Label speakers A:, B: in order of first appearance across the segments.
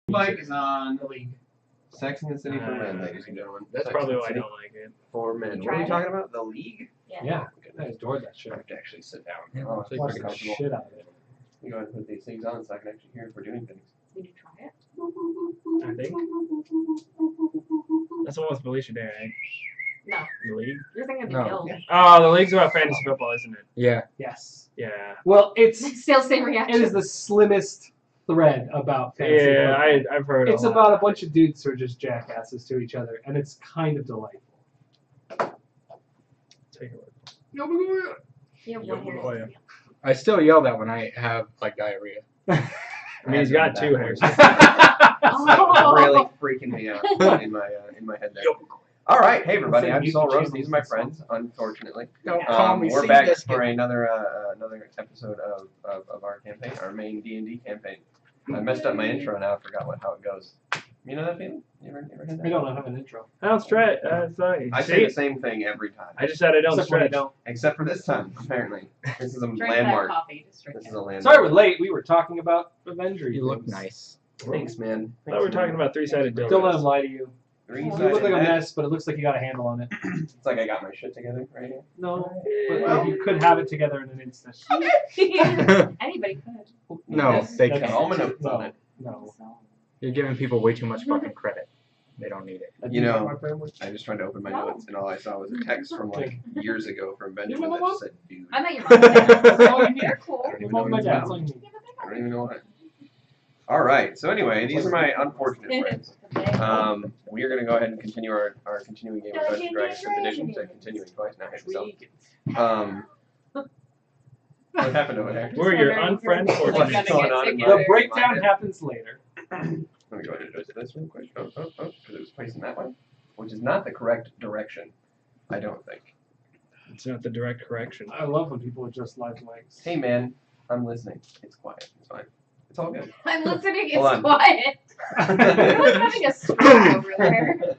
A: Mike is on
B: the league.
C: Sex in the City for Men, ladies and gentlemen.
D: That's
C: Sex
D: probably
C: and the
D: why I
C: City
D: don't like it.
C: for Men.
E: You
C: What are we
E: tried
C: talking about? The League?
B: Yeah, I adored that show.
C: I have to actually sit down.
D: Yeah,
C: Oh,
D: it's
C: it's
B: Watched
C: pretty
B: the
C: comfortable.
B: shit out of it.
C: You go ahead and put these things on so I can actually hear if we're doing things.
E: Did you try it?
D: I think. That's the one with Felicia Day, right?
E: No.
D: The League?
E: You're thinking of the
D: No.
E: Guild.
D: Oh, the League's about fantasy football, isn't it?
F: Yeah.
B: Yes.
D: Yeah.
B: Well, it's
E: Still same
B: it
E: reaction.
B: is the slimmest thread about fantasy
D: Yeah,
B: football.
D: I've heard
B: It's
D: lot
B: about a bunch of dudes who are just jackasses to each other, and it's kind of delightful.
D: Take it.
E: You have one hair.
D: Oh, yeah.
F: I still yell that when I have like diarrhea.
D: I mean, he's got two hairs.
E: Oh.
C: Really freaking me out in my head there. All right, hey everybody, I'm Soul Rose. These are my friends, unfortunately.
F: Don't call me
C: We're
F: Sea
C: back
F: Biscuit.
C: for another episode of our campaign, our main D&D campaign. I messed up my intro now. I forgot how it goes. You know that feeling? You ever heard that?
B: I don't have an intro.
D: I don't stretch.
C: I say the same thing every time,
D: I just said I don't
B: Except when I
D: stretch.
B: don't.
C: except for this time. Apparently, this is a
E: Drink
C: landmark.
E: that coffee. Just drink
C: This is
E: it.
C: a landmark.
B: Sorry we're late. We were talking about Avenger.
F: You look
B: things.
F: nice.
C: Thanks, man.
D: I thought we were talking about three-sided dildos.
B: Don't let him lie to you. You
C: Three-sided
B: look like a
C: net.
B: mess, but it looks like you got a handle on it.
C: It's like I got my shit together right here.
B: No, but
C: Well-
B: like you could have it together in an instant.
E: Anybody could.
F: No,
C: Yes.
F: they
B: That's-
F: can't.
C: All my notes on it.
B: No.
E: So.
F: You're giving people way too much fucking credit. They don't need it.
C: You know,
B: my family.
C: I just tried to open my
E: No.
C: notes, and all I saw was a text from like years ago from Benjamin
B: my
C: that
B: mom?
C: just said, "Dude."
E: I met your mom.
B: That's all you need.
E: They're cool.
C: I don't even
B: Mom
C: know
B: and my
C: what it's
B: dad.
C: about.
B: That's all you need.
C: I don't even know what. All right. So anyway, these are my unfortunate friends. We are going to go ahead and continue our continuing game of Dungeons and Dragons Fifth Edition. So continuing twice now. Hit myself. What happened over there?
D: We're your unfriend for
C: What's
E: Gotta
C: going
E: get
C: on in
E: together.
C: my-
B: The breakdown
C: my head?
B: happens later.
C: Let me go ahead and adjust this real quick. Because it was facing that way, which is not the correct direction. I don't think.
D: It's not the direct correction.
B: I love when people adjust live mics.
C: Hey man, I'm listening. It's quiet. It's fine. It's all good.
E: I'm listening.
C: Hold
E: It's
C: on.
E: quiet. Everyone's having a stroke over there.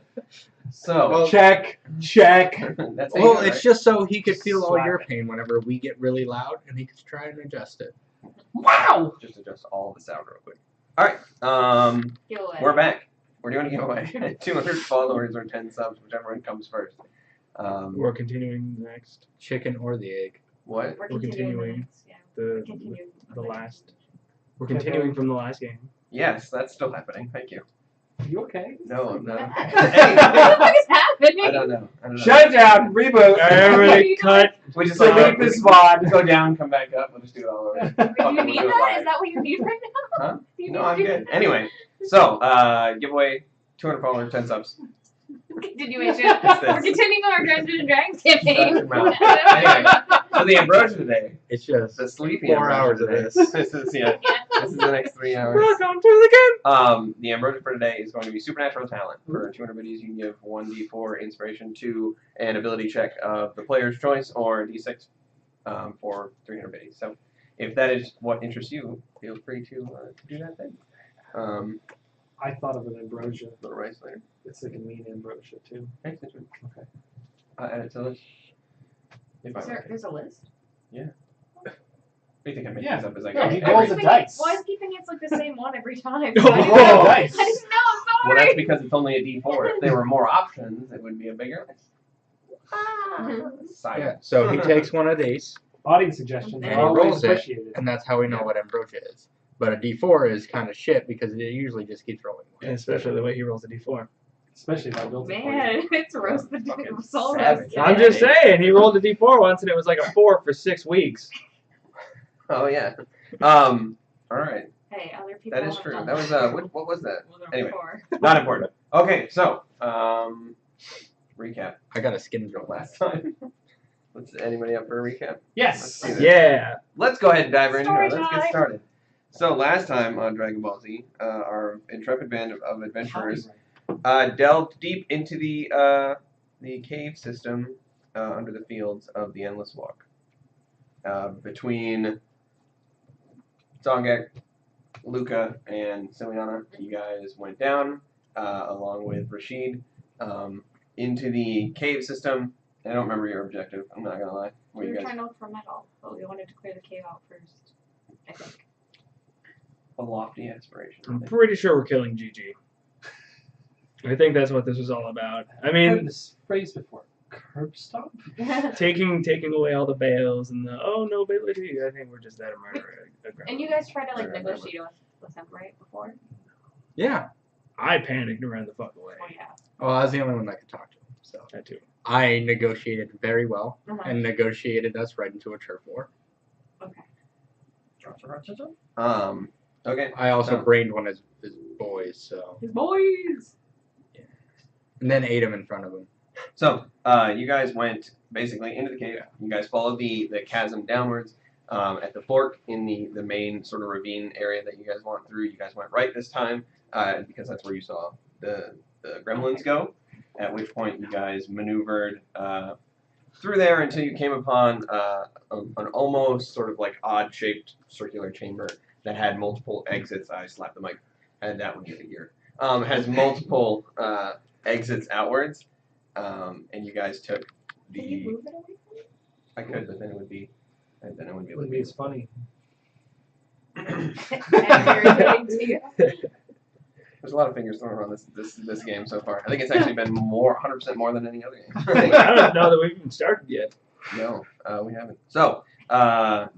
C: So
B: Check.
C: that's
F: Well,
C: Ava,
F: it's
C: right?
F: just so he could feel all
B: Slap
F: your
B: it.
F: pain whenever we get really loud, and he could try and adjust it.
B: Wow.
C: Just adjust all the sound real quick. All right.
E: Giveaway.
C: We're back. We're doing a giveaway. 200 followers or 10 subs, whichever one comes first.
D: We're continuing next.
F: Chicken or the egg.
C: What?
E: We're
D: We're continuing.
E: next, yeah. We're
D: The
E: continuing.
D: the last. We're continuing from the last game.
C: Yes, that's still happening. Thank you.
B: You okay?
C: No, I'm not.
E: What the fuck is happening?
C: I don't know.
B: Shut it down. Reboot.
D: Everybody cut.
C: We just
B: Delete this VOD.
C: go down, come back up. We'll just do it all over.
E: Do you
C: We'll
E: need
C: do it
E: that?
C: live.
E: Is that what you need right now?
C: Huh?
E: Do you
C: No,
E: need
C: I'm
E: to-
C: good. Anyway, so giveaway 200 followers, 10 subs.
E: Continuation.
C: It's this.
E: We're continuing our Dungeons and Dragons campaign.
C: Shut your mouth. Anyway, so the ambrosia today,
F: It's just
C: the sleepy
F: 4 hours
C: ambrosia
F: of
C: today.
F: this.
C: This is This is the next 3 hours.
D: Welcome to the game.
C: The ambrosia for today is going to be supernatural talent. For 200 biddies, you can give 1d4 inspiration to an ability check of the player's choice, or d6 for 300 biddies. So, if that is what interests you, feel free to do that thing.
B: I thought of an ambrosia.
C: Little rice later.
B: It's like a mean ambrosia too.
C: Thanks, Richard. Okay. Add it to the list. If I like it.
E: There's a list?
C: What do you think I make
B: Yeah.
C: these up as I
B: Yeah,
C: go?
B: he
E: Why
B: rolls
E: is
B: the
E: he
B: dice.
E: Why is he thinking it's like the same one every time? I
D: Oh.
E: didn't know.
B: Roll the
E: I
B: dice.
E: didn't know. I'm
C: Well,
E: sorry.
C: that's because it's only a d4. If there were more options, it would be a bigger list. Side.
F: yeah. So he takes one of these,
B: Audience suggestions
E: And
B: are
E: he
B: always
F: rolls it.
B: appreciated.
F: and that's how we know what ambrosia is. But a D4 is kind of shit because it usually just keeps rolling.
D: And especially the way he rolls a d4.
B: Especially if I built it for you.
E: Man, it's roasted.
C: Fucking
E: Soul
C: savage.
E: roasted.
D: I'm just saying, he rolled a d4 once and it was like a 4 for 6 weeks.
C: Oh yeah. All right.
E: Hey, other people.
C: That is
E: have
C: true.
E: done
C: That was what was that?
E: Well,
C: Anyway.
E: before.
C: Not important. Okay, so recap
F: I got a skin
C: from
F: drill.
C: last time. Let's anybody up for a recap?
B: Yes.
C: Let's do this.
D: Yeah.
C: Let's go ahead and dive right into it.
E: Story
C: Let's get
E: time.
C: started. So last time on Dragon Ball Z, our intrepid band of adventurers delved deep into the cave system under the fields of the Endless Walk. Between Zongek, Luca, and Siliana, you guys went down along with Rashid into the cave system. I don't remember your objective. I'm not gonna lie. What
E: We
C: you
E: were
C: guys?
E: trying to look for metal, but we wanted to clear the cave out first. I think.
C: a lofty aspiration.
D: I'm pretty sure we're killing GG. I think that's what this was all about. I
B: I've heard
D: mean,
B: this phrase before. Curb stop?
D: taking away all the bales and the nobility. I think we're just that aggressive.
E: And you guys tried to like
C: Right.
E: negotiate with him, right? Before?
F: Yeah.
D: I panicked and ran the fuck away.
E: Oh yeah.
F: Well, I was the only one that could talk to him, so
D: That too.
F: I negotiated very well
E: Uh-huh.
F: and negotiated us right into a turf war.
E: Okay.
C: Okay.
F: I also
C: Oh.
F: brained one of his boys, so
E: His boys.
F: and then ate him in front of him.
C: So, you guys went basically into the cave. You guys followed the chasm downwards. At the fork in the main sort of ravine area that you guys went through, you guys went right this time because that's where you saw the gremlins go. At which point you guys maneuvered through there until you came upon an almost sort of like odd-shaped circular chamber that had multiple exits. I slapped the mic. Had that one hit here. Has multiple exits outwards, and you guys took
E: Can you
C: the.
E: move it away from me?
C: I could, but then it would be. And then it wouldn't be.
B: It wouldn't be as funny.
E: Irritating to you.
C: There's a lot of fingers thrown around this game so far. I think it's actually been 100% more than any other game.
D: I don't know that we've even started yet.
C: No, we haven't. So,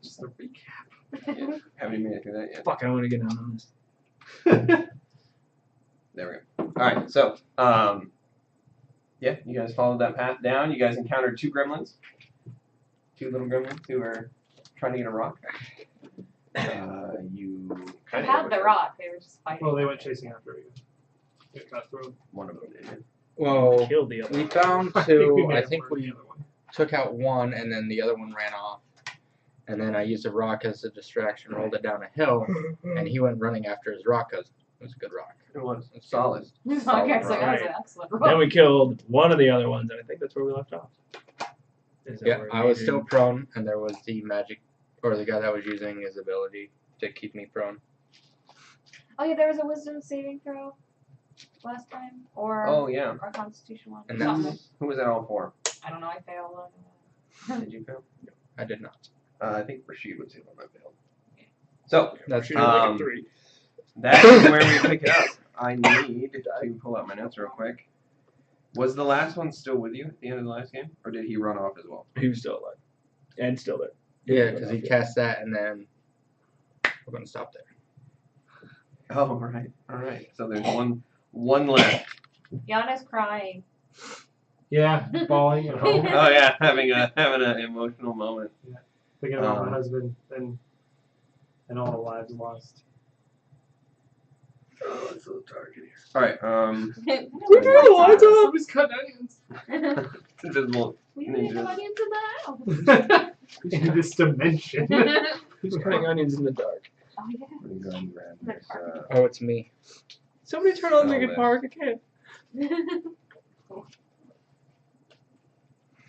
C: just a recap. Yeah, haven't even made it through that yet.
D: Fuck, I want to get in on this.
C: There we go. All right, so yeah, you guys followed that path down. You guys encountered two gremlins, two little gremlins who were trying to get a rock. You
E: They
C: kind
E: had the rock. They were just fighting.
B: Well, they went chasing after you. It got through.
C: One of them did.
F: Well,
D: Killed the other
F: we
D: one.
F: found
B: I
F: two.
B: think we,
F: I think we
B: the other one.
F: took out one, and then the other one ran off. And then I used a rock as a distraction, rolled it down a hill, and he went running after his rock because it was a good rock.
C: It was
F: It's
C: solid.
E: Okay, so
F: solid
E: that was
F: rock.
E: an excellent
D: Then
E: roll.
D: we killed one of the other ones, and I think that's where we left off. Is that
F: Yeah,
D: where
F: I
D: we
F: was
D: did-
F: still prone, and there was the magic, or the guy that was using his ability to keep me prone.
E: Oh yeah, there was a wisdom saving throw last time, or
C: Oh yeah.
E: our constitution one.
F: And
E: Something.
C: Who was that all for?
E: I don't know. I failed.
C: Did you fail?
F: I did not.
C: I think Rashid was the one that failed. So
F: That's
D: Should have like a
C: Um,
D: 3.
C: that is where we pick it up. I need to pull out my notes real quick. Was the last one still with you at the end of the last game, or did he run off as well?
D: He was still alive. And still there.
F: Yeah, because he cast that, and then we're gonna stop there.
C: Oh, all right. So there's one left.
E: Yana's crying.
B: Yeah, bawling at home.
C: Oh yeah, having an emotional moment.
B: Thinking about my
C: Um,
B: husband and all the lives lost.
C: Oh, it's so dark in here. All right.
B: Somebody's cutting onions.
C: Invisible.
E: We don't even have onions in the house.
B: In this dimension.
D: Who's cutting onions in the dark?
E: Oh yeah.
C: Let me go and grab this.
F: Oh, it's me.
D: Somebody turn on
C: Oh,
D: Linkin
C: man.
D: Park. I can't.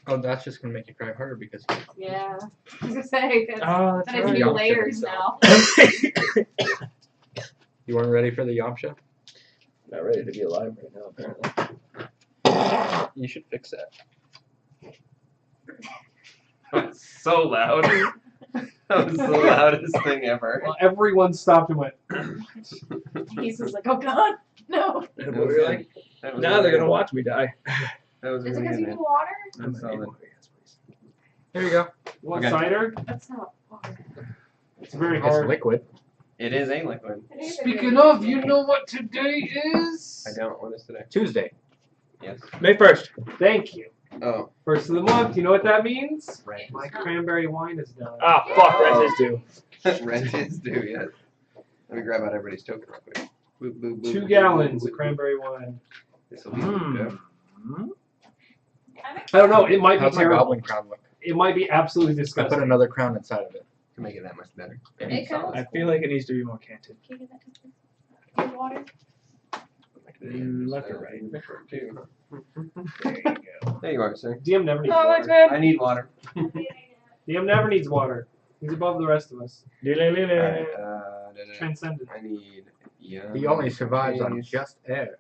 F: Oh, that's just gonna make you cry harder because
E: Yeah. I was gonna say it's,
D: Oh,
E: that
D: that's
E: has
D: right.
E: new
F: Yamcha
E: layers
F: himself.
E: now.
F: you weren't ready for the Yamcha.
D: Not ready to be alive right now, apparently.
F: You should fix that.
C: That's so loud. That was the loudest thing ever.
B: Well, everyone stopped and went.
E: He's just like, oh god, no.
D: And we were like,
C: That was
D: now they're
C: really
D: gonna watch me die.
C: That was
E: Is it
C: really
E: because
C: good,
E: you
C: man.
E: need water?
C: That's solid.
F: Here you go.
B: Want
C: Okay.
B: cider?
E: That's not water.
B: It's very
F: It's
B: hard.
F: liquid.
C: It is a liquid.
E: It is a
B: Speaking
E: good
B: of,
E: thing.
B: you know what today is?
C: I don't. What is today?
F: Tuesday.
C: Yes.
D: May 1st.
B: Thank you.
C: Oh.
B: First of the month. You know what that means?
C: Right.
B: My cranberry wine is done.
D: Ah, fuck, rent is due.
C: Rent is due, yes. Let me grab out everybody's token real quick. Boop, boop, boop,
B: 2
C: boop,
B: gallons
C: boop,
B: of
C: boop,
B: cranberry wine.
C: boop. This'll be good.
B: I don't know. It might be
F: How's my
B: terrible.
F: goblin crown look?
B: It might be absolutely
F: I put
B: disgusting.
F: another crown inside of it.
C: To make it that much better.
E: It counts.
D: I feel like it needs to be more canted.
E: Can you give that to me? Good water?
D: Left or right?
C: Left or two.
D: There you go.
C: There you are, sir.
B: DM never needs
D: Oh,
B: water.
D: man.
C: I need water.
B: DM never needs water. He's above the rest of us.
C: Alright,
B: Transcendent.
C: I need. Yeah.
F: He only survives on just air.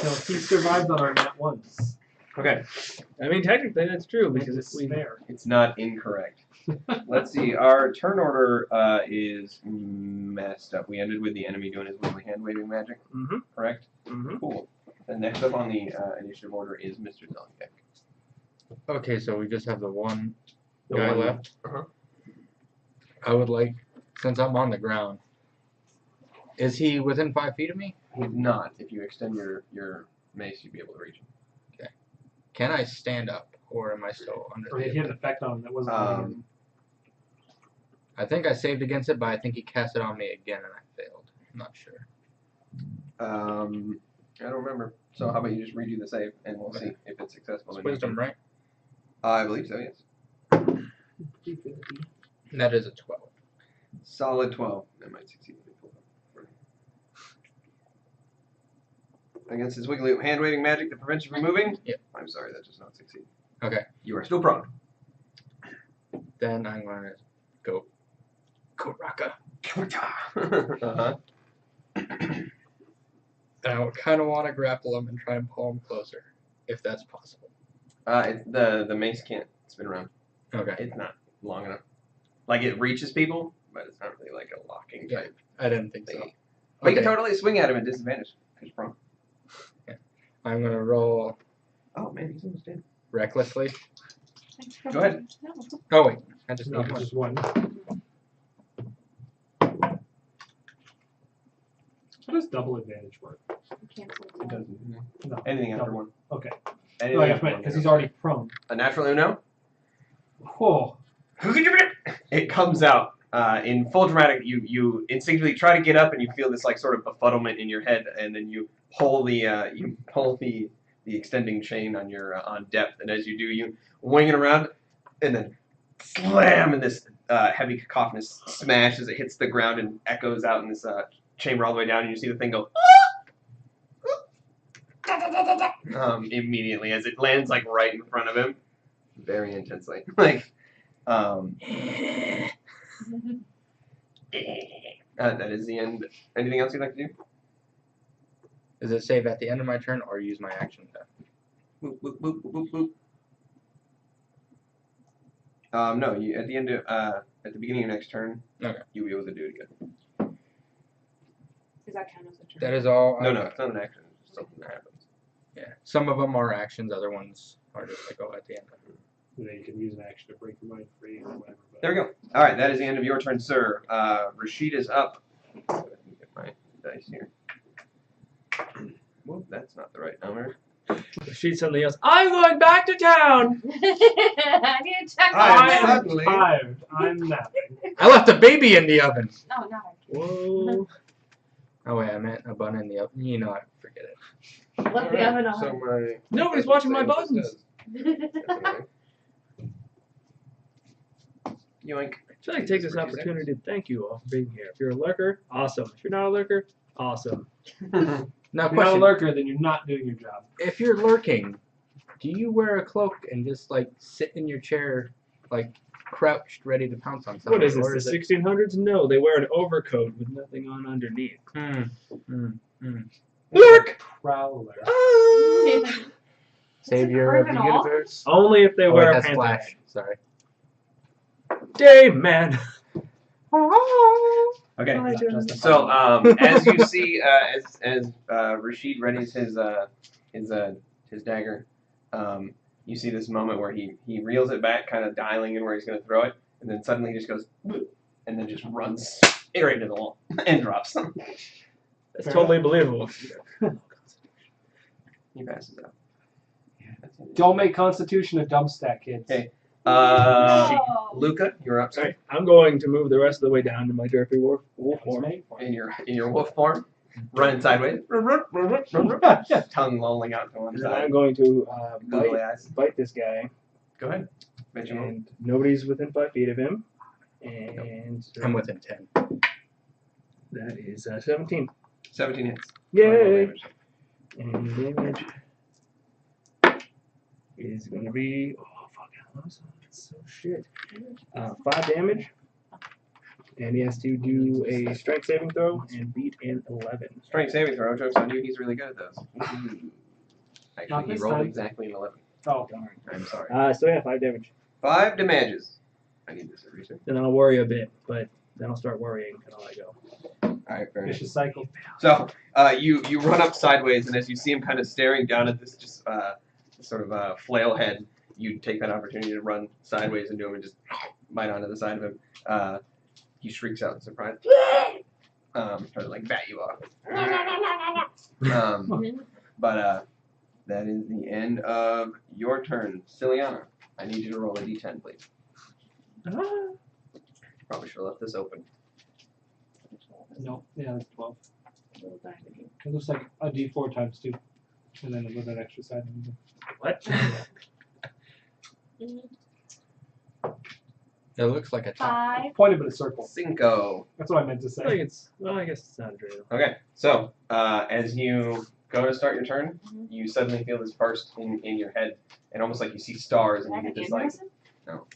B: No, he survived on our net once.
C: Okay.
D: I mean, technically that's true because if
B: It's
D: we
B: fair.
C: It's not incorrect. Let's see. Our turn order is messed up. We ended with the enemy doing his wiggly hand waving magic.
D: Mm-hmm.
C: Correct.
D: Mm-hmm.
C: Cool. And next up on the initiative order is Mr. Zelnick.
F: Okay, so we just have the one
C: The
F: guy
C: one-
F: left.
C: Uh-huh.
F: I would like, since I'm on the ground, is he within 5 feet of me?
C: He's not. If you extend your mace, you'd be able to reach him.
F: Can I stand up, or am I still under
B: Or he
F: the
B: had an effect on him that wasn't letting him.
F: I think I saved against it, but I think he cast it on me again and I failed. I'm not sure.
C: I don't remember. So how about you just redo the save, and we'll see if it's successful.
F: It's
C: Then you
F: wisdom,
C: can-
F: right?
C: I believe so. Yes.
F: That is a 12.
C: Solid 12. That might succeed. Against his wiggly hand waving magic that prevents you from moving?
F: Yep.
C: I'm sorry, that does not succeed.
F: Okay.
C: You are still prone.
F: Then I'm going to go Kuraka.
C: uh-huh.
F: And I would kind of want to grapple him and try and pull him closer, if that's possible.
C: The mace can't spin around.
F: Okay.
C: It's not long enough. Like, it reaches people, but it's not really like a locking
F: Yeah.
C: type
F: I didn't think so.
C: thingy. But you
F: Okay.
C: can totally swing at him at disadvantage, because you're prone.
F: I'm going to roll
C: Oh, man, he's almost dead.
F: recklessly.
C: Go ahead.
F: Oh, wait. I just
B: No,
F: need one.
B: just one. How does double advantage work?
C: It doesn't.
B: No.
C: Anything after
B: Double.
C: one.
B: Okay.
C: Anything
B: Oh, yeah,
C: after one,
B: because
C: yeah.
B: he's already prone.
C: A natural Uno?
B: Oh.
C: It comes out in full dramatic. You instinctively try to get up, and you feel this like sort of befuddlement in your head, and then you pull the extending chain on your on depth, and as you do, you wing it around, and then slam, and this heavy cacophonous smash as it hits the ground and echoes out in this chamber all the way down, and you see the thing go. Immediately as it lands like right in front of him, very intensely, like. That is the end. Anything else you'd like to do?
F: Is it save at the end of my turn or use my action then?
C: Boop, boop, boop, boop, boop, boop. No, you at the end of at the beginning of your next turn,
F: Okay.
C: you'll be able to do it again.
E: Does that count as a turn?
F: That is all.
C: No,
F: I
C: no,
F: got.
C: it's not an action. It's just something that happens.
F: Yeah. Some of them are actions, other ones are just like, oh, at the end.
B: You know, you can use an action to break your mind free or whatever. But
C: There we go. All right, that is the end of your turn, sir. Rashid is up. Let me get my dice here. Whoop, that's not the right number.
D: She's suddenly yells, "I'm going back to town!"
E: I need to check
C: I
E: on
C: am
E: that.
C: suddenly-
B: tired. I'm napping.
F: I left a baby in the oven.
E: No, not
D: Whoa.
F: Oh wait, I meant a bun in the oven. You know, I forget it.
E: Let the oven on.
C: So my
D: Nobody's watching my
C: Same as it
D: buttons.
C: does. That's annoying. Yoink.
D: I feel like take this opportunity to thank you all for being here. If you're a lurker, awesome. If you're not a lurker, awesome.
F: Now,
B: If you're not a
F: question:
B: lurker, then you're not doing your job.
F: if you're lurking, do you wear a cloak and just like sit in your chair, like crouched, ready to pounce on something?
D: What is this,
F: or
D: the 1600s? No, they wear an overcoat with nothing on underneath.
C: Lurk!
B: Prowler.
F: Savior of the
E: criminal.
F: universe?
D: Only if they
F: Oh,
D: wear
F: wait,
D: a
F: that's
D: pants.
F: Flash. Sorry.
D: Day man.
C: Okay.
D: Hi, John.
C: So as you see, as Rashid readies his dagger, you see this moment where he reels it back, kind of dialing in where he's going to throw it, and then suddenly he just goes, "Boop," and then just runs straight into the wall and drops them.
D: That's totally believable.
C: He passes out. That's it.
B: Don't make Constitution a dump stack, kids.
C: Okay.
E: Oh.
C: Luca, you're up.
D: Alright, I'm going to move the rest of the way down to my derpy wolf form.
C: In your wolf form, running sideways, tongue lolling out to one
D: And then I'm
C: side.
D: going to
C: Googly eyes.
D: bite this guy.
C: Go ahead. Bet you won't.
D: And nobody's within 5 feet of him. And
F: I'm within 10.
D: that is 17.
C: 17 hits.
D: Yay! And damage is going to be, oh fuck, that's so shit. 5 damage. And he has to do a strength saving throw and beat an 11.
C: Strength saving throw. Joke's on you. He's really good at those. Ooh.
B: Not
C: Actually, he
B: this
C: rolled
B: time.
C: exactly an 11.
B: Oh,
D: Darn.
C: I'm sorry.
D: So yeah, 5 damage.
C: 5 damages. I need this erasure.
D: Then I'll worry a bit, but then I'll start worrying and I'll let go.
C: Alright, fair enough.
B: Vicious cycle.
C: So, you run up sideways, and as you see him kind of staring down at this just sort of flail head, you take that opportunity to run sideways into him and just bite onto the side of him. He shrieks out in surprise. Try to like bat you off. But that is the end of your turn. Ciliana, I need you to roll a d10, please. Probably should have left this open.
B: No, yeah, that's 12. It looks like a D4 times 2. And then with that extra side.
D: What?
F: It looks like a top.
E: 5.
B: Pointed but a circle.
C: Cinco.
B: That's what I meant to
D: I think
B: say.
D: it's. Well, I guess it's not true.
C: Okay, so as you go to start your turn, you suddenly feel this burst in your head, and almost like you see stars, and you get this like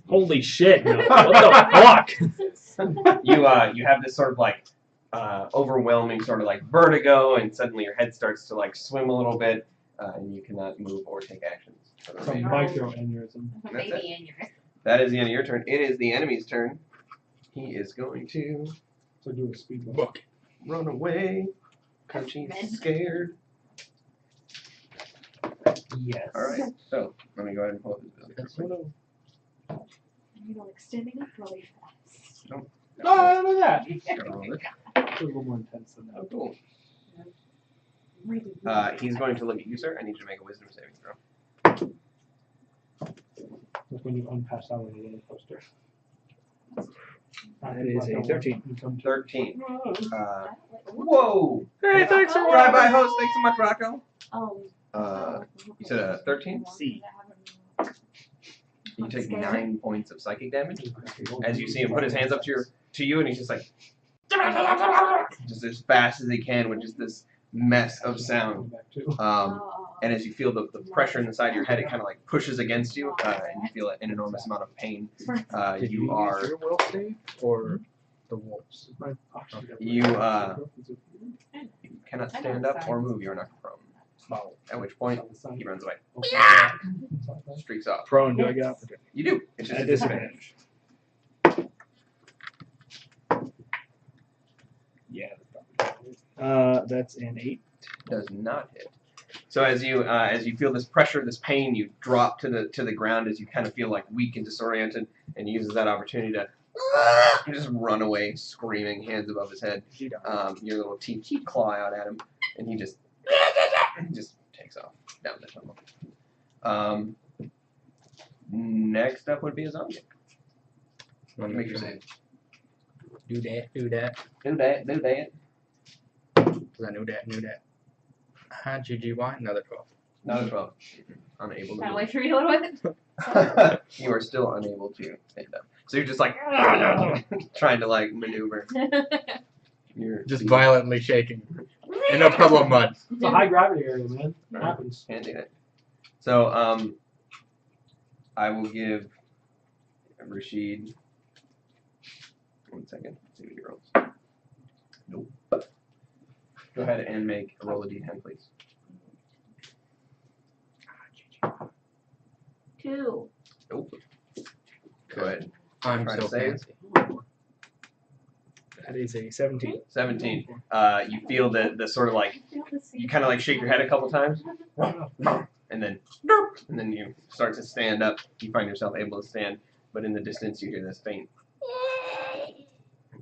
D: Holy shit! No. What the fuck?
C: you have this sort of like overwhelming sort of like vertigo, and suddenly your head starts to like swim a little bit, and you cannot move or take actions. for the
B: Some
C: remainder.
B: micro aneurysm.
C: That's
E: Maybe in yours.
C: That is the end of your turn. It is the enemy's turn. He is going to
B: So do a speed bump.
F: Book.
C: run away because he's scared.
B: Yes.
C: All right, so let me go ahead and pull up his building.
F: That's
C: quickly.
E: You know, extending up really fast.
B: No, look at that.
C: Gotta roll this.
B: It's a little more intense than
C: Oh,
B: that.
C: cool.
E: Really.
C: He's going to look at you, sir. I need you to make a wisdom saving throw.
B: Like when you unpass out of the roller coaster.
D: That is a 13.
C: 13. Whoa!
D: Hey, thanks for
C: Drive-by host. Thanks so much, Rocco.
E: Oh.
C: You said a 13?
D: C.
C: You take 9 points of psychic damage as you see him put his hands up to you, and he's just like, just as fast as he can with just this mess of sound. And as you feel the pressure inside your head, it kind of like pushes against you, and you feel an enormous amount of pain.
F: Did
C: You
F: use
C: are
F: your will save or the wolves?
C: you cannot stand up or move. You are knocked prone. At which point he runs away, streaks off.
D: Prone, do I get opportunity?
C: You do. It's just
D: At
C: a disadvantage.
D: disadvantage. Yeah. That's an 8.
C: Does not hit. So as you feel this pressure, this pain, you drop to the ground as you kind of feel like weak and disoriented, and he uses that opportunity to just run away, screaming, hands above his head. Your little teeth claw out at him, and he just takes off down the tunnel. Next up would be a zombie. Make your save.
F: Do that, do that.
C: Do that, do that.
F: Because I knew that. GGY, another 12.
C: Not a 12. Unable to
E: Gotta
C: move.
E: wait for you to load it.
C: You are still unable to stand up. So you're just like trying to like maneuver. You're
F: Just violently shaking. In a puddle of mud.
B: It's a high gravity area, man. It happens.
C: Can't do it. So I will give Rashid 1 second. See what he rolls. Nope. Go ahead and make a roll of d10, please.
E: 2.
C: Nope. Go ahead.
F: I'm
C: Try
F: so
C: to save.
F: fancy.
D: That is a 17.
C: 17. You feel the sort of like you kind of like shake your head a couple times, and then you start to stand up. You find yourself able to stand, but in the distance you hear this faint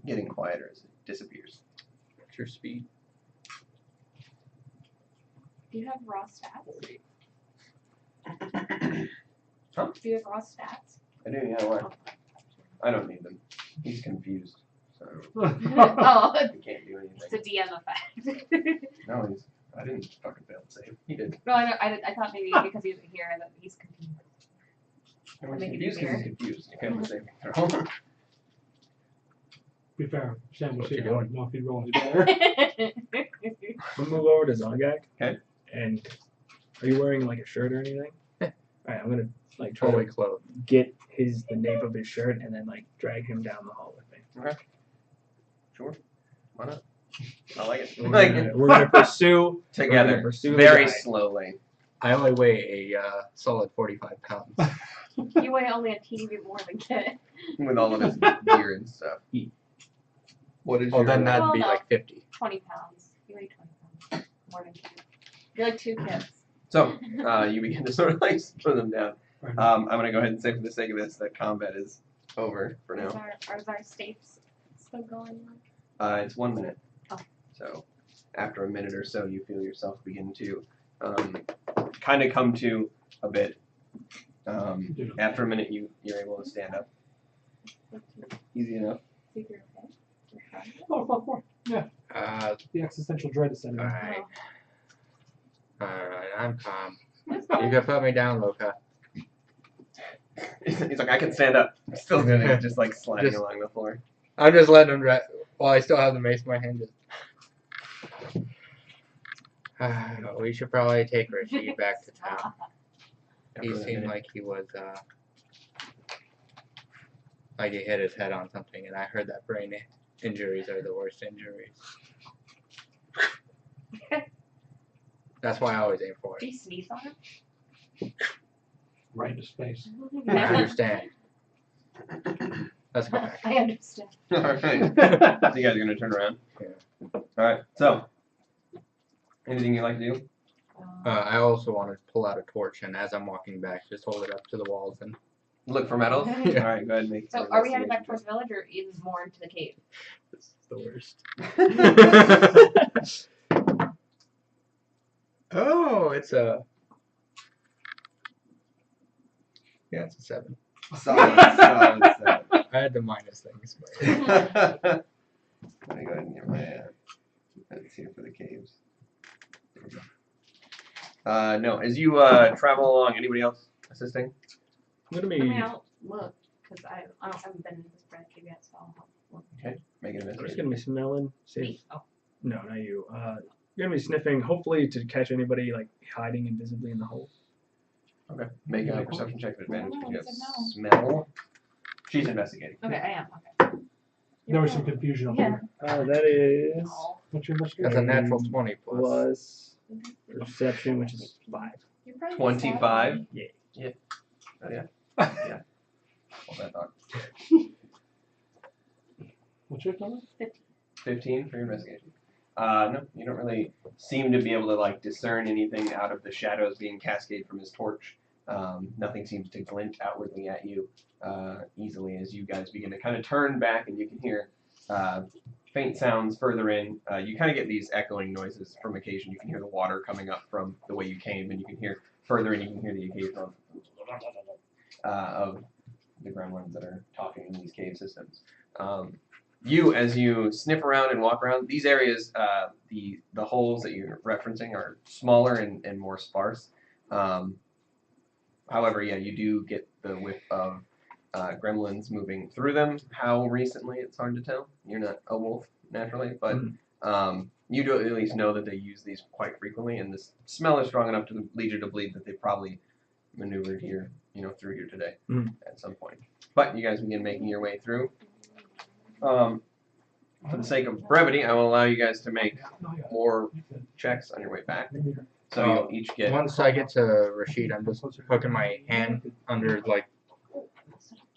C: getting quieter as it disappears.
F: What's your speed?
E: Do you have raw stats?
C: Huh?
E: Do you have raw stats?
C: I do, yeah, why? I don't need them. He's confused, so
E: Oh,
C: he can't do
E: it's a
C: anything.
E: DM effect.
C: No, I didn't fucking fail to save. He did.
E: No, I thought maybe because he wasn't here that he's confused.
C: Everyone's
E: Make it
C: confused because he's
E: easier.
C: confused. You can't save throw.
B: Be fair, Sam was
F: What you
B: here. I
F: doing?
B: don't know if he'd roll any better.
D: We'll move over to Zongak.
C: Okay.
D: And are you wearing like a shirt or anything? Alright, I'm gonna like try
F: Fully
D: to
F: clothed.
D: get the nape of his shirt and then like drag him down the hall with me.
C: Sure. Why not? I like it.
D: We're gonna pursue
C: Together,
D: pursue the
C: very
D: guy.
C: slowly.
F: I only weigh a solid 45 pounds.
E: You weigh only a teeny bit more than Kit.
C: with all of his gear and stuff. What is
F: Well,
C: your?
F: then that'd
E: Well,
F: be
E: no.
F: like 50.
E: 20 pounds. You weigh 20 pounds. More than Kit. You're like 2 kids.
C: So you begin to sort of like slow them down. I'm gonna go ahead and say for the sake of this that combat is over for now.
E: Is our states still going?
C: It's 1 minute.
E: Oh.
C: So after a minute or so, you feel yourself begin to kind of come to a bit. After a minute, you're able to stand up. Easy enough.
E: Think you're okay? You're fine?
B: Oh, fuck more. Yeah. The existential dread is setting in.
F: Alright. Alright, I'm calm.
E: That's
F: You
E: fine.
F: can put me down, Luca.
C: He's like, I can stand up. I'm still doing it, just like sliding
F: Just-
C: along the floor.
F: I'm just letting him while I still have the mace in my hand. We should probably take Rashid back to town. He
C: After a
F: seemed
C: minute.
F: like he was, like he hit his head on something, and I heard that brain injuries are the worst injuries. That's why I always aim for
E: Do
F: it.
E: you sneeze on him?
B: Right into space.
F: I understand. Let's go back.
E: I understand.
C: All right. So you guys are gonna turn around.
F: Yeah.
C: All right. So, anything you'd like to do?
F: I also want to pull out a torch, and as I'm walking back, just hold it up to the walls and.
C: Look for metals. All
F: Yeah.
C: right. Go ahead and make.
E: So
C: an
E: are we headed back
C: investigation
E: towards the village or even more into the cave?
F: This is the worst.
C: check.
F: Oh, it's a. Yeah, it's a 7.
C: Solid.
F: I had to minus things. But
C: Let me go ahead and get my notes here for the caves. No, as you travel along, anybody else assisting?
D: I'm gonna
E: I mean,
D: be.
E: I'll look because I haven't been in this branch cave yet, so I'll look.
C: Make an
D: I'm just
C: investigation.
D: gonna be smelling. See.
E: Me. Oh.
D: No, not you. You're gonna be sniffing, hopefully to catch anybody like hiding invisibly in the hole.
C: Okay. Make a perception check with advantage
E: No,
C: because you
E: he
C: have
E: said
C: smell. She's investigating.
E: Okay, I am. Okay.
B: There was some confusion on
E: Yeah.
D: That is
E: Oh,
B: What's your investigation?
F: that's a natural 20 plus.
D: plus perception, which is 5.
E: you're probably
C: 25.
D: Yeah.
C: Yeah. Oh, yeah. Yeah. Hold that thought.
B: What's your number?
C: 15 for your investigation. No, you don't really seem to be able to like discern anything out of the shadows being cascaded from his torch. Nothing seems to glint outwardly at you easily as you guys begin to kind of turn back, and you can hear faint sounds further in. You kind of get these echoing noises from occasion. You can hear the water coming up from the way you came, and you can hear further in. You can hear the occasional of the gremlins that are talking in these cave systems. As you sniff around and walk around, these areas, the holes that you're referencing are smaller and more sparse. However, yeah, you do get the whiff of gremlins moving through them. How recently, it's hard to tell. You're not a wolf, naturally, but you do at least know that they use these quite frequently, and this smell is strong enough to lead you to believe that they probably maneuvered here, through here today at some point. But you guys begin making your way through. For the sake of brevity, I will allow you guys to make more checks on your way back. So you'll each get.
F: Once I get to Rashid, I'm just hooking my hand under like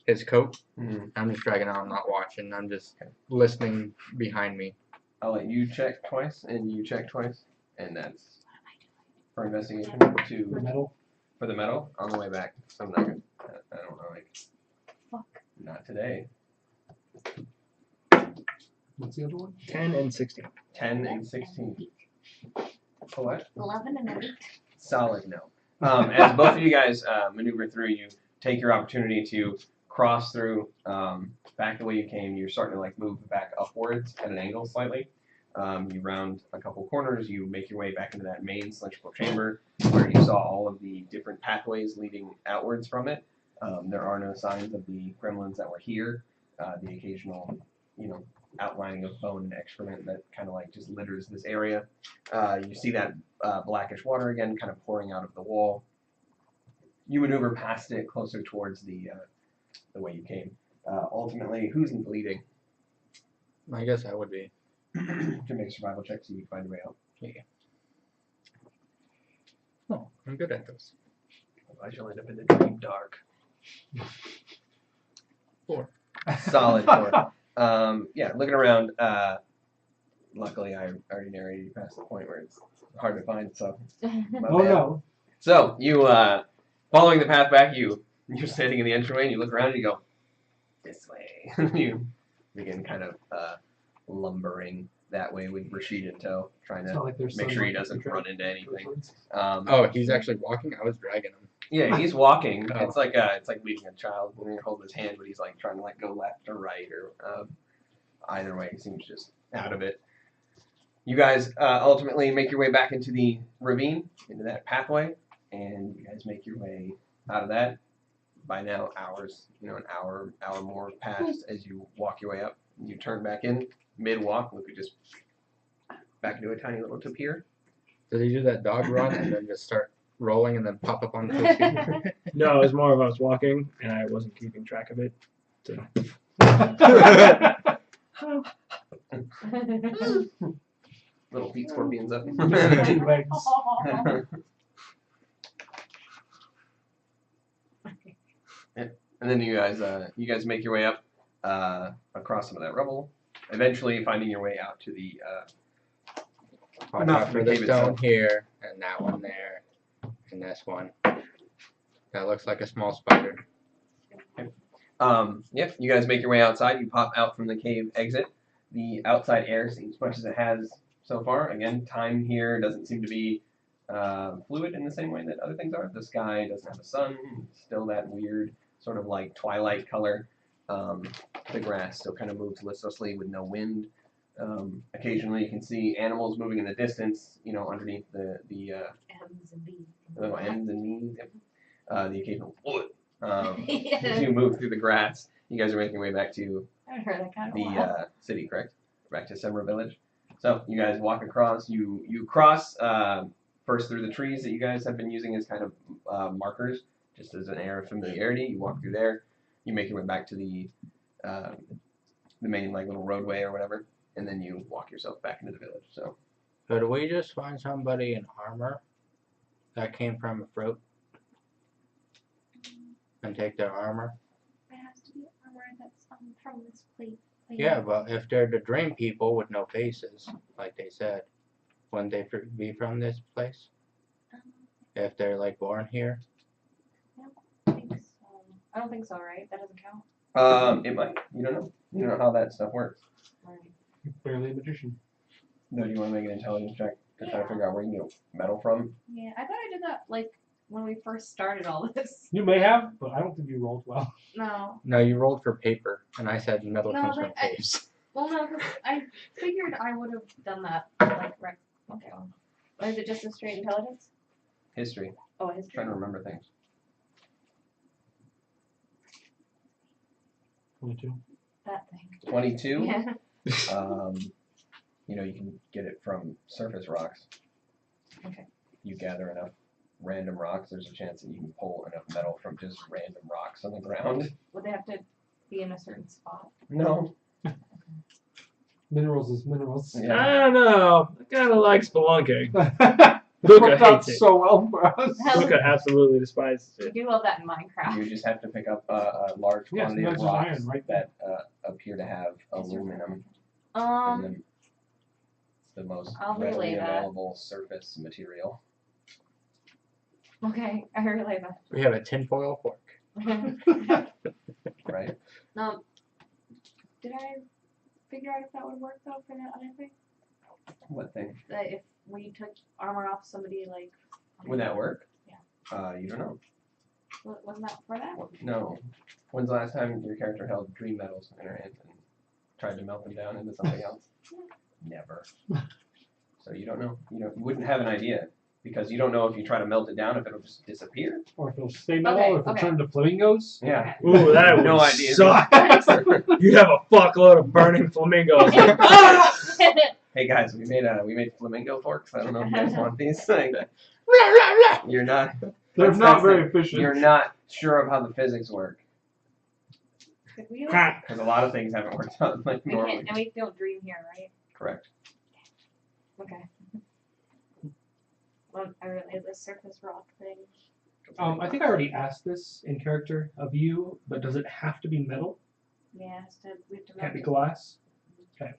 F: his coat. I'm just dragging out. I'm not watching. I'm just listening behind me.
C: I'll let you check twice, and you check twice, and that's for investigation
B: The metal.
C: for the metal on the way back. So I'm not gonna. I don't know, like.
E: Fuck.
C: Not today.
B: What's the other one?
D: 10 and 16.
C: 10 and 16. For what?
E: 11 and 8.
C: Solid no. As both of you guys maneuver through, you take your opportunity to cross through back the way you came. You're starting to like move back upwards at an angle slightly. You round a couple corners. You make your way back into that main cylindrical chamber where you saw all of the different pathways leading outwards from it. There are no signs of the gremlins that were here. The occasional, outlining of bone and excrement that kind of like just litters this area. You see that blackish water again kind of pouring out of the wall. You maneuver past it closer towards the way you came. Ultimately, who's leading?
F: I guess I would be.
C: To make a survival check so you can find your way out.
F: Oh, I'm good at this.
C: Otherwise you'll end up in the deep dark. Solid 4. Yeah, looking around. Luckily, I already narrated you past the point where it's hard to find. So, my
B: Oh
C: bad.
B: no.
C: So you following the path back, you're standing in the entryway and you look around and you go this way. You begin kind of lumbering that way with Rashid in tow, trying
B: It's
C: to
B: not like there's
C: make sure he
B: sunlight
C: doesn't
B: to
C: run into anything.
F: Oh, he's actually walking? I was dragging him.
C: Yeah, he's walking.
F: Oh.
C: It's like leading a child when you hold his hand, but he's like trying to like go left or right or either way. He seems just out of it. You guys ultimately make your way back into the ravine, into that pathway, and you guys make your way out of that. By now, hours, an hour more passed as you walk your way up. You turn back in mid-walk. Look, just back into a tiny little tapir.
F: Does he do that dog run and then just start rolling and then pop up on the feet?
D: No, it was more of I was walking and I wasn't keeping track of it. So.
C: Little feet scorpions up.
B: Two legs.
C: And then you guys make your way up across some of that rubble, eventually finding your way out to the
F: Watch
C: Not
F: out
C: the
F: for the
C: cave
F: stone
C: itself.
F: here, and that one there, and this one. That looks like a small spider.
C: Yep, you guys make your way outside. You pop out from the cave exit. The outside air seems much as it has so far. Again, time here doesn't seem to be fluid in the same way that other things are. The sky doesn't have a sun. It's still that weird sort of like twilight color. The grass still kind of moves listlessly with no wind. Occasionally you can see animals moving in the distance, underneath the
E: M's and B's.
C: little M's and B's. The occasional wood. As you move through the grass, you guys are making your way back to
E: I haven't heard that kind of
C: the city, correct? Back to Semra Village. So you guys walk across. You cross first through the trees that you guys have been using as kind of markers, just as an air of familiarity. You walk through there. You make your way back to the main like little roadway or whatever, and then you walk yourself back into the village. So
F: Did we just find somebody in armor that came from a fruit and take their armor?
E: It has to be armor that's from this plate.
F: Yeah, but if they're the dream people with no faces, like they said, wouldn't they be from this place? If they're like born here?
E: I think so. I don't think so, right? That doesn't count.
C: it might. You don't know. You don't know how that stuff works.
E: Right.
B: You're barely a magician.
C: No, do you want to make an intelligence check to try to
E: Yeah.
C: figure out where you can get metal from?
E: Yeah, I thought I did that like when we first started all this.
B: You may have, but I don't think you rolled well.
E: No.
F: No, you rolled for paper, and I said metal
E: No,
F: comes from
E: but I-
F: face.
E: Well, no, because I figured I would have done that. Like, right. Okay. Well. Or is it just a straight intelligence?
C: History.
E: Oh, history.
C: Trying to remember things.
B: 22.
E: That thing.
C: 22.
E: Yeah.
C: You can get it from surface rocks.
E: Okay.
C: You gather enough random rocks, there's a chance that you can pull enough metal from just random rocks on the ground.
E: Would they have to be in a certain spot?
C: No.
B: Minerals is minerals.
C: Yeah.
D: I don't know. I kind of like spelunking.
B: This
D: Luca
B: worked out
D: hates it.
B: so well for us.
E: Hell.
D: Luca absolutely despises
E: We
D: it.
E: do love that in Minecraft.
C: You just have to pick up a large
B: Yes,
C: quantity of
B: that's
C: rocks
B: iron, right?
C: that appear to have aluminum in them. It's the most
E: I'll
C: readily
E: relay that.
C: available surface material.
E: Okay, I relay
F: We have a tinfoil fork.
E: that.
C: Right?
E: Did I figure out if that would work though for that other thing?
C: What thing?
E: That if we took armor off somebody, like.
C: Would that work?
E: Yeah.
C: You don't know.
E: Wasn't that for that?
C: No. When's the last time your character held dream metals in her hands and tried to melt them down into something else? Never. So you don't know. You wouldn't have an idea because you don't know if you try to melt it down if it'll just disappear.
B: Or if it'll stay metal,
E: Okay,
B: or if it
E: okay.
B: turn to flamingos.
C: Yeah.
D: Ooh, that would
C: No idea.
D: suck. You'd have a fuckload of burning flamingos.
C: Hey guys, we made flamingo forks. I don't know if you guys want these. Like, you're not.
B: They're
C: That's-
B: not
C: that's
B: very
C: it.
B: efficient.
C: You're not sure of how the physics work
E: Could we,
C: because a lot of things haven't worked out like
E: we
C: normally.
E: can't, and we don't dream here, right?
C: Correct.
E: Okay. Well, I relay the surface rock thing.
B: I think I already asked this in character of you, but does it have to be metal?
E: Yeah, we have to
B: Can't be
E: melt
B: glass. Okay.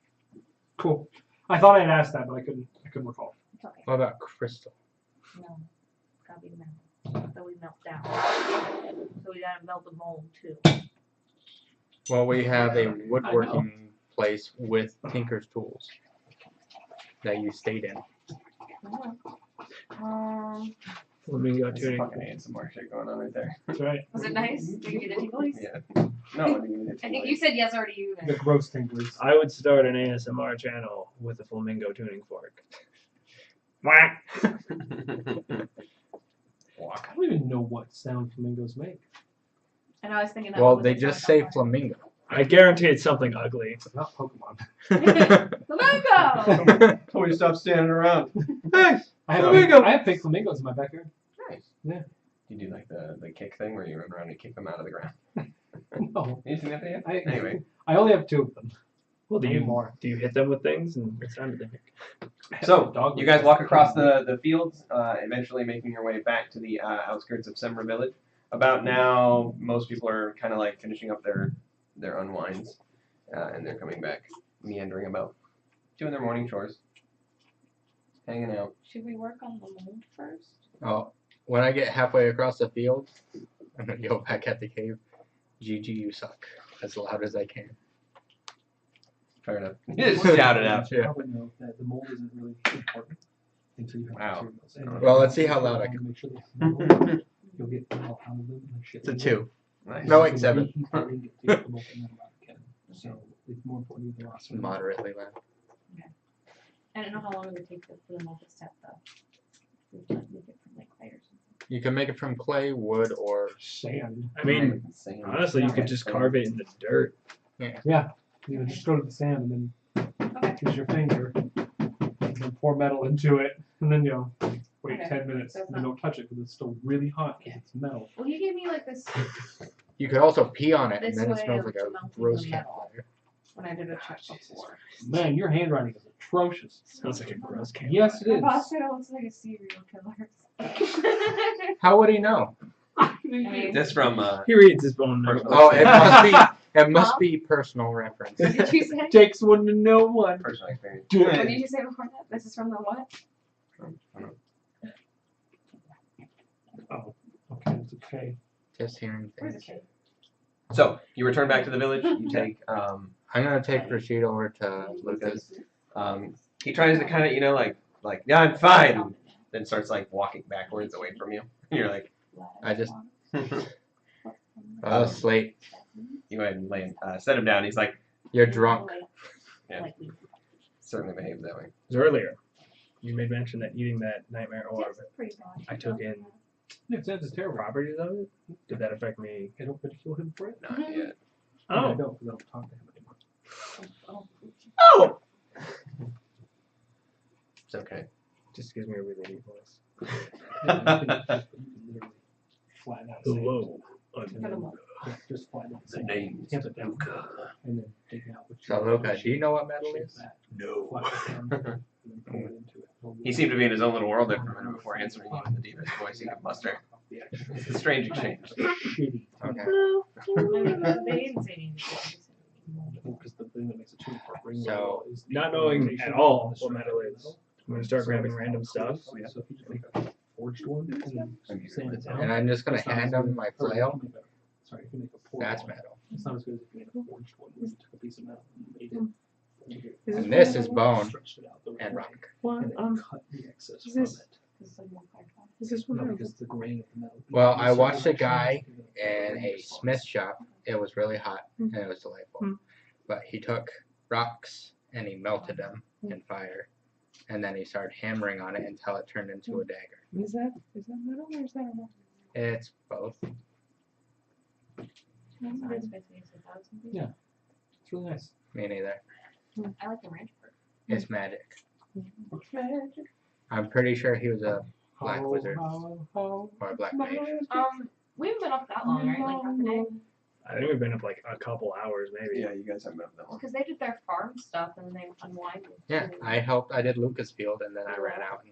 B: Cool. I thought I had asked that, but I couldn't recall.
E: it. It's okay.
F: What about crystal?
E: No, it's gotta be metal. So we melt down. So we gotta melt the mold too.
F: Well, we have a woodworking place with Tinker's tools that you stayed in.
D: Flamingo
C: This
D: tuning.
C: fucking ASMR shit going on right there.
B: That's right.
E: Was it nice? Did you get the tinglies?
C: Yeah. No, I didn't even
E: I think you said yes already. You
B: The gross tinglers.
D: I would start an ASMR channel with a flamingo tuning fork. Whack.
C: Walk.
B: I don't even know what sound flamingos make.
E: And I was thinking that.
F: Well,
E: was
F: they
E: the
F: just
E: sound
F: say
E: on
F: flamingo.
D: I guarantee it's something ugly.
B: It's not Pokemon.
E: Flamingo!
C: Told you to stop standing around.
B: I have
C: Flamingo.
B: I have fake flamingos in my backyard.
C: Nice.
B: Yeah.
C: You do like the kick thing where you run around and kick them out of the ground.
B: No.
C: You seen that video?
B: I,
C: Anyway.
B: I only have 2 of them.
D: Well, do
B: Need
D: you
B: more.
D: do you hit them with things and what sound do they make?
C: So,
B: Dog
C: you
B: was-
C: guys walk across the fields, eventually making your way back to the outskirts of Semra village. About now, most people are kind of like finishing up their unwinds, and they're coming back, meandering about, doing their morning chores, hanging out.
E: Should we work on the mold first?
F: Oh, when I get halfway across the field, I'm gonna go back at the cave. GG, you suck. As loud as I can.
C: Fair enough. You just shout it out.
F: Yeah.
B: Probably know that the mold isn't really important until you have
C: Wow.
B: materials. And
F: Well, let's see how loud I
B: can.
F: can.
B: Make sure they mold. You'll get metal out of them and shit.
F: It's a 2.
C: Nice.
F: No, wait, 7.
B: He's the ring to get the molten metal out of Ken. So it's more important to get the roster.
F: Moderately loud.
E: I don't know how long it would take for the mold to set though. We could like make it from like clay or something.
F: You can make it from clay, wood, or
B: Sand.
D: I mean,
C: Insane.
D: honestly, you could just carve it in the dirt.
B: Yeah. You know, just go to the sand and then use your finger. And then pour metal into it. And then, wait
E: Okay.
B: 10 minutes.
E: So it's
B: And then don't touch it because it's still really hot because it's metal.
E: Well, he gave me like this
F: you could also pee on it, and
E: This
F: then it
E: way
F: smells
E: of
F: like a
E: melting
F: gross
E: the metal.
F: campfire.
E: when I did a check before.
B: Man, your handwriting is atrocious.
D: Sounds like a gross camp.
B: Yes, it
E: My
B: is.
E: boss said I looks like a serial killer.
F: How would he know?
E: I mean,
C: This from
D: He reads his own notes.
C: Personal-
F: Oh, it must be personal reference.
E: what did you say?
B: Takes one to know one.
C: personal experience.
E: What did you say before that? This is from the what?
B: Oh, okay, it's okay.
F: Just hearing
E: Where's
F: things.
E: the kid?
C: So you return back to the village. You take
F: I'm gonna take Rashid over to Lucas.
C: he tries to kind of like yeah, I'm fine. Then starts like walking backwards away from you. You're like
F: I just
C: you
F: Slate,
C: go ahead and set him down. He's like
F: you're drunk.
C: Yeah. certainly behaves that way.
D: Earlier, you made mention that eating that nightmare orb, I took in
B: Yeah, it's terrible.
D: properties of it. Did that affect me?
B: I don't ridicule him for it.
C: Not yet.
B: I
D: Oh,
B: don't, because I don't talk to him anymore.
D: oh!
C: It's okay.
D: Just gives me a really deep voice.
B: Yeah, you can literally flat out say it.
D: Hello, I'm
B: And then just flat out say it.
C: name's
B: Hands it down. And then take it out. Which
F: So Luca, do you know what metal
B: shape
F: is?
B: that,
C: No.
B: flat it down, and then pour it into it.
C: He seemed to be in his own little world there for a minute before answering you in the deepest voice he could muster. It's a strange exchange.
B: Shitty.
F: Okay.
E: They didn't say anything.
B: Because the thing that makes a tune for ring
F: So,
B: metal is the
D: not knowing
B: organization
D: at all
B: of the
D: what metal
B: strength of
D: is,
B: the metal.
D: I'm gonna start
B: So
D: grabbing
B: it's
D: random
B: not
D: stuff.
B: cool. So if you just make a forged one and then sand it down.
F: And I'm just gonna
B: it's not
F: hand
B: as
F: him
B: good-
F: my
B: or if
F: flail.
B: you make a- Sorry, if you make a forged
F: That's
B: one,
F: metal.
B: it's not as good as if you made a forged one where you took a piece of metal and made it.
F: And this is bone
B: Stretched it out the
F: and
B: right
F: rock.
B: way, and then cut the excess from
D: this-
B: it.
D: Is this
B: No, because the grain of the metal.
F: Well, I watched a guy in a smith shop. It was really hot and it was delightful. But he took rocks and he melted them in fire. And then he started hammering on it until it turned into a dagger.
D: Is that metal or is that metal?
F: It's both.
B: Yeah. It's really nice.
F: Me neither.
E: I like the ranch part.
F: It's magic. I'm pretty sure he was a black wizard or a black mage.
E: We haven't been up that long, right? Like half a day.
D: I think we've been up like a couple hours, maybe.
C: Yeah, you guys haven't met that one.
E: Because they did their farm stuff and then they unwinded.
F: Yeah, I did Lucasfield and then I ran out and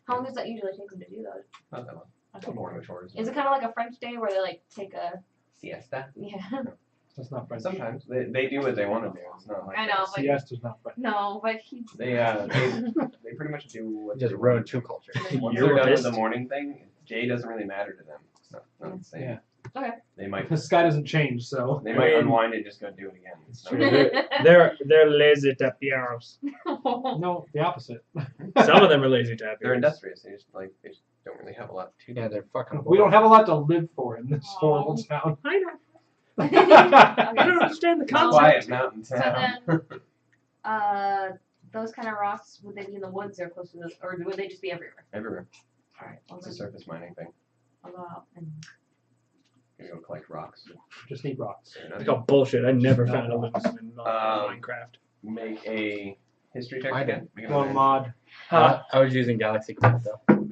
E: How long does that usually take them to do that?
C: Not that one. The morning chores.
E: Is it kind of like a French day where they like take a
C: siesta?
E: yeah?
B: That's not French.
C: Sometimes they do what they want to do. It's not like
E: I know, but
B: Siesta's not French.
E: no, but he.
C: they pretty much do what
F: Just
C: they
F: ruined
C: want.
F: two cultures.
C: Once
D: You're
C: they're done with
D: pissed.
C: the morning thing, day doesn't really matter to them. It's not the same.
B: Yeah.
E: Okay.
C: They might
B: The sky doesn't change, so.
C: they
D: I
C: might
D: mean-
C: unwind and just go do it again. It's
D: True.
C: not-
D: They're lazy tapiaros.
B: No, the opposite.
D: Some of them are lazy tapiaros.
C: they're industrious. They just don't really have a lot to do.
F: Yeah, they're fucking.
B: We don't have a lot to live for in this horrible town.
D: I know. I
E: Okay.
D: don't understand the concept.
C: Quiet mountain
E: So
C: town.
E: then, those kind of rocks, would they be in the woods or close to the, or would they just be everywhere?
C: Everywhere.
E: Alright,
C: It's a surface mining thing.
E: I'll go out and.
C: You go collect rocks.
B: Just need rocks.
D: Like, oh, bullshit. I never found a Lucas in Minecraft.
C: Make a history check
F: I
C: again.
B: Go mod.
F: I was using Galaxy Quest though.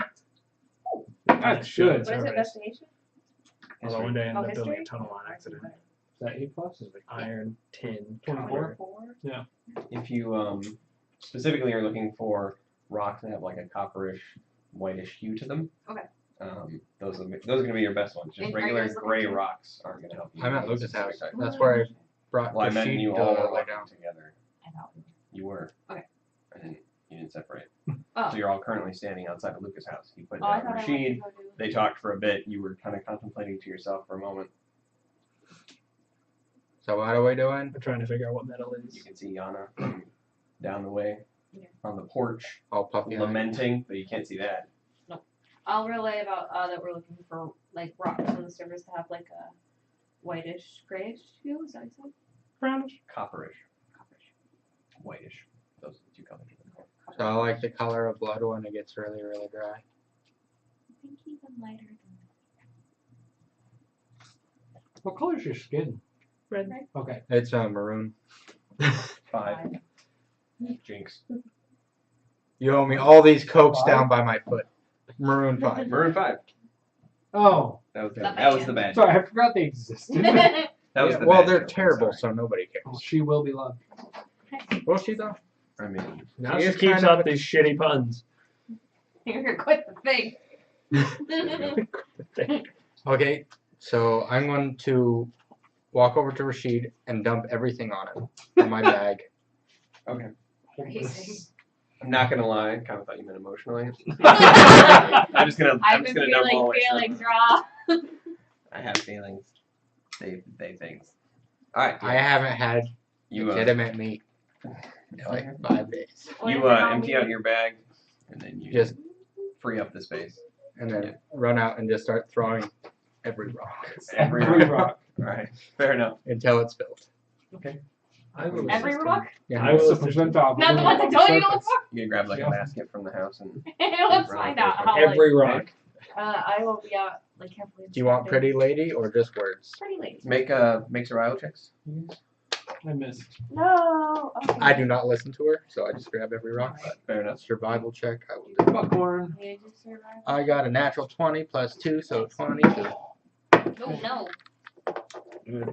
B: I should.
E: What is it,
D: Alright.
E: investigation?
D: Although one day I ended
E: Oh,
D: up building a
E: history?
D: tunnel on accident.
B: Is that A plus?
D: It was like iron, tin,
B: 24.
D: copper.
C: If you specifically are looking for rocks that have like a copperish, whitish hue to them,
E: Okay.
C: those are going to be your best ones. Just
E: And are you
C: regular
E: guys looking
C: gray
E: to-
C: rocks aren't going to help you.
F: I'm at Lucas'
C: It's
F: house.
C: like-
F: That's where I brought
C: Well, I
F: the
C: meant
F: sheet
C: you all were
F: lay
C: working
F: down.
C: together.
E: I know.
C: You were.
E: Okay.
C: You didn't separate.
E: Oh.
C: So you're all currently standing outside of Lucas' house. He put
E: Oh, I
C: down
E: thought I went to
C: Rashid.
E: go do.
C: They talked for a bit. You were kind of contemplating to yourself for a moment.
F: So what are we doing?
D: I'm trying to figure out what metal
C: You
D: is.
C: can see Yana from down the way
E: Yeah.
C: on the porch,
F: All puffy.
C: lamenting, but you can't see that.
E: I'll relay about that we're looking for like rocks on the surface to have like a whitish, grayish hue. Is that what you said?
D: Brownish.
C: Copperish, whitish. Those are the two colors.
F: So I like the color of blood when it gets really, really dry.
E: I think even lighter than
B: What color's your skin?
D: Red.
B: Okay.
F: It's maroon.
C: 5. Jinx.
F: You owe me all these cokes
B: 5?
F: down by my foot. Maroon 5.
C: Maroon 5.
B: Oh,
C: That was the,
E: Not
C: that was
E: bad.
C: the bad.
B: sorry, I forgot they existed.
E: that.
C: That was
F: Yeah,
C: the
F: well,
C: bad
F: they're
C: joke, I'm
F: terrible,
C: sorry.
F: so nobody cares.
B: Well, she will be loved.
F: Will she though?
C: I mean,
D: Now
F: She
D: she
F: is
D: keeps
F: kind
D: up
F: of-
D: these shitty puns.
E: You're gonna quit the thing.
F: Okay, so I'm going to walk over to Rashid and dump everything on him in my bag.
C: okay.
E: Amazing.
C: I'm not gonna lie. I kind of thought you meant emotionally.
E: I've
C: I'm just gonna
E: been
C: dump all
E: feeling
C: my stuff.
E: feelings raw.
C: I have feelings. They things. All right.
F: I haven't had
C: You
F: legitimate meat in like 5 days.
E: What
C: you
E: is it on
C: empty
E: me?
C: out your bag, and then you
F: Just
C: free up the space.
F: and then run out and just start throwing every rock
C: Every
B: Every
C: rock.
B: rock.
C: All right. Fair enough.
F: until it's filled.
D: I will
E: Every
D: assist
E: rock?
D: him.
F: Yeah.
D: I will
B: That's the
D: assist him.
B: percentile.
E: Not the ones I told you to look for.
C: You can grab like
B: Yeah.
C: a basket from the house and.
E: Let's find out how.
D: Every rock.
E: I will be out like carefully.
F: Do you want pretty lady or just words?
E: Pretty lady.
C: Make survival checks.
B: I missed.
E: No. Okay.
F: I do not listen to her, so I just grab every rock.
C: Fair enough.
F: Survival check, I will do.
B: Buckhorn.
E: Did you survive?
F: I got a natural 20 plus 2, so 22.
E: Oh no.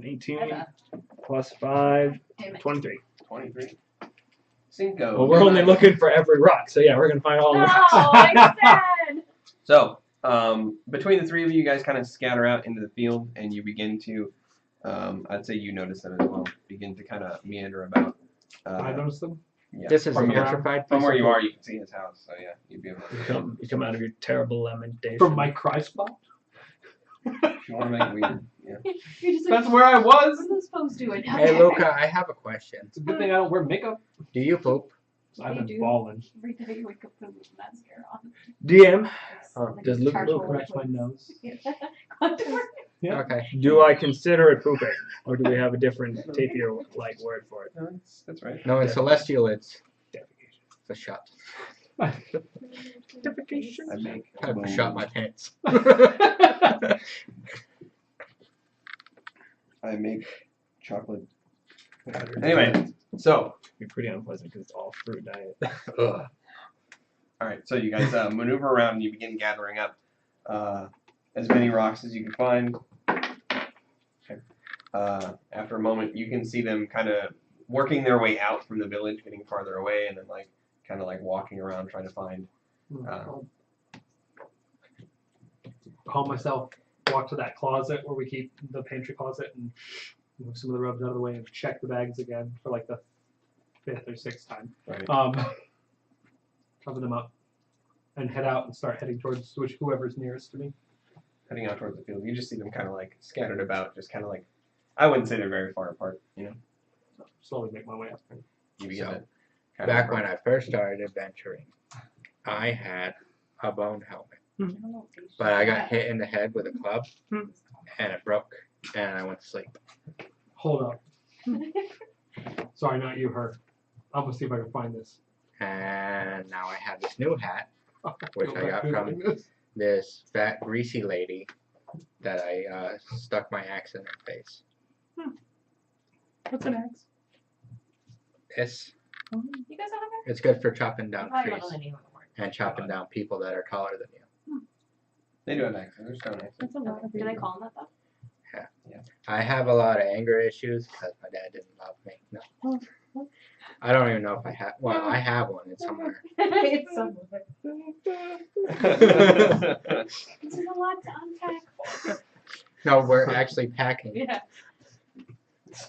D: 18
E: Okay.
D: plus 5,
E: Damn it.
D: 23.
C: 23. Cinco.
D: Well, we're only looking for every rock, so yeah, we're gonna find all the
E: No,
D: rocks.
E: I said.
C: So, between the three of you guys kind of scatter out into the field, and you begin to, I'd say you notice them as well, begin to kind of meander about.
B: I noticed them.
C: Yeah.
F: This is a
C: from, your-
F: petrified
C: from
F: piece
C: where
F: of
C: you
F: wood.
C: are, you can see his house. So yeah, you'd be able to.
D: You come out of your terrible lamentation.
B: From my cry spot.
C: If you want to make it weird, yeah.
E: You're just like,
B: That's where I was.
E: what was supposed to do it?
F: Hey, Luca, I have a question.
B: It's a good thing I don't wear makeup.
F: Do you poop?
B: I've
E: You
B: been
E: do.
B: balling.
E: Every day you wake up with mascara on.
D: DM,
E: It's
C: Huh.
E: like
D: Does Luke
E: charcoal
B: Scratch my
E: liquid.
B: nose.
E: Contour.
B: Yeah.
F: Okay.
D: do I consider it pooping? Or do we have a different tapier-like word for it?
C: No, that's right.
F: No, in Celestial, it's
D: Defecation.
F: a shot.
D: Defecation.
C: I make.
F: I shot my pants.
C: I make chocolate. Anyway, so
D: It'd be pretty unpleasant because it's all fruit diet.
F: Ugh.
C: all right, so you guys maneuver around and you begin gathering up as many rocks as you can find. Okay. After a moment, you can see them kind of working their way out from the village, getting farther away, and then like kind of like walking around trying to find
B: calm myself, walk to that closet where we keep the pantry closet and move some of the rubs out of the way and check the bags again for like the 5th or 6th time.
C: Right.
B: Cover them up and head out and start heading towards whoever's nearest to me.
C: Heading out towards the field, you just see them kind of like scattered about, just kind of like, I wouldn't say they're very far apart, you know.
B: Slowly make my way up.
C: You begin
F: So,
C: to kind
F: Back when I first started adventuring, I had a bone helmet, but I got hit in the head with a club, and it broke, and I went to sleep.
B: Hold up. Sorry, not you, her. I'm gonna see if I can find this.
F: And now I have this new hat, which
B: Go
F: I
B: back
F: got
B: to
F: from
B: this.
F: this fat greasy lady that I stuck my axe in her face.
B: What's an axe?
F: It's
E: You guys don't have
F: it's good for chopping down
E: I
F: trees
E: don't know the name of the word.
F: and chopping down people that are taller than you.
C: They do have accents. They're stone accents.
A: That's a lot of
E: Do they call them that though?
F: I have a lot of anger issues because my dad didn't love me. No. I don't even know if I have. Well, I have one. It's somewhere.
E: It's somewhere. This is a lot to unpack.
F: No, we're actually packing.
E: Yeah.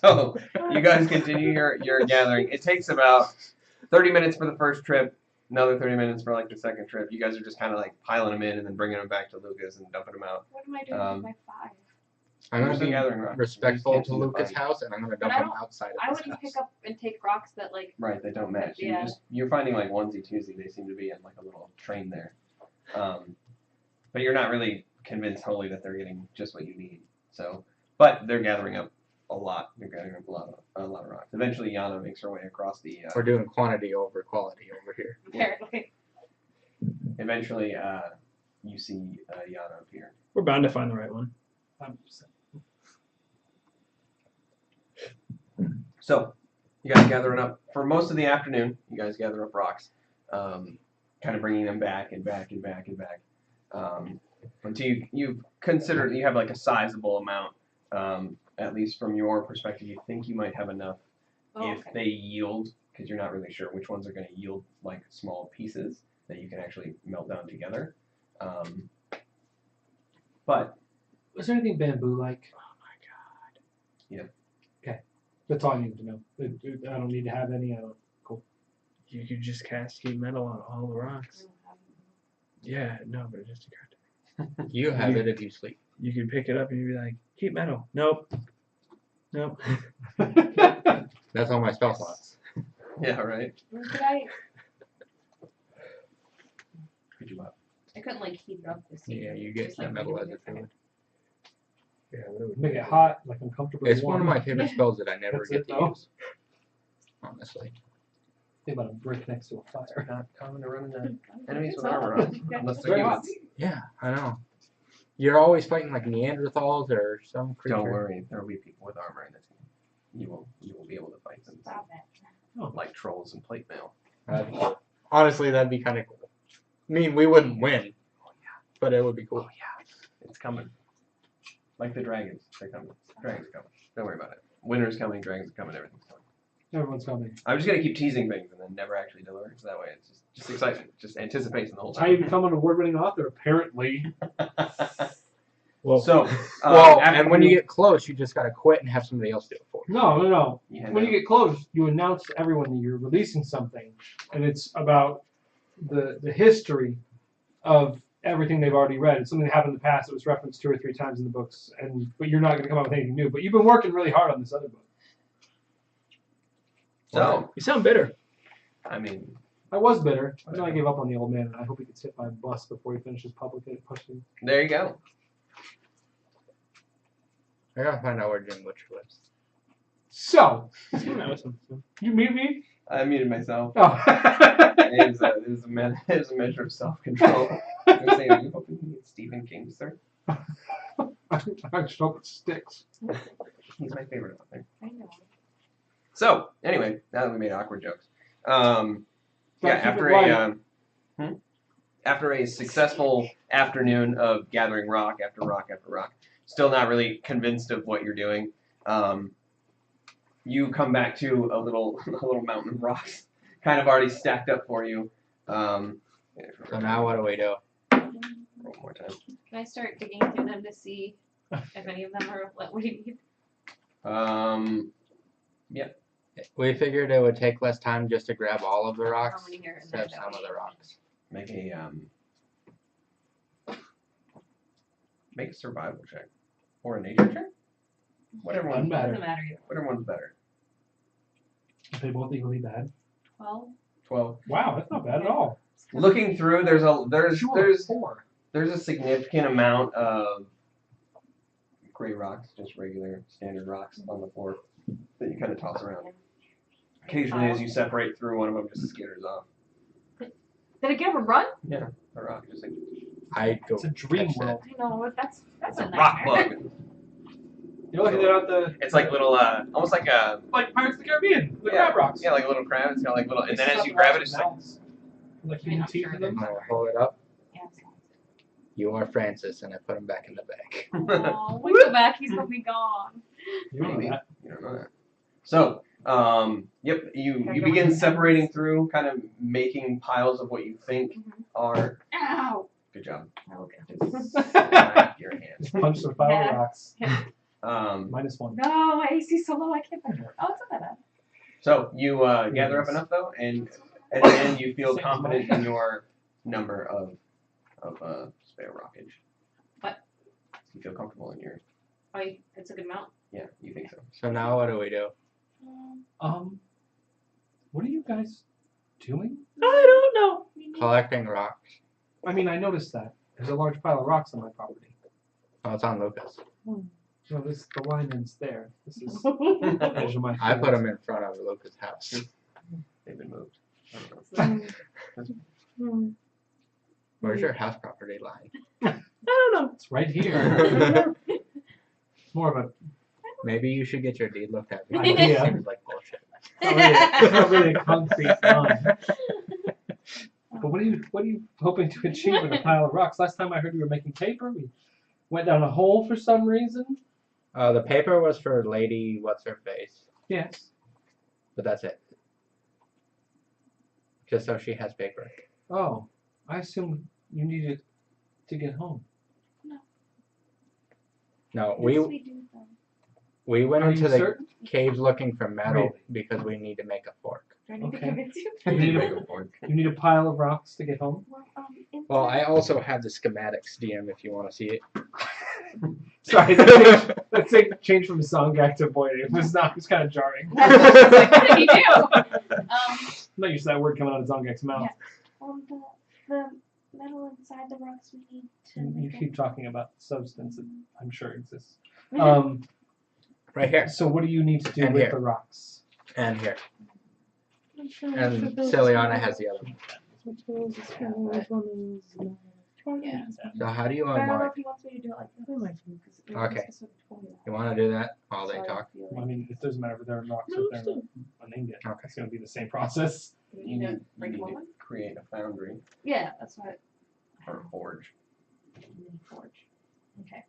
C: So you guys continue your gathering. It takes about 30 minutes for the first trip, another 30 minutes for like the second trip. You guys are just kind of like piling them in and then bringing them back to Lucas and dumping them out.
E: What am I doing with my 5?
F: I'm gonna
C: Where's the
F: be
C: gathering rock?
F: respectful
C: You just
F: to
C: can't see the
F: Lucas'
C: fight.
F: house, and I'm gonna dump
E: I
F: them
E: don't-
F: outside
E: I
F: of his
E: wouldn't
F: house.
E: pick up and take rocks that like.
C: Right, they don't match.
E: Yeah.
C: You're finding like onesie twosie. They seem to be in like a little train there, but you're not really convinced wholly that they're getting just what you need. So, but they're gathering up a lot. They're gathering up a lot of rocks. Eventually, Yana makes her way across the.
F: We're doing quantity over quality over here.
E: Apparently.
C: Eventually, you see Yana appear.
D: We're bound to find the right one.
C: So, you guys gathering up for most of the afternoon. You guys gather up rocks, kind of bringing them back and back and back and back, until you consider you have like a sizable amount. At least from your perspective, you think you might have enough
E: Oh,
C: if
E: okay.
C: they yield, because you're not really sure which ones are going to yield like small pieces that you can actually melt down together. But
B: Was there anything bamboo like?
D: Oh my god.
B: That's all I needed to know. I don't need to have any. I don't.
D: You could just cast heat metal on all the rocks. Yeah, no, but it just occurred to me.
F: You have it if you sleep.
D: You could pick it up and you'd be like, heat metal. Nope. Nope.
F: That's all my spell slots.
C: yeah, right.
E: Could I?
C: Could you up?
E: I couldn't like heat it up this
F: Yeah,
E: year.
F: you get
E: Just,
F: heat
E: like,
F: metal
E: make
F: as
E: it
F: a fluid.
D: Yeah, what do we
B: Make
D: do?
B: it hot, like uncomfortably
F: It's one of
B: warm.
F: my favorite spells that I never
B: That's
F: get
B: it,
F: to
B: though.
F: use. Honestly.
B: Think about a brick next to a fire.
C: Not common to run into enemies
E: It's
C: with armor on, unless they're
B: Very
C: humans.
B: hot.
F: Yeah, I know. You're always fighting like Neanderthals or some creature.
C: Don't worry, there will be people with armor in this game. You will be able to fight them
E: Stop it.
C: like trolls and plate mail.
F: Honestly, that'd be kind of cool. I mean, we wouldn't win, but it would be cool.
C: It's coming. Like the dragons, they're coming. Dragons are coming. Don't worry about it. Winter's coming, dragons are coming, everything's coming.
B: Everyone's coming.
C: I'm just gonna keep teasing things and then never actually deliver. So that way it's just excitement, just anticipation the whole
B: I
C: time.
B: become an award-winning author, apparently.
D: Well,
C: So,
F: Well,
C: after
F: and when you get close, you just gotta quit and have somebody else do it for you.
B: No.
C: Yeah,
B: When you get close, you announce to everyone that you're releasing something, and it's about the history of everything they've already read. It's something that happened in the past that was referenced 2 or 3 times in the books, but you're not going to come up with anything new. But you've been working really hard on this other book.
C: So,
D: you sound bitter.
C: I mean,
B: I was bitter. I know I gave up on the old man, and I hope he gets hit by a bus before he finishes pushing.
C: there you go.
F: I gotta find out where Jim Butcher lives.
B: So,
D: That was some-
B: you meet me?
C: I muted myself.
B: Oh.
C: It was a measure of self-control. I was saying, are you hoping you get Stephen King, sir?
B: I just hope it sticks.
C: He's my favorite author.
E: I know.
C: So, anyway, now that we made awkward jokes. Yeah,
B: Gotta keep
C: after
B: it light.
C: after a successful afternoon of gathering rock after rock after rock, still not really convinced of what you're doing. You come back to a little mountain of rocks, kind of already stacked up for you.
F: So now what do we do?
C: Roll one more time.
E: Can I start digging through them to see if any of them are what we need?
F: We figured it would take less time just to grab all of the rocks
E: How many here and
F: instead of
E: there
F: some
E: that
F: of
E: we
F: the
E: need?
F: rocks.
C: Make a survival check or a nature check. Whatever
B: Doesn't
C: one's
B: matter.
E: Doesn't matter either.
C: Whatever one's better.
B: Are they both equally bad?
E: 12.
C: 12.
B: Wow, that's not bad at all.
C: Looking through, there's
B: Sure, 4.
C: a significant amount of gray rocks, just regular standard rocks on the floor that you kind of toss around. Occasionally, as you separate through, one of them just skitters off.
E: Did it give a run?
C: A rock, just like
F: I'd go
B: It's a dream
F: catch that.
B: world.
E: I know, that's
C: it's
E: a
C: a rock
E: nightmare.
C: bug.
B: You know, they're out the
C: It's like little, almost like a
B: like Pirates of the Caribbean, the
C: Yeah.
B: crab rocks.
C: yeah, like a little crab. It's got like little, and then
B: It's
C: as you
B: not
C: grab it,
B: rocks
C: it's like.
B: mouths. Like human teeth in them.
F: I'll hold it up.
E: Yeah,
F: You are Francis, and I put him back in the bag.
E: oh, we go back, he's gonna be gone.
B: You know
C: Maybe.
B: that.
C: You don't know that. So, yep, you begin separating through, kind of making piles of what you think are.
E: Ow!
C: Good job.
E: Okay.
C: Just smack your hand.
B: Punch the fire
E: Yeah.
B: rocks.
C: Um,
B: -1.
E: No, my AC's so low, I can't punch it. Oh, it's not that bad.
C: so you gather up enough though, and at the end you feel confident in your number of spare rockage.
E: What?
C: You feel comfortable in your.
E: Oh, it's a good amount.
C: Yeah, you think so.
F: So now what do we do?
B: What are you guys doing?
E: I don't know.
F: Collecting rocks.
B: I mean, I noticed that. There's a large pile of rocks on my property.
F: Oh, it's on Lucas.
B: No, this the line ends there. This is the edge of my
F: I put
B: field.
F: him in front of Lucas' house.
C: They've been moved. I don't know.
F: Where's your house property line?
E: I don't know.
B: It's right here. It's more of a
F: Maybe you should get your deed looked at.
B: Idea.
F: It seems like bullshit.
B: it's not really a concrete line. But what are you hoping to achieve with a pile of rocks? Last time I heard you were making paper. We went down a hole for some reason.
F: The paper was for Lady What's Her Face,
B: Yes.
F: but that's it. Just so she has paper.
B: Oh, I assumed you needed to get home.
F: No,
E: Yes,
F: we
E: do, though.
F: we went
B: Are
F: into
B: you
F: the
B: certain?
F: caves looking for metal
B: Really?
F: because we need to make a fork.
E: Do I need to
B: Okay.
E: give it to you?
B: You need,
C: Make
B: a,
C: a fork.
B: you need a pile of rocks to get home.
F: Well, I also have the schematics, DM, if you want to see it.
B: Sorry, that changed from a song back to boy. It was not. It was kind of jarring.
E: Like, what did he do?
B: I'm not used to that word coming out of Zongak's mouth.
A: The metal inside the rocks we need to
B: You
A: make
B: keep talking about substance that I'm sure exists.
E: Mm-hmm.
F: Right here
B: So what do you need to do
F: And
B: with
F: here.
B: the rocks?
F: and here.
A: I'm sure
F: And Celiana has the other one.
E: Yeah.
F: So how do you
A: But I don't know
F: unlock?
A: if he wants me to do it like this.
F: Okay. You want to do that while they talk?
B: I mean, it doesn't matter if there are rocks or if they're an ingot.
F: Okay.
B: It's going to be the same process.
C: You need, you need to create a foundry
E: Yeah, that's what.
C: or a forge.
E: Mini forge. Okay.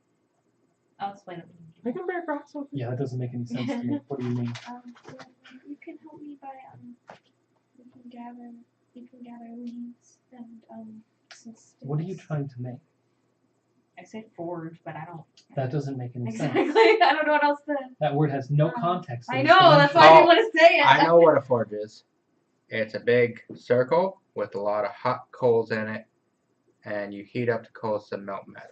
E: I'll explain it.
A: I can break rocks open.
B: Yeah, that doesn't make any sense to me. What do you mean?
A: So you can help me by you can gather leaves and some sticks.
B: What are you trying to make?
E: I said forge, but I don't.
B: That doesn't make any
E: Exactly.
B: sense.
E: I don't know what else to.
B: That word has no context. in
E: I
B: this
E: know. That's
B: dimension.
E: why I
F: Oh,
E: didn't want to say it.
F: I know what a forge is. It's a big circle with a lot of hot coals in it, and you heat up the coals to melt metal.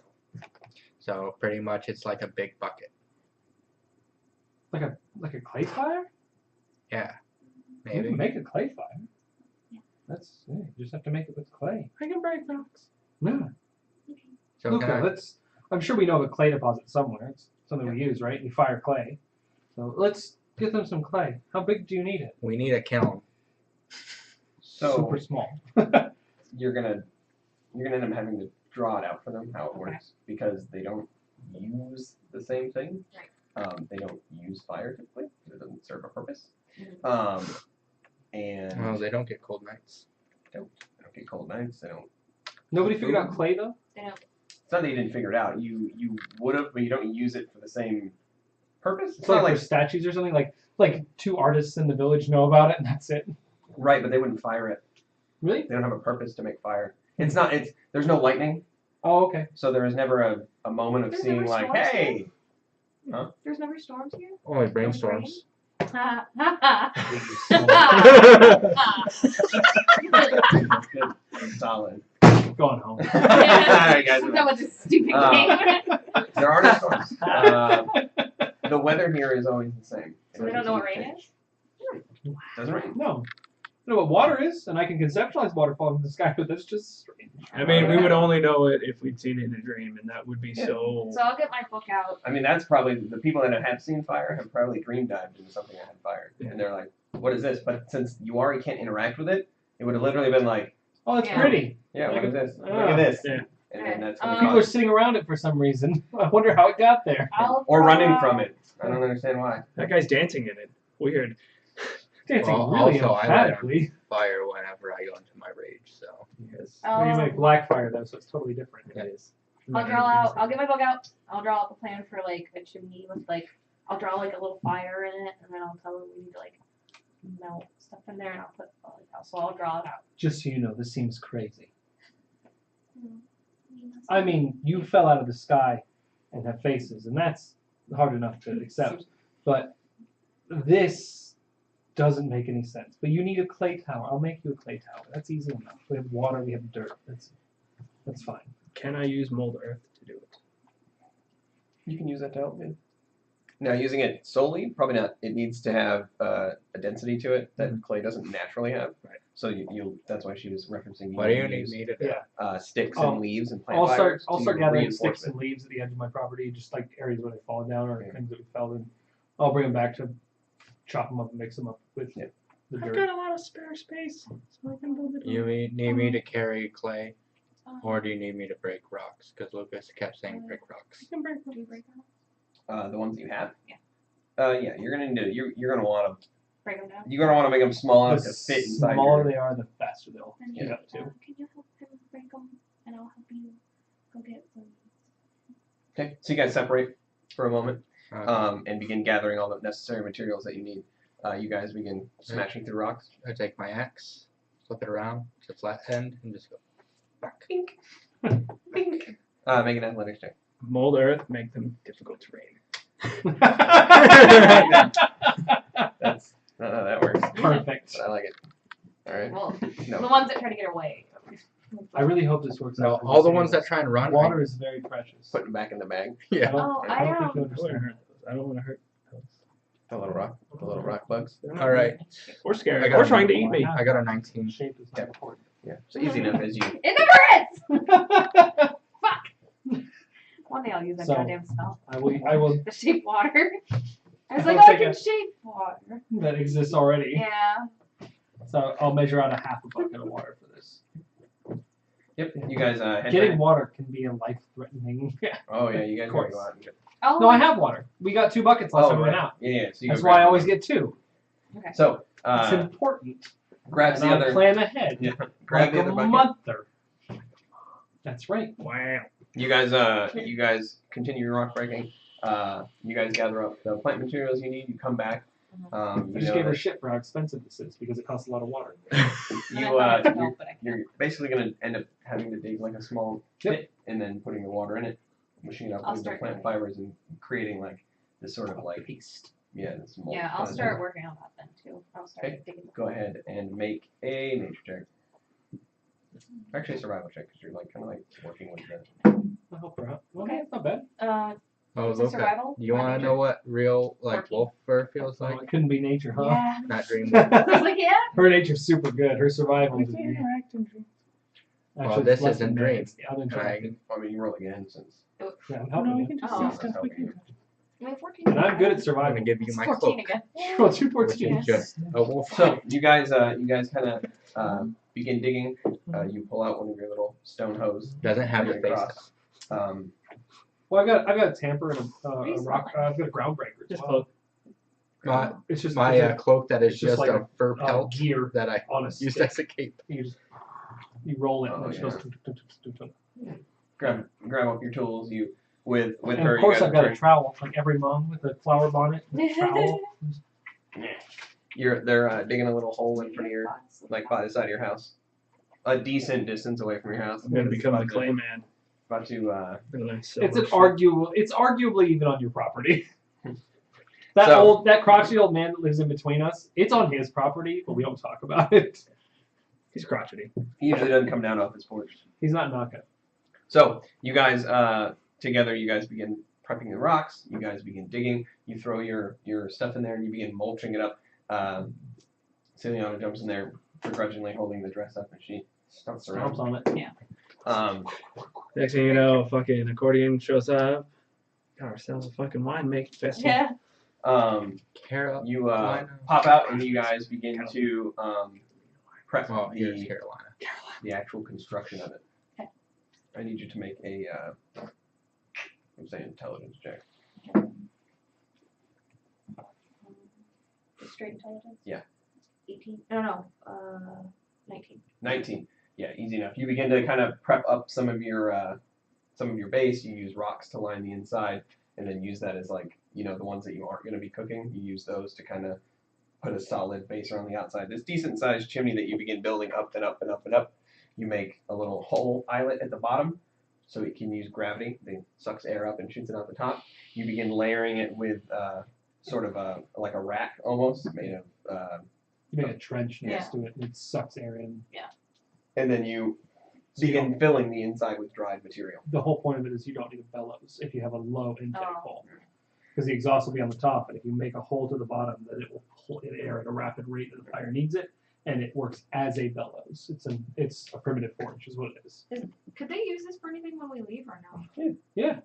F: So pretty much it's like a big bucket.
B: Like a clay fire?
F: Yeah,
B: You
F: maybe.
B: can make a clay fire. You just have to make it with clay.
A: I can break rocks.
B: Yeah.
F: So
B: Luca,
F: can I,
B: I'm sure we know of a clay deposit somewhere. It's something we use, right? You fire clay. So let's get them some clay. How big do you need it?
F: we need a kiln.
C: So
B: Super small.
C: you're gonna end up having to draw it out for them how it works because they don't use the same thing.
E: Right.
C: They don't use fire typically because it doesn't serve a purpose.
E: Mhm.
C: And
F: Oh, they don't get cold nights.
C: they don't get cold nights. They don't.
B: Nobody figured out clay though?
C: It's not that you didn't figure it out. You would have, but you don't use it for the same purpose.
B: It's like for statues or something. Like 2 artists in the village know about it and that's it.
C: Right, but they wouldn't fire it.
B: Really?
C: They don't have a purpose to make fire. It's not. There's no lightning.
B: Oh, okay.
C: So there was never a moment of
E: There's
C: seeing
E: never
C: like,
E: storms
C: hey,
E: There's never storms here?
F: Only brainstorms.
E: Ha ha ha.
C: solid.
B: Going home.
C: Alright, guys.
E: That was a stupid
C: Uh,
E: game.
C: There are no storms. The weather here is always the same. It
E: So they don't
C: doesn't
E: know what
C: change.
E: rain is?
C: Doesn't rain.
B: No. I know what water is, and I can conceptualize water falling from the sky, but that's just strange.
D: I mean, we would only know it if we'd seen it in a dream, and that would be
C: Yeah.
D: so.
E: So I'll get my book out.
C: I mean, that's probably the people that have seen fire have probably dream dived into something that had fire,
D: Yeah.
C: and they're like, "What is this?" But since you already can't interact with it, it would have literally been like,
B: Oh, that's
E: Yeah.
B: pretty.
C: "Yeah,
B: Like
C: what is
B: a-
C: this? Look at this,"
D: Yeah.
C: and then that's gonna
E: Um,
B: People are
C: cause,
B: sitting around it for some reason. I wonder how it got there.
C: or
E: draw
C: running
E: out-
C: from it. I don't understand why.
D: That guy's dancing in it. Weird.
B: Dancing
F: Well,
B: really
F: also, I light
B: emphatically.
F: Fire whenever I go into my rage, so.
D: Yes.
B: You make black fire though, so it's totally different.
F: Yeah.
D: It is.
E: I'll draw out. I'll get my book out. I'll draw up a plan for like a chimney with like. I'll draw like a little fire in it, and then I'll tell them we need to like melt stuff in there, and I'll put so I'll draw it out.
B: Just so you know, this seems crazy. I mean, you fell out of the sky and have faces, and that's hard enough to accept. But this doesn't make any sense. But you need a clay tower. I'll make you a clay tower. That's easy enough. We have water, we have dirt. That's fine.
D: Can I use mold earth to do it?
C: You can use that to help me. Now, using it solely, probably not. It needs to have a density to it that clay doesn't naturally have.
D: Right.
C: So you that's why she was referencing.
F: What do you
C: to
F: need
C: use,
F: me to do?
B: Yeah.
C: sticks
B: Oh,
C: and leaves and plant
B: I'll
C: fibers
B: start
C: to
B: gathering
C: reinforce
B: sticks
C: it.
B: and leaves at the edge of my property, just like areas where they've fallen down or
C: Yeah.
B: things that we fell in. I'll bring them back to chop them up and mix them up with
C: Yeah.
B: the
D: I've
B: dirt.
D: got a lot of spare space, so I can build it.
F: You need me to carry clay,
E: Um,
F: or do you need me to break rocks? Because Lucas kept saying break rocks.
E: do you break them?
C: The ones that you have.
E: Yeah.
C: Yeah, you're gonna need to. You're gonna want to.
E: Break them down.
C: You're gonna want to make them small enough
B: The
C: to fit inside.
B: smaller
C: Your,
B: they are, the faster they'll
A: Then
B: get up to.
A: Can you help him break them, and I'll help you go get some.
C: okay, so you guys separate for a moment
F: Uh,
C: and begin gathering all the necessary materials that you need. You guys begin smashing through rocks.
F: I take my axe, flip it around to the flat end, and just go.
C: Bink. Bink. Make an athletics check.
D: Mold earth, make them difficult terrain.
C: That's not how that works.
B: Perfect.
C: But I like it. All right.
E: Well,
C: No.
E: the ones that try to get away.
B: I really hope this works
F: No,
B: out. for
F: all the
B: this
F: ones
B: game.
F: that try and run.
B: Water is very precious.
C: Put them back in the bag.
B: I
F: Yeah.
B: don't,
E: Oh,
B: I don't think you
D: I don't want to
B: understand.
D: hurt those. I don't want to hurt those.
C: The little rock bugs.
D: They're not
F: All right.
D: Or scared.
F: I got
D: Or
F: it.
D: trying to eat me.
F: I got a 19.
B: Shape is not important.
C: Yeah. So easy enough as you.
E: It never is. Fuck. One day I'll use that
B: So-
E: goddamn spell.
B: I will.
E: The shape water. I was
B: I'll
E: like, oh, I
B: take
E: can
B: a-
E: shape water.
B: That exists already.
E: Yeah.
B: So I'll measure out a half a bucket of water for this.
C: Yep. You guys head
B: Getting
C: back.
B: water can be a life-threatening.
C: Oh yeah, you guys
B: Of
C: gotta
B: course.
C: go out and get.
E: Oh.
B: No, I have water. We got 2 buckets last time we went
C: right.
B: out.
C: Yeah. So you
B: That's
C: go
B: why I
C: grab
B: always
C: them.
B: get 2.
E: Okay.
C: So
B: It's important.
C: grabs
B: And
C: the
B: I
C: other.
B: plan ahead.
C: Yeah. Grab
B: Like
C: the
B: a
C: other bucket.
B: mother. That's right.
D: Wow.
C: You guys continue your rock breaking. You guys gather up the plant materials you need. You come back.
B: I
C: You
B: just
C: know
B: gave her
C: that
B: shit for how expensive this is because it costs a lot of water.
C: you're basically gonna end up having to dig like a small pit and then putting the water in it, mushing it up
E: I'll
C: with the
E: start
C: plant
E: doing it.
C: fibers and creating like this sort of like
B: Paste.
C: this mold.
E: Yeah, I'll
C: kind of
E: start
C: thing.
E: working on that then too. I'll start
C: Okay.
E: digging.
C: Go ahead and make a nature check. Actually, a survival check because you're like kind of like working with the.
B: I'll help her out. Well,
E: Okay.
B: that's not bad.
F: Oh,
E: Is it
F: look
E: survival?
F: You
E: Not
F: want to
E: nature?
F: know what real like
E: 14.
F: wolf fur feels
B: Oh,
F: like?
B: it couldn't be nature, huh?
E: Yeah.
F: Not dream.
E: I was like, yeah.
B: Her nature's super good. Her survival
D: We
B: is
D: can't interact in dreams.
F: Well, this
B: less
F: isn't
B: than
F: dream.
B: that. It's uninteractive.
C: I mean, you roll again since.
B: Yeah, I'm
D: Oh,
B: helping
D: no, we
B: you.
D: can just
E: Oh.
D: see stuff. We can.
E: I mean, 14.
B: And I'm good at
F: I'm
B: survival.
F: gonna give you
E: It's
F: my
E: 14
F: cloak,
E: again.
B: Well, 2
F: which
B: 14.
F: is just a wolf.
C: So you guys kind of begin digging. You pull out one of your little stone hose.
F: Doesn't have the
C: bring it
F: face.
C: across.
B: Well, I've got a tamper and a rock. I've got a ground breaker as
D: Just
B: well.
F: My
B: It's just
F: my
B: it's
F: cloak that is
B: it's just
F: just
B: like
F: a fur
B: a
F: pelt
B: gear
F: that I
B: on a
F: use
B: stick.
F: as a cape.
B: You roll it
C: Oh,
B: and it
C: yeah.
B: goes. tum, tum, tum, tum, tum, tum.
C: grab up your tools. You with
B: And
C: her.
B: of course,
C: you
B: I've
C: guys
B: got a trowel, like every mom with a flower bonnet and a trowel.
C: they're digging a little hole in front of your like by the side of your house, a decent distance away from your house.
D: I'm gonna become the clay man.
C: about to.
B: It's arguably even on your property. That
C: So-
B: crotchety old man that lives in between us, it's on his property, but we don't talk about it.
D: He's crotchety.
C: He usually doesn't come down off his porch.
B: He's not knocking.
C: So you guys together, you guys begin prepping the rocks. You guys begin digging. You throw your stuff in there, and you begin mulching it up. Celiana jumps in there, begrudgingly holding the dress up, and she stomps around.
B: Stomps on it.
D: Next thing you know, a fucking accordion shows up. Got ourselves a fucking wine making festival.
E: Yeah.
F: Carol.
C: You pop out, and you guys begin to prep
F: Well, here's
C: the
F: Carolina.
C: actual construction of it.
E: Okay.
C: I need you to make a I'm saying intelligence check.
E: Straight intelligence?
C: Yeah.
E: 18? No, 19.
C: 19. Yeah, easy enough. You begin to kind of prep up some of your base. You use rocks to line the inside, and then use that as like, you know, the ones that you aren't going to be cooking. You use those to kind of put a solid base around the outside. This decent sized chimney that you begin building up and up and up and up. You make a little hole eyelet at the bottom, so it can use gravity. It sucks air up and shoots it out the top. You begin layering it with sort of like a rack almost made of.
B: You make a trench next
E: Yeah.
B: to it, and it sucks air in.
C: And then you begin filling the inside with dried material.
B: The whole point of it is you don't need a bellows if you have a low intake
E: Oh.
B: hole. Because the exhaust will be on the top, and if you make a hole to the bottom, then it will pull in air at a rapid rate that the fire needs it, and it works as a bellows. It's a primitive forge, is what it is.
E: Could they use this for anything when we leave or no?
B: Yeah,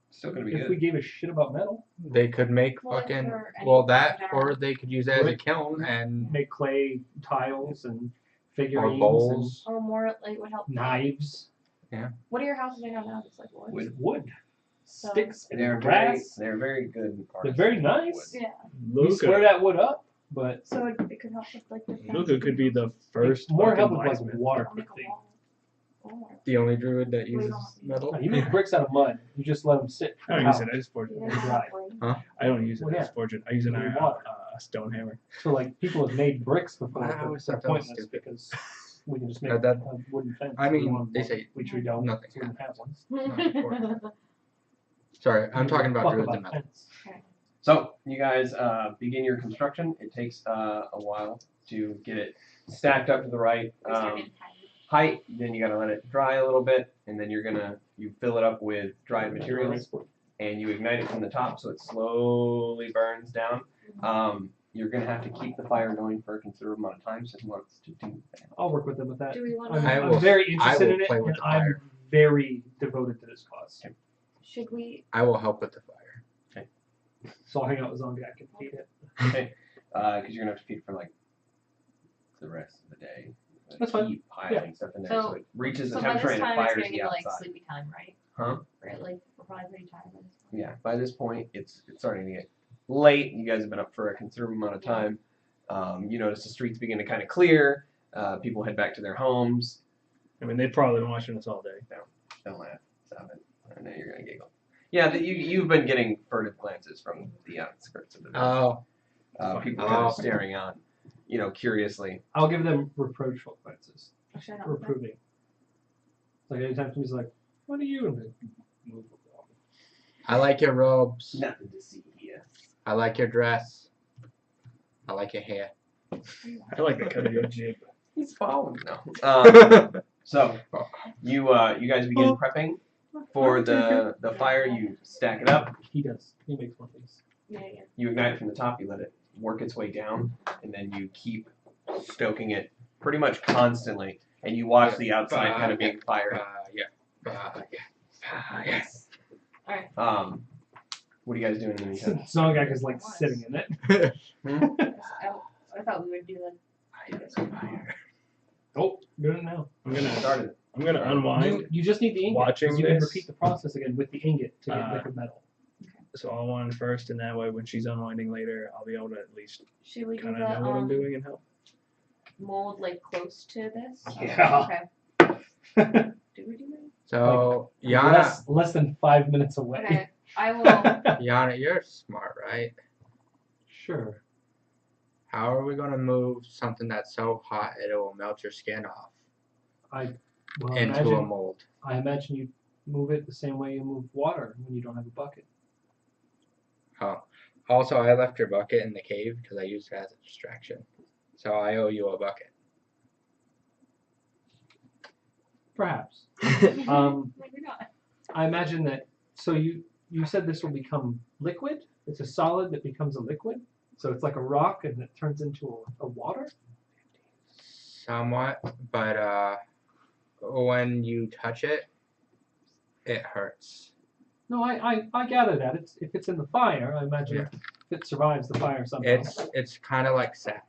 C: Still gonna be
B: if
C: good.
B: we gave a shit about metal,
F: They could make
E: Well, like
F: fucking
E: for any
F: that,
E: kind of-
F: or they could use it as a kiln and
B: make clay tiles and figurines
F: bowls.
E: Or more, like, would help.
B: and knives,
E: What are your houses made out of now? Just like wood?
C: Wood.
B: wood,
E: So-
B: sticks, and
C: They're
B: grass.
C: very good.
B: They're very
C: artisans with
B: nice.
C: wood.
E: Yeah.
B: You square
D: Luca,
B: that wood up, but
E: So it could help with like the.
D: Luca could be the first.
B: more
D: fucking
B: help with like
D: blacksmith.
E: I'll
B: waterproof
E: make a
B: thing.
E: wall. Oh,
F: the only druid that uses
E: don't-
F: metal.
B: No, you make bricks out of mud. You just let them sit.
D: I don't use it. I just forge it.
E: yeah,
B: Dry.
E: exactly.
D: I don't use it.
B: Well,
D: I just forge it. I use an
B: With water.
D: stone hammer.
B: So like people have made bricks before,
F: I
B: but
F: always
B: they're
F: thought that was
B: pointless
F: stupid.
B: because we can just make
F: That-
B: a wooden fence.
F: I
B: if we
F: mean,
B: want
F: they
B: one,
F: say
B: which we don't.
F: nothing
B: so we don't have one.
F: Sorry, I'm talking about
B: Fuck
F: druids
B: about
F: and metal.
B: fence.
C: So you guys begin your construction. It takes a while to get it stacked up to the right
E: We start getting tired.
C: height. Then you gotta let it dry a little bit, and then you fill it up with dried materials, and you ignite it from the top so it slowly burns down. You're gonna have to keep the fire going for a considerable amount of time, so he wants to do that.
B: I'll work with them with that.
E: Do we want
B: I'm,
E: to?
F: I
B: I'm
F: will-
B: very
F: I
B: interested
F: will
B: in it,
F: play with
B: and
F: the
B: I'm
F: fire.
B: very devoted to this cause.
E: Should we?
F: I will help with the fire.
B: So I'll hang out with zombie. I can feed it.
C: Okay, because you're gonna have to feed it for like the rest of the day.
B: That's fine.
C: Keep piling stuff in there so it reaches the
E: So by
C: temperature
E: this
C: and it
E: time it's
C: fires
E: gonna
C: the
E: get like
C: outside.
E: sleepy time, right?
C: Huh?
E: Right, like we're probably pretty tired by this point.
C: Yeah, by this point it's starting to get late. You guys have been up for a considerable amount of time. You notice the streets begin to kind of clear. People head back to their homes.
D: I mean, they've probably been watching us all day.
C: Don't laugh. Stop it. I know you're gonna giggle. Yeah, you've been getting furtive glances from the outskirts of the village.
F: Oh,
C: People kind of staring on, curiously.
B: I'll give them reproachful glances.
E: Should I not?
B: Reproving. Like anytime somebody's like, "What are you?" And they move along.
F: I like your robes.
C: Nothing to see here.
F: I like your dress. I like your hair.
D: I like the cut of your jib.
C: He's following. No. So you guys begin prepping for the fire. You stack it up.
B: He does. He makes one of these.
E: Yeah.
C: You ignite it from the top. You let it work its way down, and then you keep stoking it pretty much constantly. And you watch the outside kind of being fired.
F: Yes.
C: What are you guys doing in the meantime?
B: Zongak is like sitting in it.
E: I thought we would do like.
B: Oh, doing it now.
D: I'm gonna
C: Started.
D: unwind.
B: You just need the ingot.
D: Watching
B: 'cause you can
D: this,
B: repeat the process again with the ingot to get liquid metal.
D: So I'll unwind first, and that way, when she's unwinding later, I'll be able to at least
E: Should we do
D: kind
E: the
D: of know what I'm doing and help.
E: mold like close to this?
B: Yeah.
E: Okay. Do we do that?
F: So, Yana,
B: less than 5 minutes away.
E: Okay. I will.
F: Yana, you're smart, right?
B: Sure.
F: How are we gonna move something that's so hot it will melt your skin off
B: Well,
F: into a mold?
B: I imagine you move it the same way you move water when you don't have a bucket.
F: Oh. Also, I left your bucket in the cave because I used it as a distraction. So I owe you a bucket.
B: Perhaps.
E: Maybe not.
B: I imagine that. So you said this will become liquid. It's a solid that becomes a liquid. So it's like a rock and it turns into a water.
F: Somewhat, but when you touch it, it hurts.
B: No, I gather that. If it's in the fire, I imagine if it survives the fire somehow.
F: It's kind of like sap.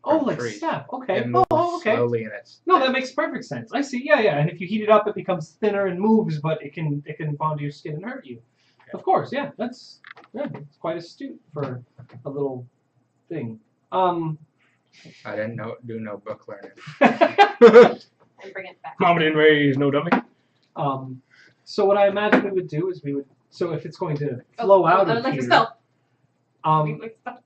B: Oh,
F: from
B: like
F: trees.
B: sap. Okay.
F: It moves
B: Okay.
F: slowly and it's
B: No, that makes perfect sense. I see. Yeah. And if you heat it up, it becomes thinner and moves, but it can bond to your skin and hurt you.
F: Yeah.
B: Of course. Yeah. It's quite astute for a little thing.
F: I didn't do no book learning.
E: And bring it back.
D: Mama didn't raise no dummy.
B: So what I imagine we would do is so if it's going to flow out
E: I
B: of
E: would like
B: here,
E: to spell.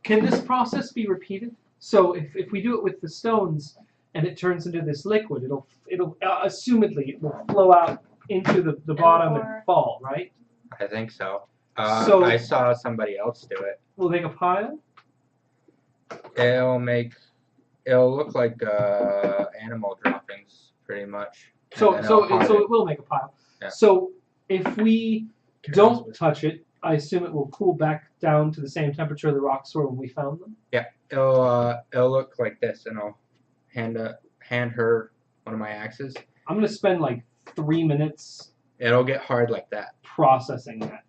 B: can this process be repeated? So if we do it with the stones and it turns into this liquid, it'll assumedly it will flow out into the bottom and fall, right?
F: I think so.
B: So-
F: I saw somebody else do it.
B: We'll make a pile.
F: It'll look like animal droppings, pretty much. And
B: So
F: then it'll harden.
B: it will make a pile.
F: Yeah.
B: So if we don't touch it, I assume it will cool back down to the same temperature the rocks were when we found them.
F: It'll look like this, and I'll hand her one of my axes.
B: I'm gonna spend like 3 minutes
F: It'll get hard like that.
B: processing that,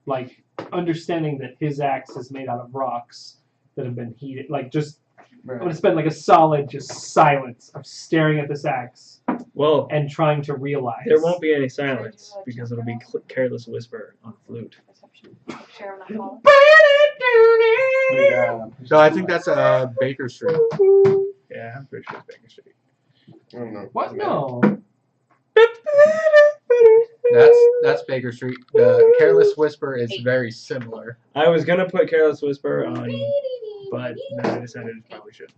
B: like understanding that his axe is made out of rocks that have been heated. Like I'm gonna spend like a solid just silence of staring at this axe
D: Well,
B: and trying to realize.
D: there won't be any silence because it'll be Careless Whisper on flute.
E: Perception. Share on that call.
F: So I think that's Baker Street.
D: Yeah, I'm pretty sure it's Baker Street.
C: I don't know.
B: What? No.
F: That's Baker Street. The Careless Whisper is very similar.
D: I was gonna put Careless Whisper on, but then I decided I probably shouldn't.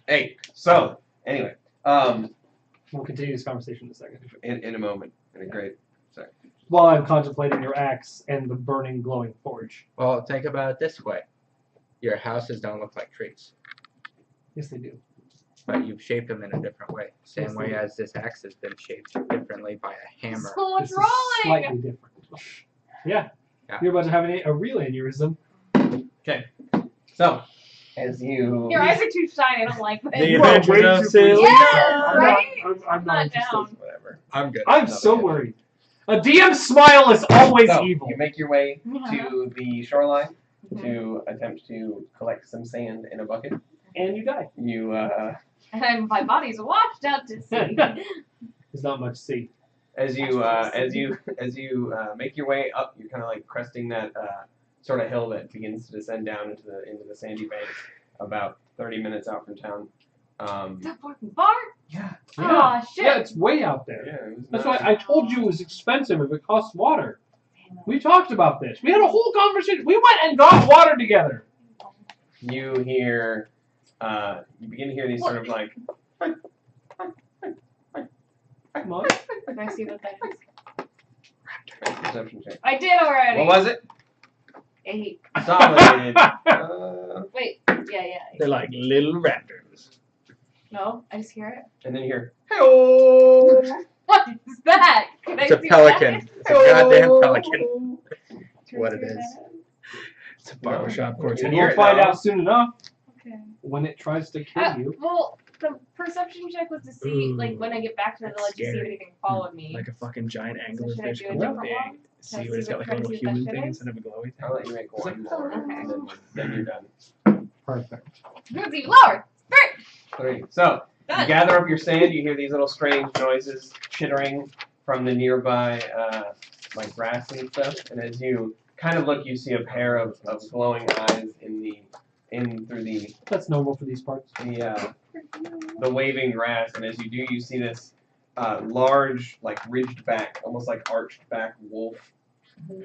C: Hey, so anyway,
B: We'll continue this conversation in a second.
C: in a moment, in a great second.
B: While I'm contemplating your axe and the burning, glowing forge.
F: Well, think about it this way. Your houses don't look like trees,
B: Yes, they do.
F: but you've shaped them in a different way. Same
B: Yes,
F: way
B: they do.
F: as this axe has been shaped differently by a hammer.
E: So what's
B: This is
E: rolling?
B: slightly different. Yeah.
F: Yeah.
B: You're about to have a real aneurysm.
C: So, as you
E: Your eyes are too shiny. I don't like this.
D: The
B: You are
D: Adventures
B: way
D: of
B: too
D: Silly.
E: Yes, right?
B: I'm
E: not
B: interested.
E: down.
C: whatever.
F: I'm good.
B: I'm so worried. A DM smile is always
C: So,
B: evil.
C: you make your way to the shoreline
E: Mhm.
C: to attempt to collect some sand in a bucket.
B: And you die.
C: You
E: And my body's washed out to sea.
B: There's not much to see.
C: as you make your way up, you're kind of like cresting that sort of hill that begins to descend down into the sandy banks, about 30 minutes out from town.
E: That fucking far?
C: Yeah.
E: Oh shit.
B: Yeah, it's way out there.
C: Yeah. It was
B: That's
C: not-
B: why I told you it was expensive if it costs water. We talked about this. We had a whole conversation. We went and got water together.
C: You hear, you begin to hear these sort of like.
B: Come on.
E: Can I see what that is?
C: Perception check.
E: I did already.
C: What was it?
E: 8.
C: Consolidated.
E: Wait. Yeah.
D: They're like little raptors.
E: No, I just hear it.
C: And then you hear, "Hey-oh!"
E: What is that? Can
F: It's
E: I
F: a
E: see
F: pelican. It's a goddamn pelican.
E: That?
F: What it is.
D: It's a barbershop quartet.
C: You hear
B: We'll
C: it
B: find
C: now.
B: out soon enough
E: Okay.
B: when it tries to kill you.
E: Well, the perception check was to see,
D: Ooh,
E: like, when I get back to the
D: that's
E: village, to see if
D: scary.
E: anything followed me.
D: Like a fucking giant
E: So should I
D: anglerfish
E: do a
D: comes
E: different
D: up big.
E: one?
D: See
E: Can I
D: what it's
E: see
D: got
E: what
D: like a little
E: crazy that
D: human
E: shit
D: thing
E: is?
D: instead of a glowy thing.
C: I'll let you make one more,
E: Okay.
C: and then you're done.
B: Perfect.
E: It's even lower.
C: 3. So, you
E: Done.
C: gather up your sand, you hear these little strange noises chittering from the nearby like grass and stuff, and as you kind of look, you see a pair of glowing eyes through
B: That's normal for these parts.
C: the waving grass, and as you do, you see this large, like ridged back, almost like arched back wolf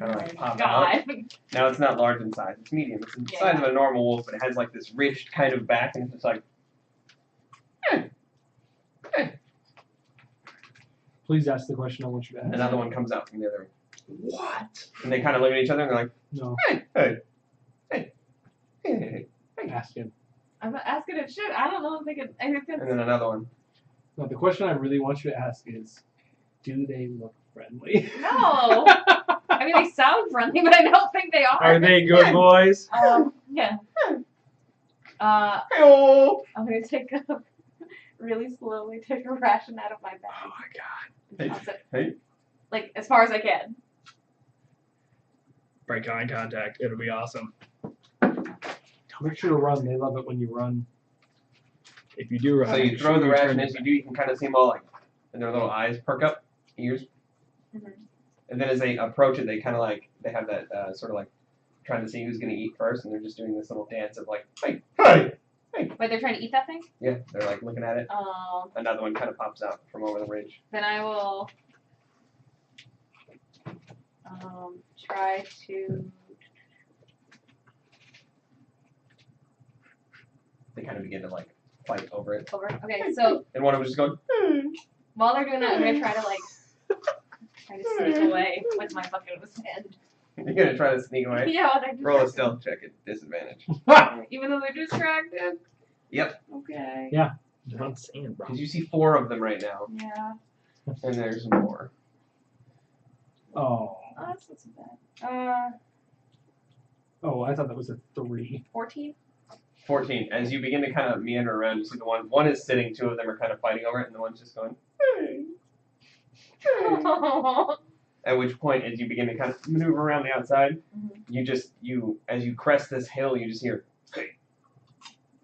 C: kind of like pop out.
E: God.
C: Now it's not large in size; it's medium. It's the size of a normal wolf, but it has like this ridged kind of back, and it's just like.
B: Please ask the question I want you to ask.
C: Another one comes out from the other.
D: What?
C: And they kind of look at each other and they're like,
B: No,
C: hey.
B: ask him.
E: I'm not asking it shit. I don't know if they could.
C: And then another one.
B: No, the question I really want you to ask is, do they look friendly?
E: No. I mean, they sound friendly, but I don't think they are.
D: Are they good boys?
E: Yeah.
C: Hey-oh.
E: I'm gonna really slowly take a ration out of my bag.
D: Oh my god.
E: And toss it,
C: Hey.
E: like as far as I can.
D: Break eye contact. It'll be awesome.
B: Make sure to run. They love it when you run.
D: If you do run.
C: So you
D: make
C: throw
D: sure
C: the
D: you
C: ration
D: turn
C: as
D: it
C: you do, you can kind of see them all like, and their little eyes perk up, ears.
E: Mhm.
C: And then as they approach it, they kind of like, they have that sort of like trying to see who's going to eat first, and they're just doing this little dance of like, hey.
E: Wait, they're trying to eat that thing?
C: Yeah, they're like looking at it. Another one kind of pops out from over the ridge.
E: Then I will try to.
C: They kind of begin to like fight over it.
E: Okay, so
C: And one of them just going,
E: while they're doing that, I'm gonna try to sneak away with my bucket of sand.
C: you're going to try to sneak away.
E: Yeah, while they're
C: Roll a
E: distracted.
C: stealth check at disadvantage.
E: Even though they're distracted.
C: Yep.
E: Okay.
D: Not sand, bro.
C: Because you see 4 of them right now,
E: Yeah.
C: and there's more.
B: Oh.
E: Oh, that's not so bad.
B: Oh, I thought that was a 3.
E: 14.
C: 14. As you begin to kind of meander around, you see the one is sitting, 2 of them are kind of fighting over it, and the one's just going, hey. At which point, as you begin to kind of maneuver around the outside, as you crest this hill, you just hear, hey.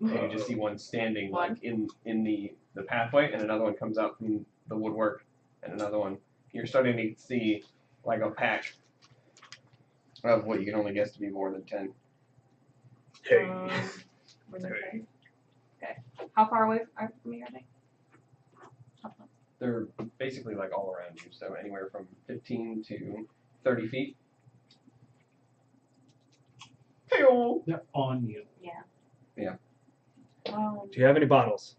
C: And you just see one standing like in the pathway, and another one comes out from the woodwork, and another one. You're starting to see like a pack of what you can only guess to be more than 10.
E: Okay. How far away from me are they?
C: They're basically like all around you, so anywhere from 15 to 30 feet. Hey-oh.
B: They're on you.
E: Yeah.
C: Yeah.
D: Do you have any bottles?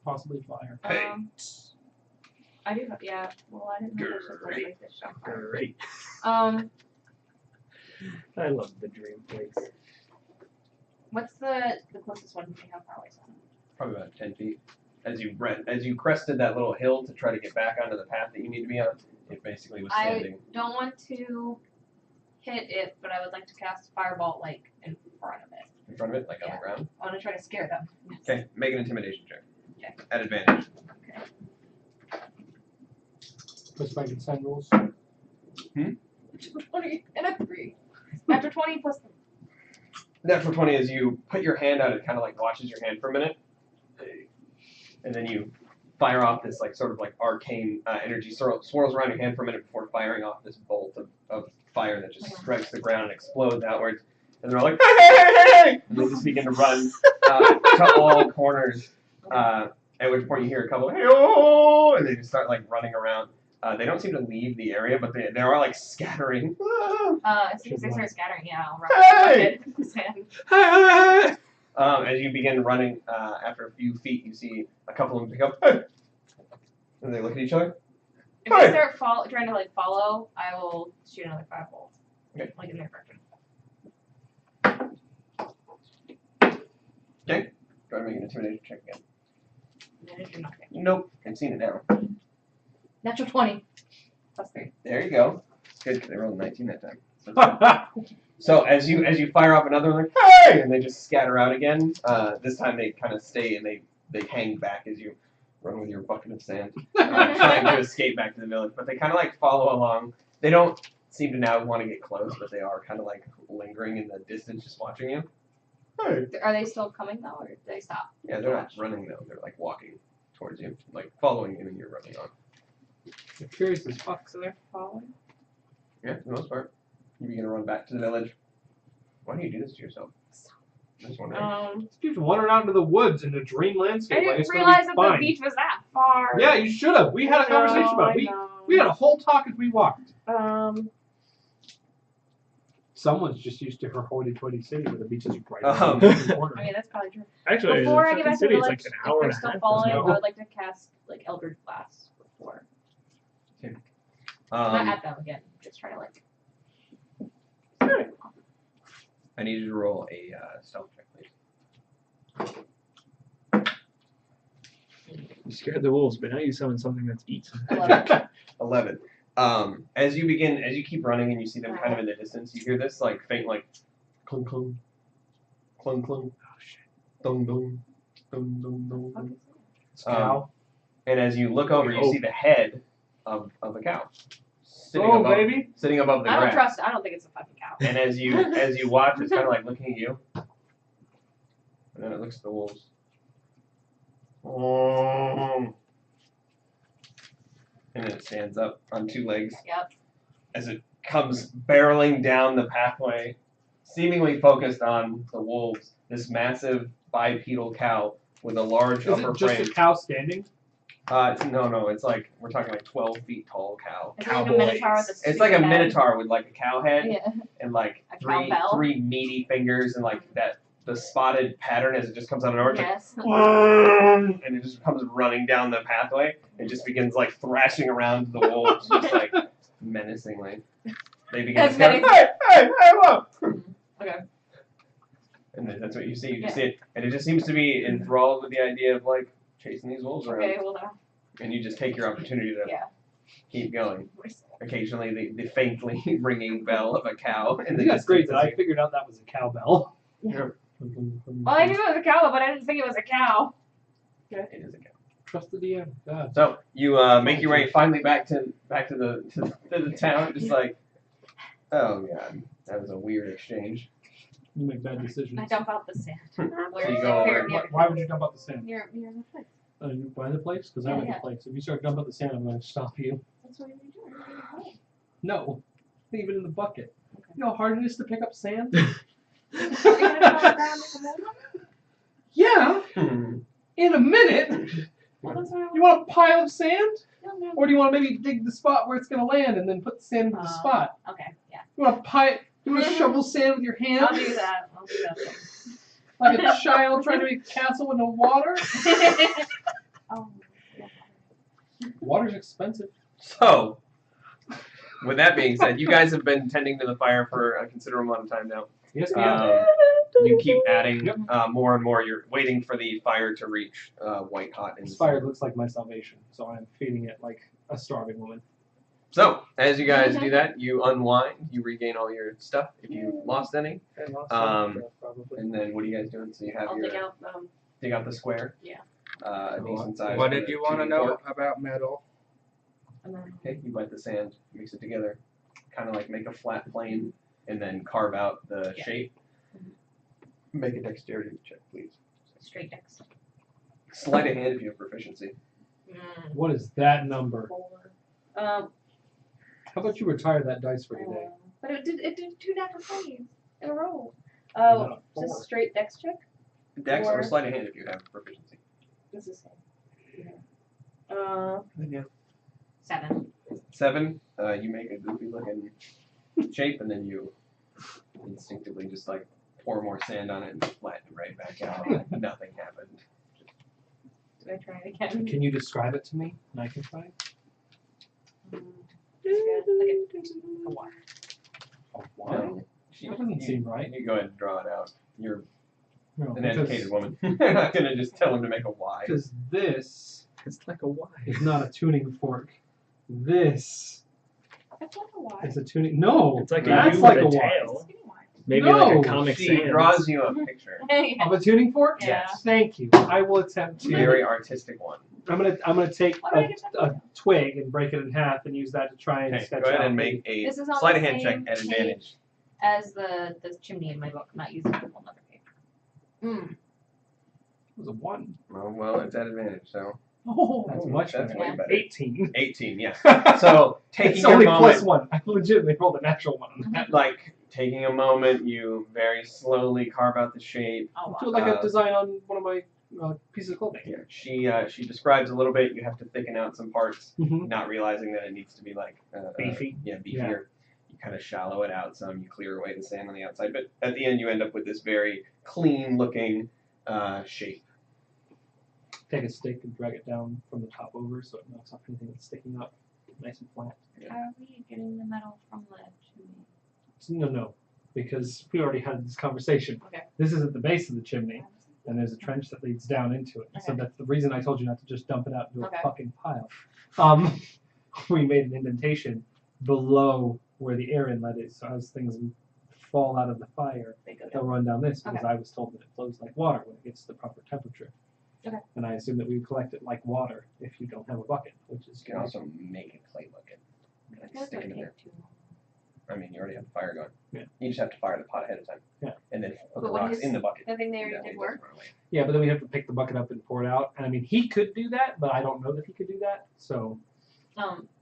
B: Possibly fire.
C: Hey.
E: I do have, yeah. Well, I didn't know I should like this shot.
D: Great. I love the dream place.
E: What's the closest one to me? How far away is it?
C: Probably about 10 feet. As you crested that little hill to try to get back onto the path that you need to be on, it basically was standing.
E: Don't want to hit it, but I would like to cast Firebolt like in front of it.
C: In front of it, like on
E: Yeah.
C: the ground.
E: I want to try to scare them.
C: Okay, make an intimidation check.
E: Okay.
C: At advantage.
B: Plus Frankenstein rules.
E: 20 and a 3. After 20 plus 3.
C: Natural 20 as you put your hand out, it kind of like watches your hand for a minute. And then you fire off this like sort of like arcane energy swirls around your hand for a minute before firing off this bolt of fire that just strikes the ground and explodes outwards. And they're all like, hey, hey, hey, hey! And they just begin to run to all corners. At which point you hear a couple, hey, oh! And they just start like running around. They don't seem to leave the area, but they are like scattering.
E: As soon as they start scattering, yeah, I'll run
C: Hey!
E: with the sand.
C: Hey! As you begin running, after a few feet, you see a couple of them pick up, hey! And they look at each other.
E: If they start trying to like follow, I will shoot another 5 bolts.
C: Okay.
E: Like in their direction.
C: Okay. Go ahead and make an intimidation check again.
E: Manage nothing.
C: Nope. I've seen it now.
E: Natural 20 plus 3.
C: There you go. Good, because they rolled a 19 that time. So as you fire off another one, like, hey! And they just scatter out again. This time they kind of stay and they hang back as you run with your bucket of sand, trying to escape back to the village. But they kind of like follow along. They don't seem to now want to get close, but they are kind of like lingering in the distance, just watching you. Hey.
E: Are they still coming though, or did they stop?
C: Yeah, they're not running though. They're like walking towards you, like following you, and you're running on.
B: They're curious as fuck.
E: So they're following?
C: Yeah, for the most part. You begin to run back to the village. Why do you do this to yourself? I'm just wondering.
B: These people wandering out into the woods in a dream landscape.
E: I
B: like
E: didn't
B: it's gonna
E: realize
B: be
E: that
B: fine.
E: the beach was that far.
B: Yeah, you should have. We had a conversation about it. We had a whole talk as we walked. Someone's just used to her hoity-toity city where the beach is right
C: Um,
B: around the corner.
E: I mean, that's probably true.
D: Actually,
E: Before
D: the
E: I get back to the
D: city is
E: village,
D: like an hour
E: if
D: and
E: they're
D: a
E: still
D: half.
E: following,
B: no.
E: I would like to cast like Eldritch Blast before. Not at them again. Just try to like.
C: I need you to roll a stealth check, please.
D: You scared the wolves, but now you summon something that's eats.
E: 11.
C: 11. As you keep running and you see them kind of in the distance, you hear this like faint like clunk clunk, clunk clunk, dong dong, dong dong dong. dong.
B: Cow.
C: And as you look over, you see the head of a cow sitting
B: Oh,
C: above,
B: baby.
C: sitting above the
E: I don't
C: grass.
E: trust it. I don't think it's a fucking cow.
C: And as you watch, it's kind of like looking at you, and then it looks at the wolves. And then it stands up on two legs
E: Yep.
C: as it comes barreling down the pathway, seemingly focused on the wolves. This massive bipedal cow with a large
B: Is
C: upper
B: it just
C: frame.
B: a cow standing?
C: No, it's like we're talking like 12 feet tall cow.
E: It's like a minotaur with a
C: It's like a
E: stupid head.
C: minotaur with like a cow head
E: Yeah.
C: and like
E: A cowbell?
C: three meaty fingers and like the spotted pattern as it just comes out of nowhere. It's
E: Yes.
C: like, and it just comes running down the pathway and just begins like thrashing around the wolves, just like menacingly. They begin to
E: That's
C: scatter, hey, whoa!
E: Okay.
C: And then that's what you see. You
E: Yeah.
C: see it, and it just seems to be enthralled with the idea of like chasing these wolves around.
E: Okay. Well,
C: And you just take your opportunity to
E: yeah.
C: keep going. Occasionally, the faintly ringing bell of a cow in the
B: Yeah, that's great that
C: distance.
B: I figured out that was a cowbell.
C: Yeah.
E: Well, I knew it was a cow, but I didn't think it was a cow.
C: It is a cow.
B: Trust the DM. God.
C: So you make your way finally back to the town, just like, oh god, that was a weird exchange.
B: You make bad decisions.
E: I dump out the sand.
C: So you go over.
B: Why would you dump out the sand?
E: Near the place.
B: You buy the place? Because I
E: Yeah,
B: like
E: yeah.
B: the place. If you start dumping out the sand, I'm going to stop you.
E: That's what you're doing.
B: No. Leave it in the bucket. You know how hard it is to pick up sand?
E: Are you gonna go on the ground and come over?
B: Yeah.
C: Hmm.
B: In a minute.
E: Well, that's what I
B: You want a pile of sand?
E: want.
B: Or do you want to maybe dig the spot where it's going to land and then put the sand into the spot?
E: Okay. Yeah.
B: You want to You want to shovel sand with your hands?
E: I'll do that. I'll do that.
B: Like a child trying to make a castle with no water?
E: Oh. Yeah.
B: Water's expensive.
C: So, with that being said, you guys have been tending to the fire for a considerable amount of time now.
B: Yes, ma'am.
C: You keep adding
B: Yep.
C: more and more. You're waiting for the fire to reach white hot.
B: This fire looks like my salvation, so I'm feeding it like a starving woman.
C: So, as you guys do that, you unwind, you regain all your stuff if you lost any,
B: I lost
C: Um,
B: some, probably.
C: and then what are you guys doing? So you have
E: I'll
C: your
E: dig out
C: the square.
E: Yeah.
C: A decent size.
F: What did you want to know about metal?
E: and then
C: Okay, you bite the sand, mix it together, kind of like make a flat plane, and then carve out the
E: Yeah.
C: shape. Make a dexterity check, please.
E: straight next.
C: Sleight of hand if you have proficiency.
B: What is that number?
E: 4.
B: How about you retire that dice for today?
E: But it did 2 natural 20s in a row.
B: Not
E: Oh,
B: a
E: just
B: four.
E: a straight dex check.
C: Dex or
E: Or-
C: sleight of hand if you have proficiency.
E: This is same. Yeah.
C: Yeah.
E: 7.
C: 7. You make a goofy looking shape, and then you instinctively just like pour more sand on it and flatten it right back out. Like nothing happened.
E: Did I try it again?
B: Can you describe it to me? And I can try it.
E: Like a water.
B: Oh, why?
C: She-
B: That doesn't
C: you-
B: seem right.
C: You go ahead and draw it out. You're
B: No,
C: an educated woman. You're not gonna just tell him to make a Y.
B: Because this
D: It's like a Y.
B: is not a tuning fork. This
E: That's like a water.
B: is a tuning. No,
D: It's like
B: that's
D: a U
B: like
D: with
B: a
D: a
B: Y.
D: tail.
E: Skinny water.
D: Maybe
B: No,
D: like a Comic
C: She
D: Sans.
C: draws you a picture.
B: Of a tuning fork?
E: Yeah.
B: Thank you. I will attempt to.
C: Very artistic one.
B: I'm gonna take
E: Why would I get that
B: a twig and break it in half and use that to try and
C: Okay,
B: sketch
C: go ahead
B: out
C: and
B: the-
C: make a
E: This is on
C: sleight
E: the
C: of hand check
E: same
C: at
E: page.
C: advantage.
E: As the chimney in my book, not using a whole other paper.
B: It was a 1.
C: Oh, well, it's at advantage, so.
B: Oh, that's much
C: That's
B: better.
C: way better.
B: 18.
C: 18, yeah. So, taking
B: It's
C: your
B: only
C: moment,
B: plus 1. I legitimately rolled a natural 1 on that.
C: like, taking a moment, you very slowly carve out the shape.
E: Oh,
B: Do
E: wow.
B: it like a design on one of my pieces of clothing.
C: Yeah, she describes a little bit. You have to thicken out some parts,
B: Mm-hmm.
C: not realizing that it needs to be like
D: Beefy.
C: Yeah, beefier.
B: Yeah.
C: You kind of shallow it out some, you clear away the sand on the outside, but at the end you end up with this very clean looking shape.
B: Take a stick and drag it down from the top over so it knocks off anything that's sticking up, nice and flat.
E: How are we getting the metal from the chimney?
B: No, because we already had this conversation.
E: Okay.
B: This is at the base of the chimney, and there's a trench that leads down into it. So
E: Okay.
B: that's the reason I told you not to just dump it out into
E: Okay.
B: a fucking pile. We made an indentation below where the air inlet is, so as things fall out of the fire,
E: They go
B: they'll
E: down.
B: run down this because
E: Okay.
B: I was told that it flows like water when it gets to the proper temperature.
E: Okay.
B: And I assume that we would collect it like water if you don't have a bucket, which is
C: You can also make it clay looking.
E: I
C: Like
E: feel like
C: stick
E: it
C: it
E: would
C: in there.
E: take too long.
C: I mean, you already have the fire going.
B: Yeah.
C: You just have to fire the pot ahead of time.
B: Yeah.
C: And then put
E: But
C: the
E: when
C: rocks
E: his-
C: in the bucket.
E: The thing they
C: That
E: already
C: way
E: did
C: it
E: work.
C: doesn't run away.
B: Yeah, but then we have to pick the bucket up and pour it out. And I mean, he could do that, but I don't know that he could do that. So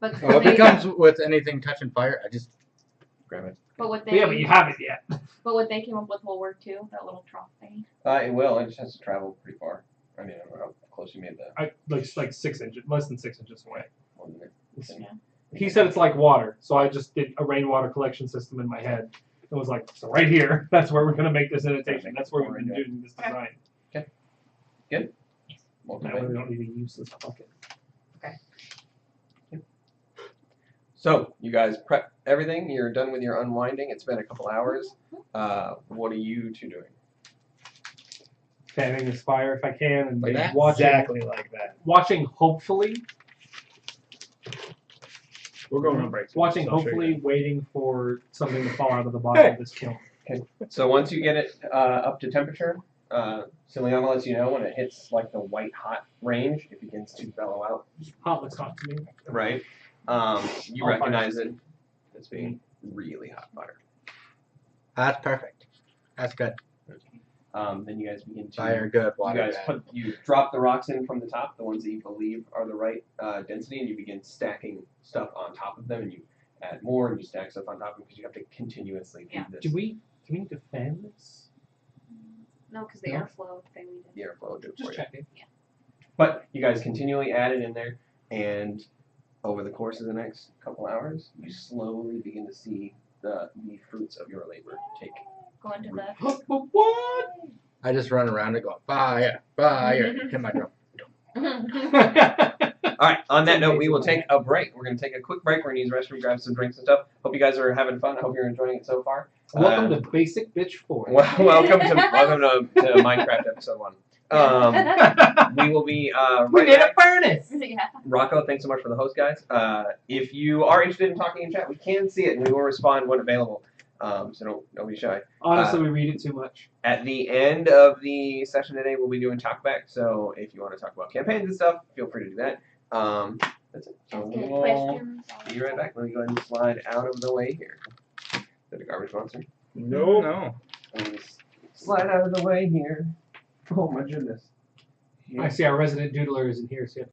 E: But
F: Well, if
E: they,
F: it comes with anything touching fire, I just
C: Grab it.
E: but what
B: but
E: they
B: yeah, but you haven't yet.
E: but what they came up with will work too. That little trough thing.
C: It will. It just has to travel pretty far. I mean, I don't know how close you made the
B: I like 6 inches, less than 6 inches away.
C: one there.
B: It's- He said it's like water, so I just did a rainwater collection system in my head. It was like, so right here, that's where we're gonna make this indentation. That's where we've been doing this design.
C: Multiple
B: Now we
C: ways.
B: don't need to use this bucket.
C: So, you guys prep everything. You're done with your unwinding. It's been a couple hours. What are you two doing?
B: Fanning this fire if I can, and
F: Like that?
D: Exactly like that.
B: watching hopefully,
D: We're going on break.
B: watching
D: so I'll show you
B: hopefully, waiting for something to fall out of the bottom of this kiln.
C: So once you get it up to temperature, Ciliana lets you know when it hits like the white hot range, it begins to bellow out.
B: Hot looks hot to me.
C: Right? You
B: All
C: recognize it as being really hot fire.
F: that's perfect. That's good.
C: Then you guys begin to
F: Fire good,
C: you
F: water
C: guys
F: bad.
C: you drop the rocks in from the top, the ones that you believe are the right density, and you begin stacking stuff on top of them, and you add more, and you stack stuff on top of them because you have to continuously do
E: Yeah.
C: this.
B: Do we need to fan this?
E: No, because the
B: No?
E: airflow thing we did.
C: The airflow will do it for
B: Just
C: you.
B: checking.
C: But you guys continually add it in there, and over the course of the next couple hours, you slowly begin to see the fruits of your labor take.
E: Go into the.
B: What?
F: I just run around and go, fire, fire, hit my drum.
C: All right. On that note, we will take a break. We're going to take a quick break. We're going to use the restroom, grab some drinks and stuff. Hope you guys are having fun. I hope you're enjoying it so far.
B: Welcome to Basic Bitch 4.
C: Welcome to Minecraft episode 1. We will be
B: We
C: right
B: made
C: back.
B: a furnace.
E: Yeah.
C: Rocco, thanks so much for the host, guys. If you are interested in talking in chat, we can see it and we will respond when available. So don't be shy.
B: Honestly, we read it too much.
C: At the end of the session today, we'll be doing talkback. So if you want to talk about campaigns and stuff, feel free to do that. That's it. So
E: Ask
C: we
E: any
C: will
E: questions.
C: be right back. Let me go ahead and slide out of the way here. Is that a garbage monster?
D: No.
F: No.
C: Let me slide out of the way here. Oh my goodness.
B: I see our resident doodler is in here, so you have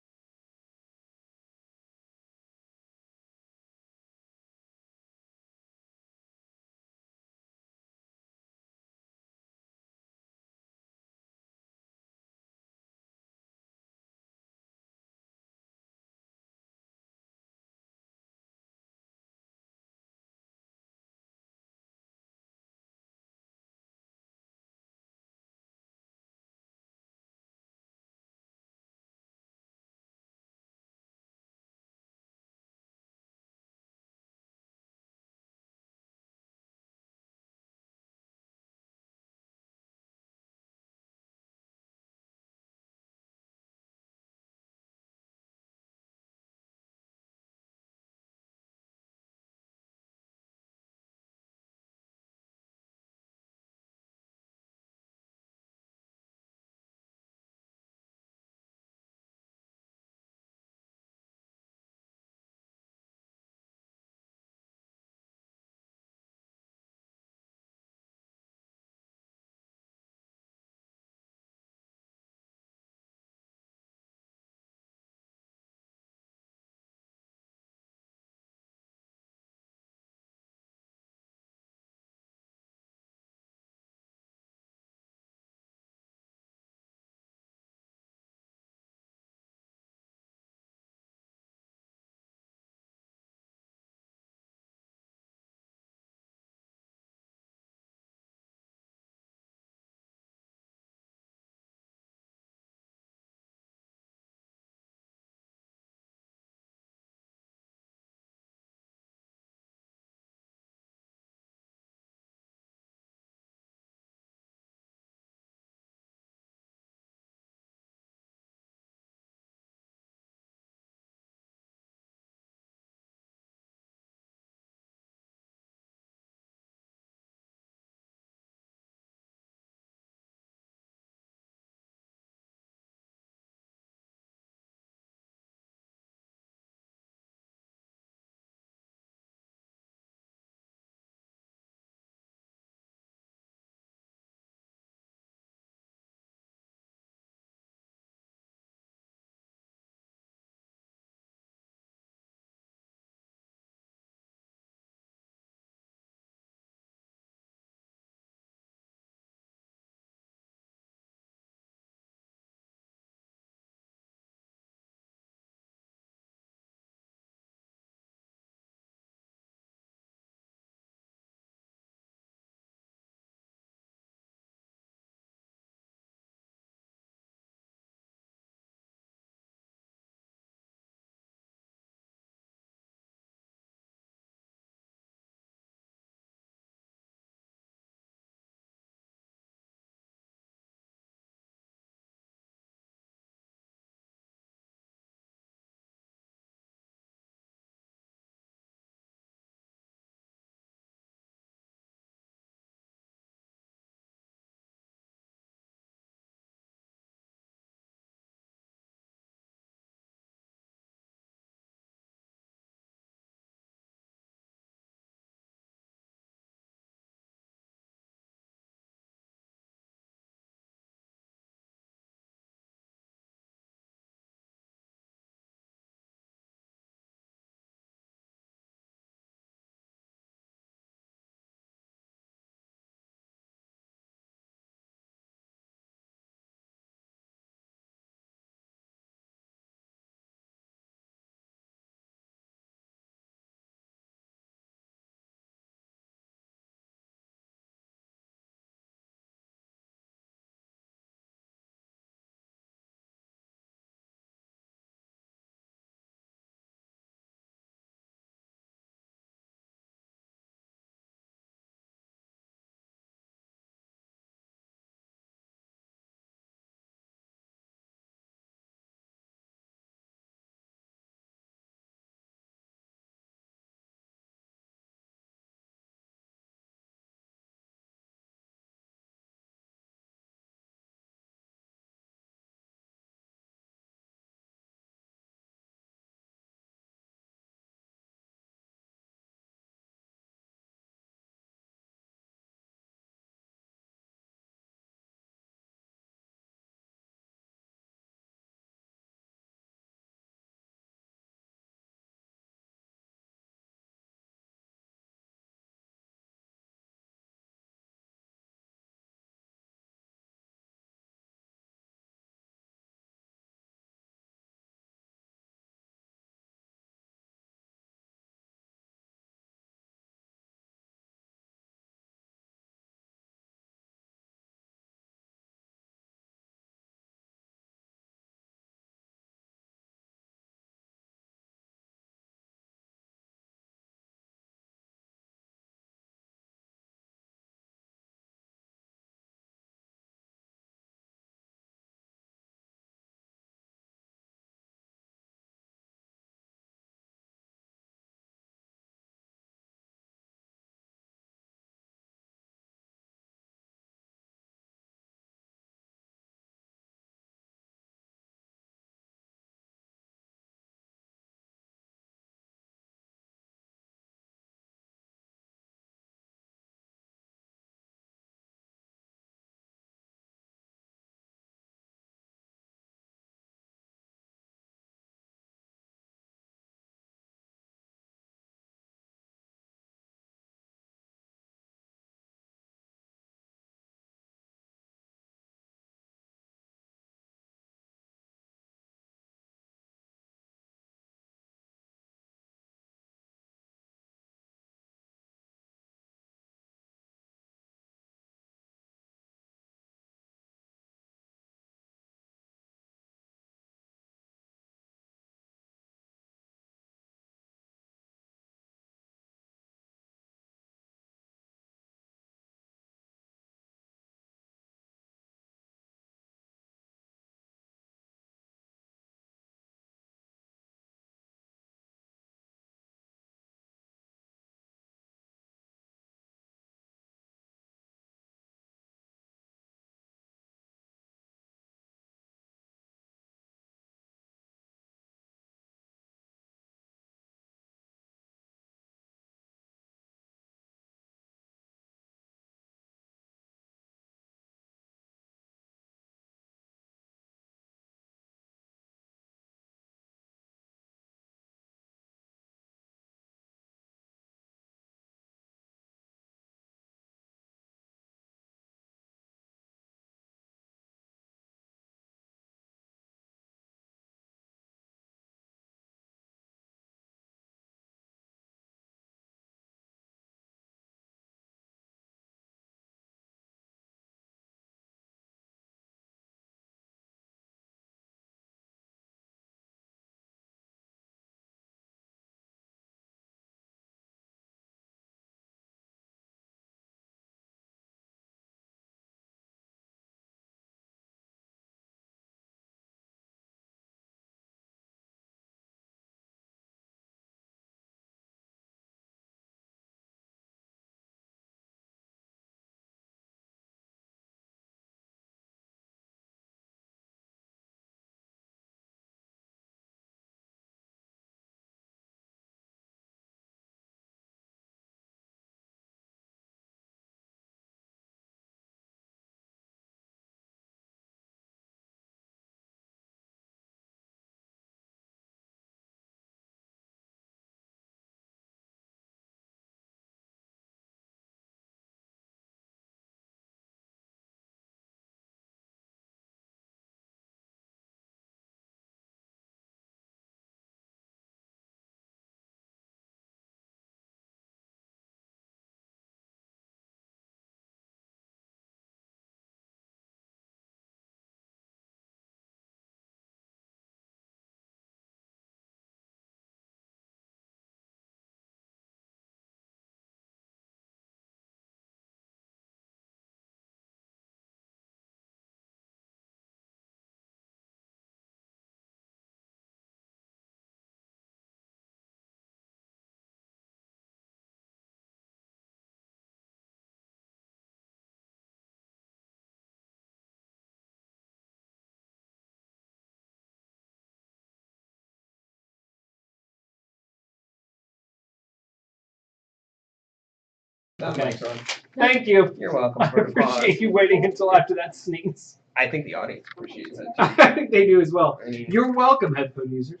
C: That
B: Okay.
C: mic's on.
B: Thank you.
C: You're welcome
B: I
C: for the pause.
B: appreciate you waiting until after that sneeze.
C: I think the audience appreciates it.
B: I think they do as well.
C: I mean,
B: You're welcome, headphone users.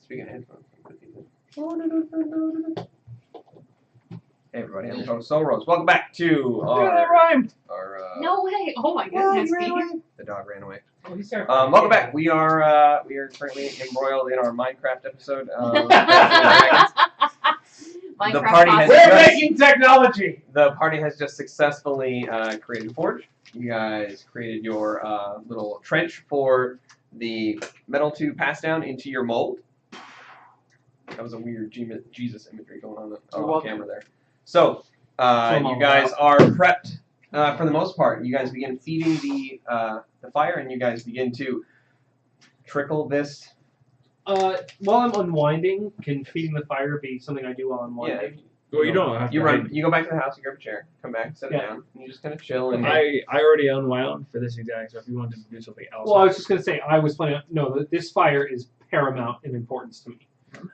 C: speaking of headphones. Hey everybody, I'm Total Soul Rose. Welcome back to
B: Yeah, that
C: our
B: rhymed.
E: No way! Oh my goodness, Steve.
C: The dog ran away.
B: Oh, he's there.
C: Welcome back. We are currently embroiled in our Minecraft episode.
E: Minecraft
C: The party has
B: We're
C: just-
B: making technology.
C: The party has just successfully created a forge. You guys created your little trench for the metal to pass down into your mold. That was a weird Jesus imagery going on
B: welcome.
C: camera there. So
B: From
C: you
B: all
C: guys
B: that.
C: are prepped for the most part. You guys begin feeding the fire, and you guys begin to trickle this.
B: While I'm unwinding, can feeding the fire be something I do while I'm unwinding?
D: Well, you don't have
C: You
D: to.
C: run. You go back to the house. You grab a chair. Come back. Set it
B: Yeah.
C: down. And you just kind of chill. And
D: I already unwound for this exact. So if you wanted to do something else,
B: Well, I was just gonna say I was planning. No, this fire is paramount in importance to me.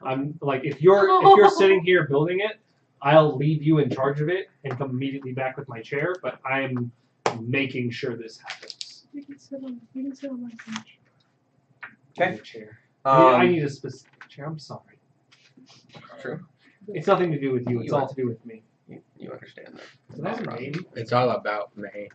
B: I'm like if you're sitting here building it, I'll leave you in charge of it and come immediately back with my chair. But I'm making sure this happens.
A: You can sit on my couch.
C: Okay.
B: The chair. I
C: um,
B: need a specific chair. I'm sorry.
C: true.
B: It's nothing to do with you. It's
C: You
B: all
C: are-
B: to do with me.
C: You understand that.
B: Did I have a name?
F: It's all about me.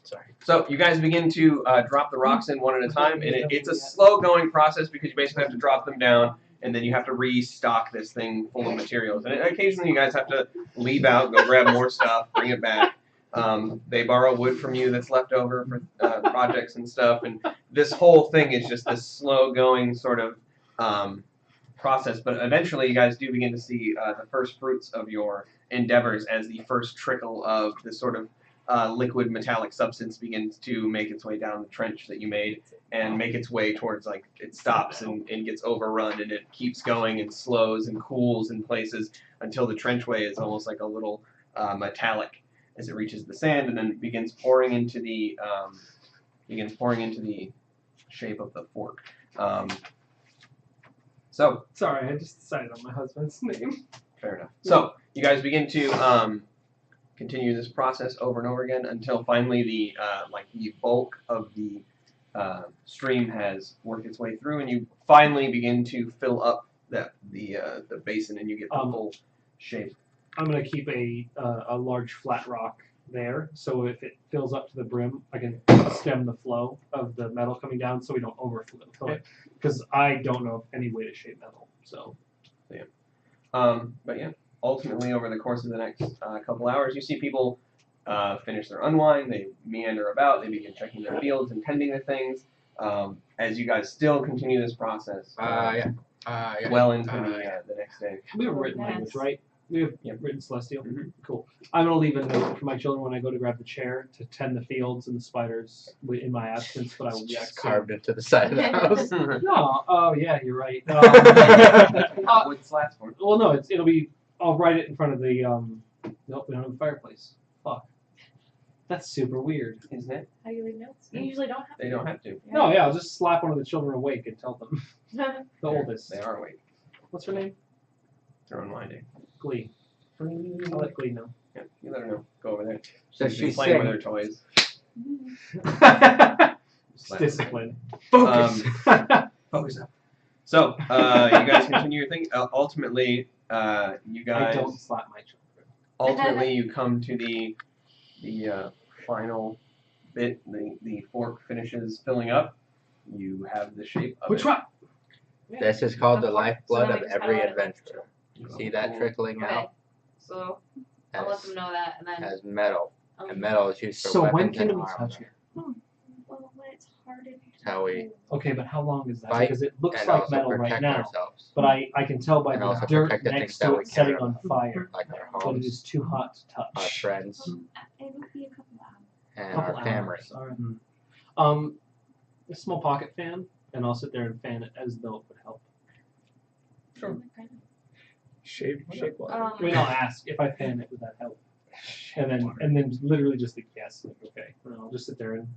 F: Sorry.
C: So you guys begin to drop the rocks in one at a time, and it's a slow-going process because you basically have to drop them down, and then you have to restock this thing full of materials. And occasionally you guys have to leave out, go grab more stuff, bring it back. They borrow wood from you that's left over for projects and stuff, and this whole thing is just this slow-going sort of process. But eventually you guys do begin to see the first fruits of your endeavors as the first trickle of this sort of liquid metallic substance begins to make its way down the trench that you made and make its way towards, like, it stops and gets overrun, and it keeps going and slows and cools in places until the trenchway is almost like a little metallic as it reaches the sand, and then begins pouring into the shape of the fork. So
B: Sorry, I just decided on my husband's name.
C: fair enough. So you guys begin to continue this process over and over again until finally the bulk of the stream has worked its way through, and you finally begin to fill up the basin, and you get the full shape.
B: I'm gonna keep a large flat rock there, so if it fills up to the brim, I can stem the flow of the metal coming down, so we don't overfill it. Because I don't know of any way to shape metal. So
C: But yeah, ultimately over the course of the next couple hours, you see people finish their unwind, they meander about, they begin checking their fields and tending to things, as you guys still continue this process well into the next day.
B: we have written language, right? We have written Celestial.
C: Mhm.
B: Cool. I'm gonna leave a note for my children when I go to grab the chair to tend the fields and the spiders in my absence, but I will be
F: Just
B: back soon.
F: carved into the side of the house.
B: No, oh yeah, you're right.
C: Wood slats for it.
B: Well, no, it'll be. I'll write it in front of the. Nope, we don't have a fireplace. Fuck. That's super weird.
C: Isn't it?
E: How do you leave notes? You usually don't have
C: They don't have to.
B: No, yeah, I'll just slap one of the children awake and tell them.
E: to.
B: The oldest.
C: They are awake.
B: What's her name?
C: They're unwinding.
B: Glee. I'll let Glee know.
C: Yeah, you let her know. Go over there.
F: So
C: She's
F: she's
C: playing with her
F: saying,
C: toys.
B: It's discipline.
F: focus.
C: Focus up. So, you guys continue your thing. Ultimately, you
B: I
C: guys.
B: don't slap my children.
C: Ultimately, you come to the final bit. The fork finishes filling up. You have the shape of
B: Which
C: it.
B: one?
F: This is called the lifeblood
E: So
F: of
E: then we just
F: every
E: gotta-
F: adventurer. See that trickling
E: Okay.
F: out?
E: So I'll let
F: Has,
E: them know that, and then.
F: has metal. And metal is used for
B: So when
F: weapons
B: can
F: and
B: we
F: armor.
B: touch it?
A: Well, when it's hard to
F: How we
B: Okay, but how long is that?
F: Fight
B: Because it looks
F: and
B: like
F: also
B: metal right
F: protect
B: now,
F: ourselves,
B: but I can tell by
F: And
B: the
F: also
B: dirt
F: protect the
B: next
F: things that
B: to
F: we
B: it setting
F: care
B: on fire
F: like our
B: that it
F: homes,
B: is too hot to
F: our
B: touch.
F: friends,
A: it would be a couple hours.
F: and
B: Couple
F: our family.
B: hours, all right. A small pocket fan, and I'll sit there and fan it as though it would help.
C: Sure.
D: Shape water.
B: I mean, I'll ask if I fan it, would that help? And then literally just think yes, like okay. And I'll just sit there and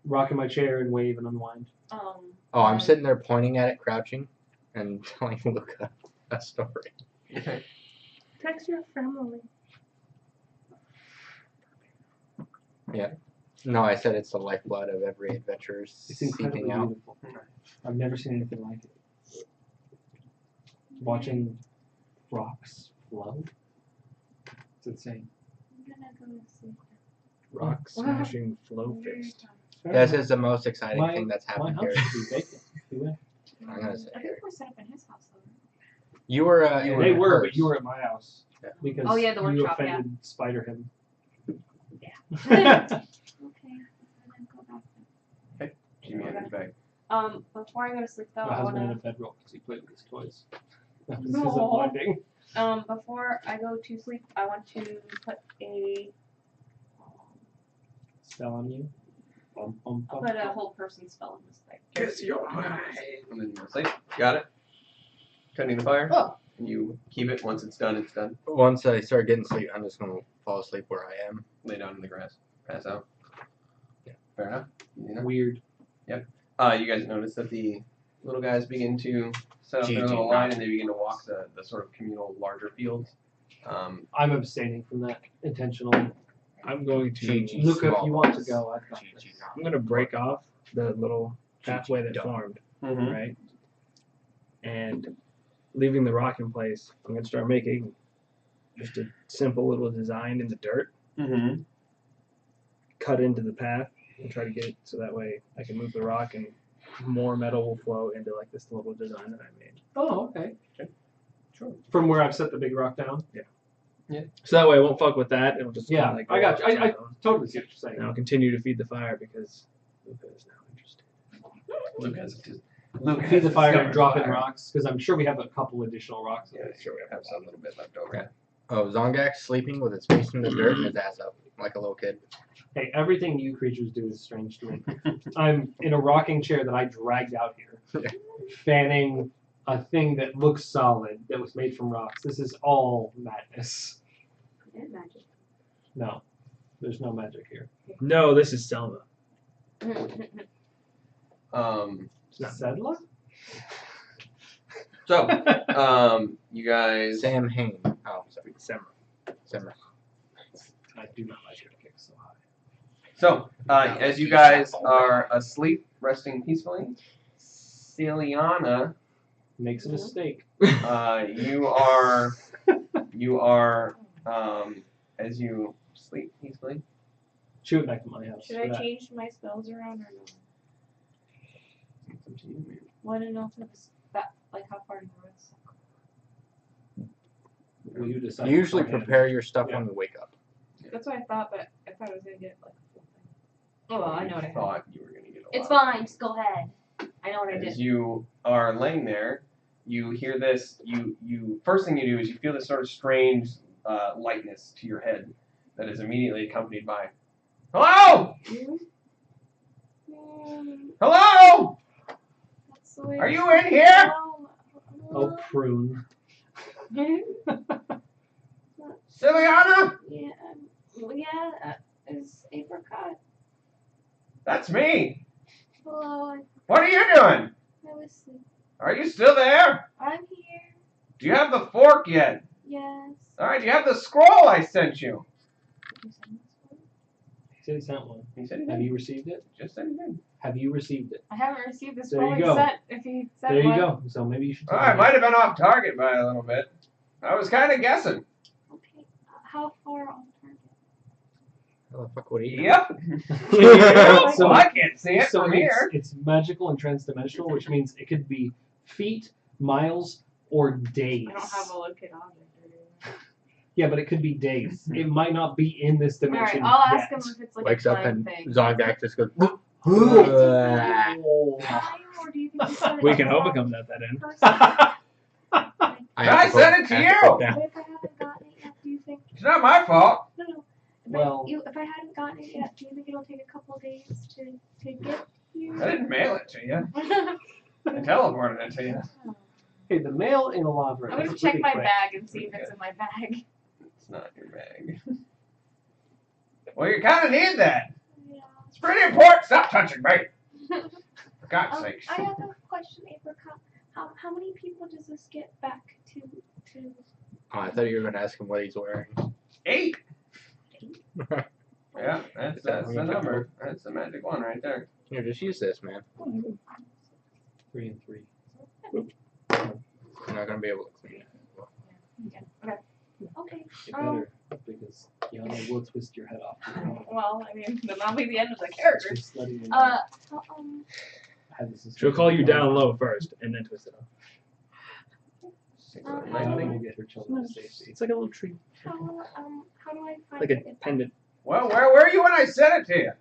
B: rock in my chair and wave and unwind.
F: Oh, I'm sitting there pointing at it, crouching, and telling Luca a story.
C: Okay.
A: Text your family.
F: No, I said it's the lifeblood of every adventurer's
B: It's incredibly
F: seeking out.
B: beautiful. I've never seen anything like it. Watching rocks flow. It's insane.
A: I'm gonna go to sleep.
D: Rock smashing flow fist.
F: This is the most exciting
B: My-
F: thing that's
B: My
F: happened
B: house
F: here.
B: should be vacant. You win.
F: I'm gonna say
A: I
F: here.
A: think we're set up in his house though.
F: You were.
B: They
F: in
B: were,
F: hers.
B: but you were at my house.
F: Yeah.
B: Because
E: Oh, yeah, the
B: you
E: workshop, yeah.
B: offended Spider him.
A: Okay, and then go back.
C: Jimmy had his bag.
E: Before I go to sleep though,
B: My
E: I
B: husband had a
E: wanna
B: bedroll because he played with his toys. That was his
E: No.
B: unwinding.
E: before I go to sleep, I want to put a
B: Spell on you.
E: I'll put a whole person spell in this thing.
D: Kiss your mind.
C: And then you'll sleep. Got it? Tending the fire?
E: Oh.
C: And you keep it. Once it's done, it's done.
F: Once I start getting sleep, I'm just gonna fall asleep where I am.
C: Lay down in the grass. Pass out.
F: Yeah.
C: Fair enough. Easy enough.
B: Weird.
C: You guys notice that the little guys begin to set up their
F: GG.
C: little line and they begin to walk the sort of communal larger fields.
B: I'm abstaining from that intentionally.
D: I'm going to.
F: GG.
B: Luca, if
F: Small
B: you want to
F: boss.
B: go, I've got
F: GG.
B: this.
D: I'm gonna break off the little pathway that
F: Dumb.
D: formed,
C: Mm-hmm.
D: right? And leaving the rock in place, I'm gonna start making just a simple little design in the dirt,
C: Mm-hmm.
D: cut into the path, and try to get it so that way I can move the rock and more metal will flow into like this little design that I made.
B: Oh, okay.
C: Sure.
B: From where I've set the big rock down.
D: So that way I won't fuck with that. It'll just
B: Yeah,
D: kinda like
B: I got you.
D: go
B: I
D: off its own.
B: totally see what you're saying.
D: And I'll continue to feed the fire because Luca is now interested.
C: Luke has it. Luke
B: Feed the
C: has
B: fire and
C: discovered
B: drop in
C: fire.
B: rocks because I'm sure we have a couple additional rocks.
C: Yeah, sure. We have some little bit left over.
F: Oh, Zongak's sleeping with his face in the dirt and his ass up like a little kid.
B: Hey, everything you creatures do is strange to me. I'm in a rocking chair that I dragged out here, fanning a thing that looks solid that was made from rocks. This is all madness.
A: And magic.
B: No, there's no magic here.
D: No, this is Selma.
B: It's not Sedla?
C: So, you guys.
F: Sam Hain. Oh, sorry. Simmer.
B: I do not like your kick so high.
C: So, as you guys are asleep, resting peacefully, Celiana,
B: Makes a mistake.
C: you are, as you sleep peacefully.
B: She went back to my house.
E: Should
B: for
E: I
B: that.
E: change my spells around or no?
C: It's up to you, man.
E: Well, I don't know if it's that like how far north.
B: Will you decide
F: You usually
B: beforehand?
F: prepare your stuff
B: Yeah.
F: when you wake up.
E: That's what I thought, but I thought I was gonna get like a full thing. Oh well, I know what I have.
C: thought you were going to get a
E: It's
C: lot.
E: fine, just go ahead. I know what I
C: As
E: did.
C: you are laying there, you hear this. You first thing you do is you feel this sort of strange lightness to your head that is immediately accompanied by, "Hello, hello,
A: That's the way
C: are you in here?"
B: Oh, prune.
C: Celiana,
A: Yeah, yeah, it's apricot.
C: that's me.
A: Hello,
C: What are you doing?
A: I was asleep.
C: Are you still there?
A: I'm here.
C: Do you have the fork yet?
A: Yes.
C: All right, do you have the scroll I sent you?
B: He said he sent one.
C: He said he
B: Have
C: did.
B: you received it?
C: Just said he did.
B: Have you received it?
E: I haven't received this
B: There you
E: fully
B: go.
E: set. If he said
B: There you
E: one.
B: go. So maybe you should.
C: Oh,
B: tell
C: I
B: me.
C: might have been off target by a little bit. I was kind of guessing.
A: Okay. How far on target?
F: How the fuck would he?
C: Yep.
B: So-
C: Well, I can't see it
B: So
C: from here.
B: it's magical and transdimensional, which means it could be feet, miles, or days.
E: I don't have a locate object.
B: Yeah, but it could be days. It might not be in this
E: Alright,
B: dimension.
E: I'll ask
B: yet.
E: him if it's like
F: Wakes
E: a
F: up
E: time
F: and
E: thing.
F: Zongak just goes.
B: Oh.
A: Time, or do you think you said it
D: We
A: to
D: can
A: the
D: hope it
A: wrong
D: comes at that end.
A: person?
C: I said it to you.
A: But if I haven't gotten it yet, do you think?
C: It's not my fault.
A: No.
B: Well-
A: If I hadn't gotten it yet, do you think it'll take a couple days to get you?
C: I didn't mail it to you. I teleported it to you.
B: Okay, the mail in Alavra
E: I'm
B: is
E: gonna check
B: pretty
E: my
B: quick.
E: bag and see if it's in my bag.
C: It's not your bag. Well, you kind of need that.
A: Yeah.
C: It's pretty important. Stop touching me. For God's sakes.
A: I have a question, Apricot. How many people does this get back to?
F: Oh, I thought you were gonna ask him what he's wearing.
C: 8. Yeah, that's the number. That's the magic one right there.
F: Here, just use this, man.
B: 3 and 3.
F: You're not gonna be able to clean it.
E: Okay.
B: Get better because Yana will twist your head off.
E: Well, I mean, then that'll be the end of the character.
B: Just letting you know. I had this
D: She'll call you down low first, and then twist it up.
B: I will get her children to safety.
D: It's like a little tree,
A: How do I find
D: like a
A: it?
D: pendant.
C: Well, where were you when I sent it to you?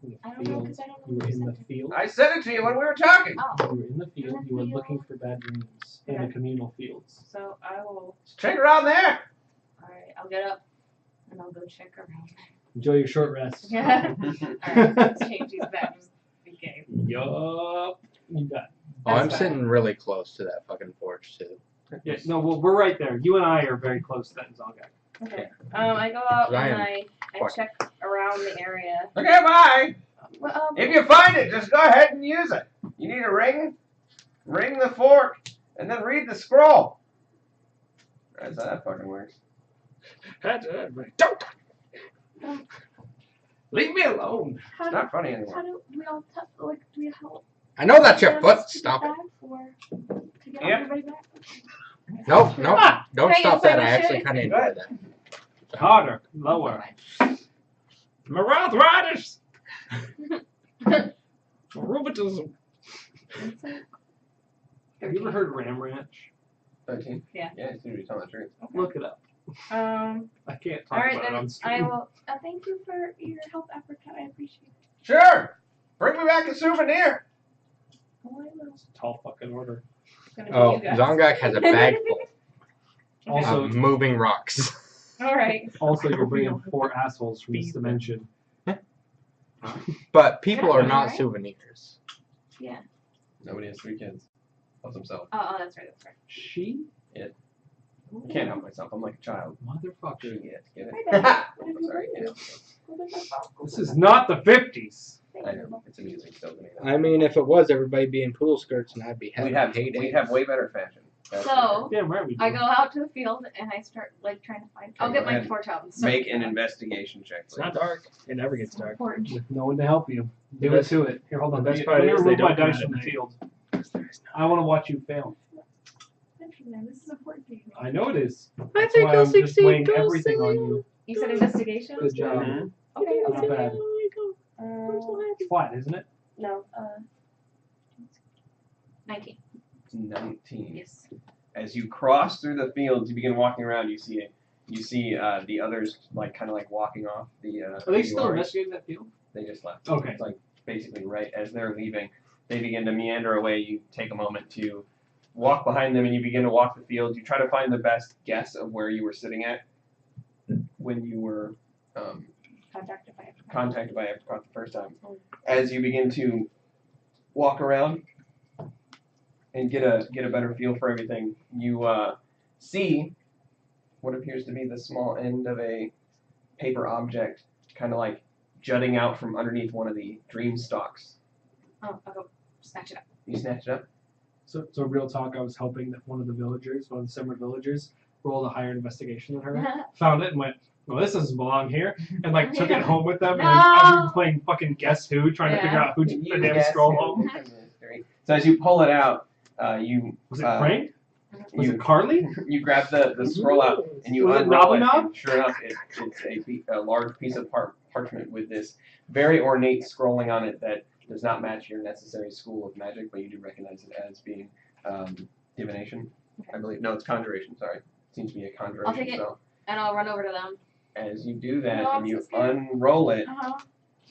B: In the
A: I don't know
B: field.
A: because I don't know.
B: You were
A: where
B: in the
A: sent it.
B: field.
C: I sent it to you when we were talking.
E: Oh,
B: You were in the field. You were looking for bad dreams in the
E: Okay.
B: communal fields.
E: so I will.
C: Check around there.
E: Alright, I'll get up and I'll go check around.
B: Enjoy your short rest.
E: Yeah. Alright, let's change these badges. Okay.
B: Yup. You got.
F: Oh, I'm
E: That's fine.
F: sitting really close to that fucking porch too.
B: Yeah, no, well, we're right there. You and I are very close to that Zalgak.
E: Okay. I go out
F: I
E: and
F: am
E: I
F: fucking-
E: check around the area.
C: Okay, bye.
E: Well,
C: If you find it, just go ahead and use it. You need a ring the fork, and then read the scroll. That's how that fucking works.
D: Don't! Leave me alone.
A: How
C: It's
A: do,
C: not funny
A: how
C: anymore.
A: do we all do we help?
F: I know that's your
A: them
F: foot.
A: to
F: Stop
A: get
F: it.
A: back or to get
C: Yep.
A: everybody back?
F: Nope, nope. Don't
E: Can I
F: stop
E: play
F: that. I
E: my
F: actually
E: shit?
F: kind of
C: Go ahead.
F: enjoy that.
B: Harder, lower.
D: Arthritis. Rheumatism.
B: Have you ever heard Ram Ranch?
C: 13?
E: Yeah.
C: Yeah, you seem to be telling the truth.
B: Look it up. I can't talk
E: Alright,
B: about it
E: then
B: on stream.
E: I will.
A: Thank you for your help, Apricot. I appreciate it.
C: Sure. Bring me back a souvenir.
A: Oh, I will.
B: It's a tall fucking order.
E: Gonna be
F: Oh,
E: you guys.
F: Zongak has a bag full
B: Also,
F: of moving rocks.
E: Alright.
B: also you're bringing 4 assholes from this dimension.
F: But people are not
E: Alright.
F: souvenirs.
C: Nobody has 3 kids. Plus himself.
E: Oh, that's right, that's right.
B: She?
C: I can't help myself. I'm like a child.
B: Motherfucker.
C: She is. Get
A: Hi,
C: it?
A: Dad.
C: I'm sorry. I can't help myself.
B: This is not the 50s.
C: I know. It's amusing still to me.
F: I mean, if it was, everybody be in pool skirts and I'd be having
C: We'd have
F: heydays.
C: way better fashion. That's for
E: So,
B: Damn right we do.
E: I go out to the field and I start like trying to find. I'll
C: Okay,
E: get
C: go
E: my
C: ahead.
E: torch out and
C: sure.
E: stuff.
C: Make an investigation check,
D: It's
C: please.
D: not dark. It never gets dark.
E: Important.
B: With no one to help you. Do
D: The
B: it
D: best-
B: to it. Here, hold on.
D: the best
B: Let
D: part
B: me
D: is they
B: remove my
D: don't come
B: dice
D: out
B: from the
D: at night.
B: field. I want to watch you fail.
A: This is important to you.
B: I know it is.
F: I
B: That's why I'm just weighing everything on you.
E: You said investigation?
B: Good job.
C: Mhm.
E: Okay,
B: Not
E: okay.
B: bad. It's flat, isn't it?
E: No, 19.
C: 19.
E: Yes.
C: As you cross through the fields, you begin walking around. You see the others kind of walking off the.
B: Are they still
C: URs.
B: investigating that field?
C: They just left.
B: Okay.
C: It's basically right as they're leaving, they begin to meander away. You take a moment to walk behind them, and you begin to walk the field. You try to find the best guess of where you were sitting at when you were
E: Contacted by Apricot.
C: contacted by Apricot the first time. As you begin to walk around and get a better feel for everything, you see what appears to be the small end of a paper object, kind of jutting out from underneath one of the dream stalks.
E: Oh, I'll go snatch it up.
C: You snatch it up.
B: So real talk, I was hoping that one of the villagers, one of the summer villagers, rolled a higher investigation than her, found it and went, well, this doesn't belong here, and took it home with them, and I've been playing fucking Guess Who, trying to figure out who took the damn
C: Yes,
B: scroll
C: yes.
B: home.
C: So as you pull it out, you
B: Was it Frank? Was
C: you
B: it Carly?
C: you grab the scroll out and you
B: Was it
C: unroll it.
B: Nabunab?
C: And sure enough, it's a large piece of parchment with this very ornate scrolling on it that does not match your necessary school of magic, but you do recognize it as being divination, I believe. No, it's conjuration. Sorry, it seems to be a conjuration.
E: I'll take it.
C: spell.
E: And I'll run over to them.
C: As you do that
E: No, I'm
C: and you
E: so scared.
C: unroll it,
E: Uh-huh.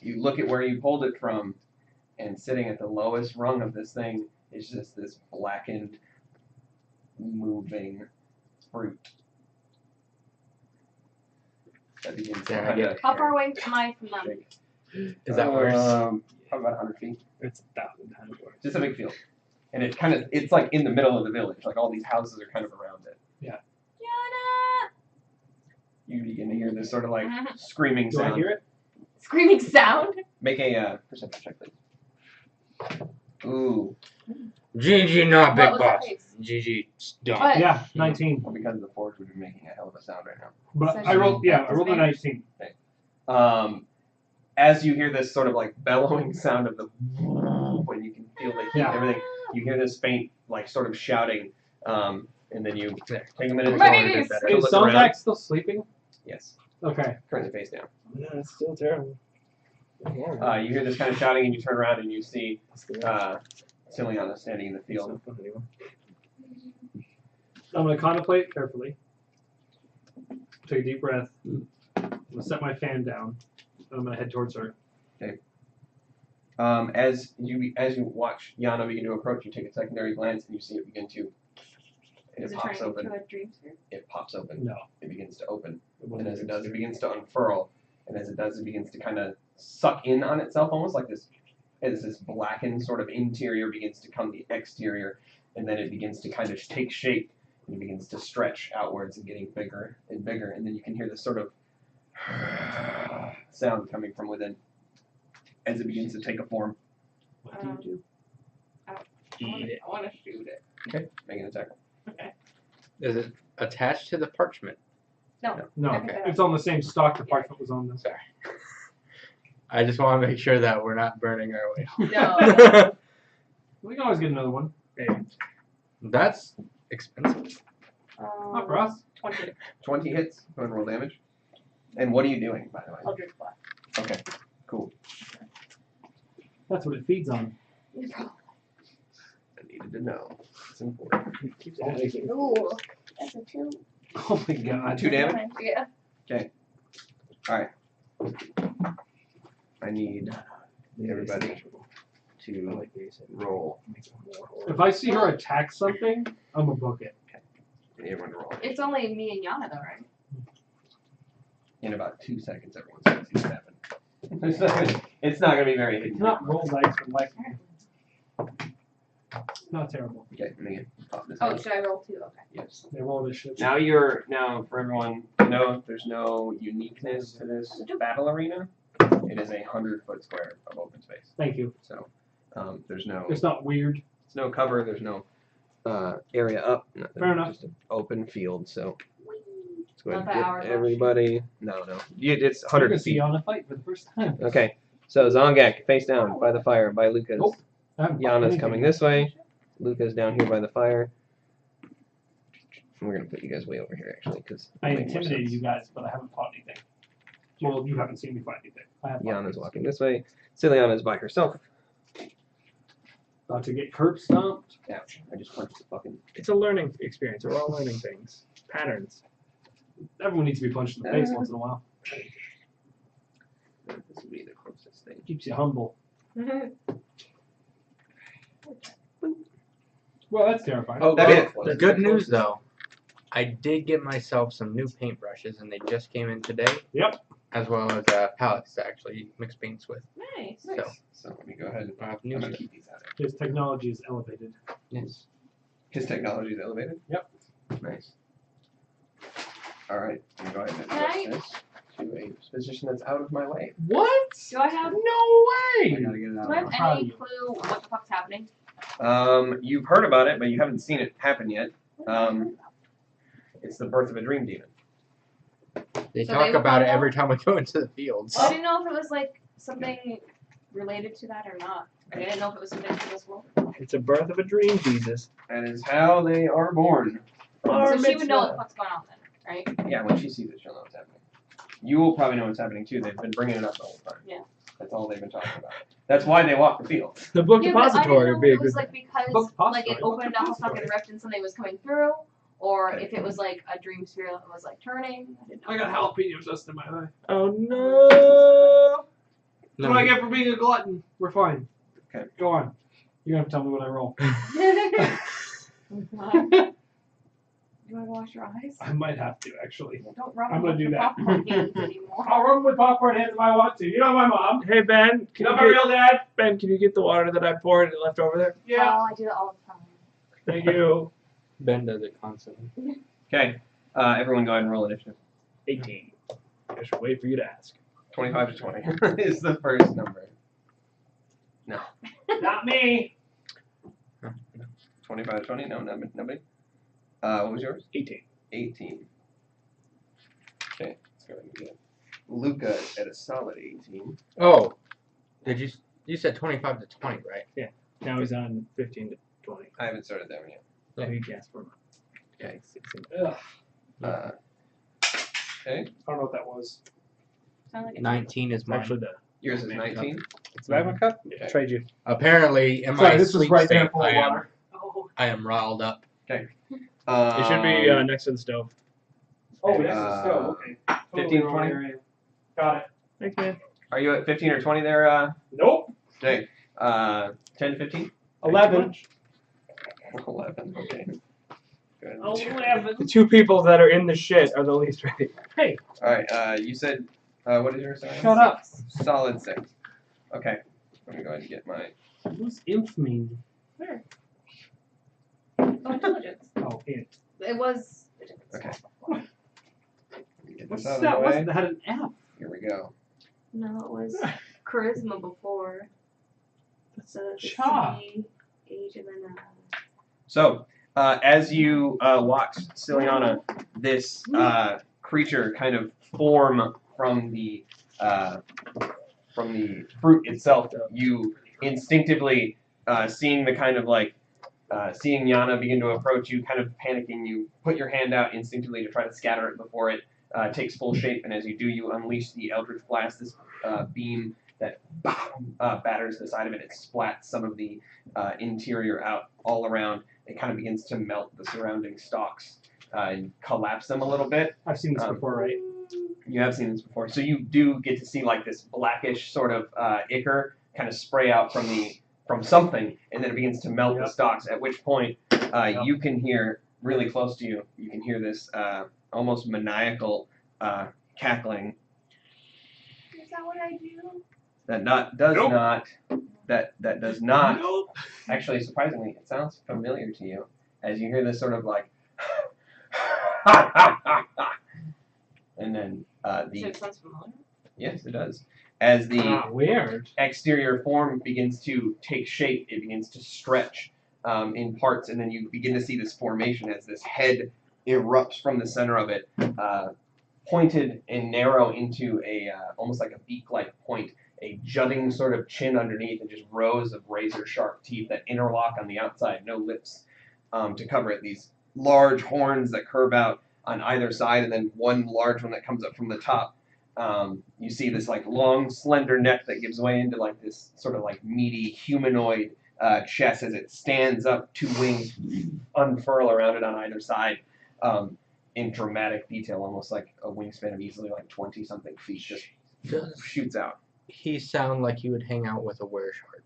C: you look at where you pulled it from, and sitting at the lowest rung of this thing is just this blackened, moving fruit. That begins to
F: Yeah, I
C: kind
F: get
C: of
F: it.
E: How far away am I from them?
C: shake.
F: Is that worse?
C: Probably about 100 feet.
D: It's 1,000 times worse.
C: Just a big field. And it's in the middle of the village. All these houses are kind of around it.
E: Yana!
C: You begin to hear this sort of
E: Mhm.
C: screaming
B: Do
C: sound.
B: I hear it?
E: Screaming sound?
C: Make a perception check, please. Ooh.
F: GG, not big
E: What was that
F: boss.
E: face?
F: GG, dumb.
E: What?
B: Yeah, 19.
C: Well, because of the forge would be making a hell of a sound right now.
B: But
E: So
B: I rolled,
E: she-
B: I rolled a 19.
C: As you hear this sort of like bellowing sound of the when you can feel the heat and everything, you hear this faint like sort of shouting, and then you take a minute to
E: Babies!
C: to
B: Is
C: look around.
B: Zoldak still sleeping?
C: Yes,
B: Okay.
C: currently face down.
D: No, it's still terrible.
C: You hear this kind of shouting, and you turn around and you see Ciliana standing in the field.
B: I'm going to contemplate carefully. Take a deep breath. I'm going to set my fan down. And I'm going to head towards her.
C: As you watch Yana begin to approach, you take a secondary glance and you see it begin to.
E: Is
C: It
E: it
C: pops
E: turning
C: open.
E: into a dream sphere?
C: It pops open.
B: No.
C: It begins to open,
B: It
C: and
B: wasn't
C: as it
B: a
C: does, it
B: dream.
C: begins to unfurl. And as it does, it begins to kind of suck in on itself, almost like this. As this blackened sort of interior begins to come the exterior, and then it begins to kind of take shape, and it begins to stretch outwards and getting bigger and bigger, and then you can hear this sort of sound coming from within as it begins to take a form.
B: What do you do?
E: I want to shoot it.
C: Okay, make an attack.
F: Is it attached to the parchment?
B: No.
E: Okay.
B: It's on the same stock the parchment was on. This.
F: Sorry. I just want to make sure that we're not burning our way
E: No.
F: home.
B: We can always get another one.
F: That's expensive.
B: Not for us.
E: 20
C: 20 hits. Go ahead and roll damage. And what are you doing, by the way?
E: Eldritch Blast.
C: Okay, cool.
B: That's what it feeds on.
C: I needed to know. It's important.
E: Ooh, that's a 2.
B: Oh my god.
C: 2 damage?
E: Yeah.
C: I need everybody to roll.
B: If I see her attack something, I'm gonna book it.
C: I need everyone to roll.
E: It's only me and Yana though, right?
C: In about 2 seconds, everyone's going to see what happened. It's not going to be very
B: You
C: hidden.
B: cannot roll dice for life. Not terrible.
C: Okay, let me pop this
E: Oh,
C: out.
E: should I roll 2? Okay.
C: Yes.
B: They roll this shit.
C: Now for everyone to know, there's no uniqueness to this battle arena. It is 100-foot square of open space.
B: Thank you.
C: So there's no
B: It's not weird.
C: cover. There's no area up. Nothing.
B: Fair enough.
C: Just an open field. So let's go
E: Not
C: ahead
E: that
C: and
E: hours
C: get
E: left.
C: everybody. No. It's
B: We're gonna
C: 100
B: see
C: feet.
B: you on a fight for the first time.
C: Okay. So Zongak face down by the fire by Lucas.
B: Nope. I haven't fought
C: Yana's
B: anything
C: coming
B: yet.
C: this way. Luca's down here by the fire. We're gonna put you guys way over here actually, because
B: I intimidated you guys, but I haven't fought anything. Well, you haven't seen me fight anything. I have fought
C: Yana's
B: things.
C: walking this way. Ciliana's by herself.
B: About to get curb stomped.
C: Ouch! I just punched the fucking.
D: It's a learning experience. We're all learning things. Patterns.
B: Everyone needs to be punched in the face once in a while.
C: This would be the closest thing.
B: Keeps you humble. Well, that's terrifying.
C: Oh,
F: Well,
C: that is
F: the good news though, I did get myself some new paintbrushes and they just came in today.
B: Yep.
F: As well as palettes to actually mix paints with.
E: Nice.
F: So
C: So let me go ahead.
F: I have
C: I'm
F: new
C: gonna
F: stuff.
C: keep these out.
B: His technology is elevated.
F: Yes.
C: His technology is elevated.
B: Yep.
C: Nice. All right. I'm gonna go ahead and
E: Can I-
C: adjust this to a position that's out of my way.
B: What?
E: Do I have
B: No
C: I
B: way!
C: gotta get it out.
E: Do I have
B: Proud of
E: any
B: you.
E: clue what the fuck's happening?
C: You've heard about it, but you haven't seen it happen yet. It's the birth of a dream demon.
F: They
E: So
F: talk
E: they
F: about it
E: found
F: every
E: out?
F: time we go into the fields.
E: I didn't know if it was like something related to that or not. I didn't know if it was something to this world.
D: It's a birth of a dream, Jesus.
C: That is how they are born.
E: So she would know what the fuck's going on then, right?
C: Yeah, when she sees it, she'll know what's happening. You will probably know what's happening too. They've been bringing it up the whole time.
E: Yeah.
C: That's all they've been talking about. That's why they walk the field.
D: The book
E: Yeah, but I
D: depository
E: didn't
D: would
E: know
D: be
E: if
D: a
E: it was
D: good.
E: like because
B: Book
E: like it
B: depository, book
E: opened up a
B: depository.
E: fucking rift and something was coming through, or if it was like a dream sphere that was like turning. I didn't know.
B: I got jalapeno dust in my eye.
D: Oh no!
B: That's what I get for being a glutton. We're fine.
C: Okay.
B: Go on. You're gonna have to tell me what I roll.
E: You want to wash your eyes?
B: I might have to, actually.
E: Don't rub
B: I'm
E: them
B: gonna
E: with
B: do
E: your
B: that.
E: popcorn hands anymore.
B: I'll run with popcorn hands if I want to. You know my mom.
D: Hey Ben,
B: You know my real dad?
D: Ben, can you get the water that I poured and left over there?
B: Yeah.
E: Oh, I do that all the time.
D: Thank you.
F: Ben does it constantly.
C: Okay. Everyone go ahead and roll initiative.
D: 18. I should wait for you to ask.
C: 25 to 20 is the first number. No.
B: Not me.
C: 25 to 20? No, nobody. What was yours?
D: 18.
C: 18. Okay, let's go ahead and do it. Luca at a solid 18.
F: Oh, you said 25 to 20, right?
D: Now he's on 15 to 20.
C: I haven't started that one yet.
D: So he gasped for him.
C: Okay.
D: 16.
B: Ugh,
C: Okay.
B: I don't know what that was.
E: Sound like a
F: 19 is
D: It's
F: mine.
D: actually the
C: Yours is 19.
D: it's the magma cup.
C: Okay.
D: Trade you.
F: Apparently, in
B: Sorry,
F: my
B: this was
F: sleep
B: right
F: state,
B: there full of water.
E: Oh.
F: I am riled up.
D: It should be
C: Um,
D: next to the stove.
B: Oh, next to the stove. Okay.
C: 15,
B: Totally wrong
C: 20?
B: area. Got it.
D: Thanks, man.
C: Are you at 15 or 20 there?
B: Nope.
C: Okay. 10 to 15.
B: 11.
C: 11. Okay. Good.
B: 11.
D: The two people that are in the shit are the least ready.
B: Hey,
C: All right. You said what is yours?
B: shut up.
C: Solid 6. Okay. Let me go ahead and get my.
B: What's inf mean?
E: Where? Oh, intelligence.
B: Oh, int.
E: It was.
C: Okay. Let me get this
B: What's
C: out of
B: that?
C: the
B: What's
C: way.
B: that? An F?
C: Here we go.
E: No, it was charisma before. So that's
B: Cha.
E: C, age, and then
C: So, as you watch Ciliana, this creature kind of form from the fruit itself, you instinctively seeing the kind of like seeing Yana begin to approach you, kind of panicking. You put your hand out instinctively to try to scatter it before it takes full shape, and as you do, you unleash the Eldritch Blast, this beam that batters the side of it. It splats some of the interior out all around. It kind of begins to melt the surrounding stalks and collapse them a little bit.
B: I've seen this before, right?
C: You have seen this before. So you do get to see like this blackish sort of ichor kind of spray out from something, and then it begins to melt the stalks, at which point you can hear, really close to you, you can hear this almost maniacal cackling
A: Is that what I do?
C: that does not actually, surprisingly, it sounds familiar to you as you hear this sort of like and then
E: so
C: the
E: it sounds familiar.
C: yes, it does. As the
B: Weird.
C: exterior form begins to take shape, it begins to stretch in parts, and then you begin to see this formation as this head erupts from the center of it, pointed and narrow into a almost like a beak-like point, a jutting sort of chin underneath, and just rows of razor-sharp teeth that interlock on the outside, no lips to cover it. These large horns that curve out on either side, and then one large one that comes up from the top. You see this like long, slender neck that gives way into like this sort of like meaty humanoid chest as it stands up. Two wings unfurl around it on either side in dramatic detail, almost like a wingspan of easily like 20-something feet. Just
F: Does
C: shoots out.
F: he sound like he would hang out with a wereshark?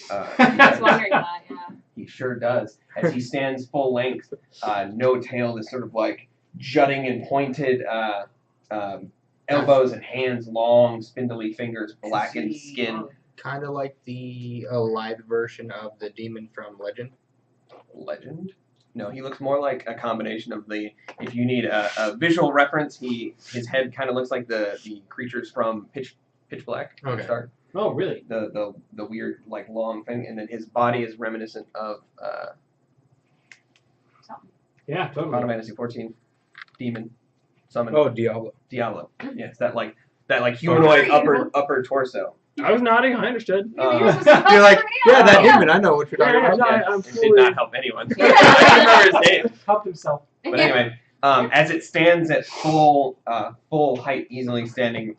E: I was wondering that. Yeah.
C: He sure does. As he stands full length, no tail, this sort of like jutting and pointed elbows and hands, long, spindly fingers, blackened skin.
F: Kind of like the alive version of the demon from Legend.
C: Legend? No, he looks more like a combination of the. If you need a visual reference, his head kind of looks like the creatures from Pitch Black.
F: Okay.
C: Dark.
B: Oh, really?
C: The weird like long thing, and then his body is reminiscent of
B: Yeah,
C: Final
B: totally.
C: Fantasy 14 demon summon.
F: Oh, Diablo.
C: Diablo. Yes, that humanoid
E: Okay.
C: upper torso.
D: I was nodding. I understood.
E: Maybe you're supposed to
F: You're
E: help
F: like,
E: somebody
F: yeah, that
E: else.
F: demon. I know what you're talking
D: Yeah,
F: about.
D: yeah,
C: Yes,
D: I'm
C: and did
D: fully-
C: not help anyone. I don't remember his name.
B: Helped himself.
C: But anyway, as it stands at full height, easily standing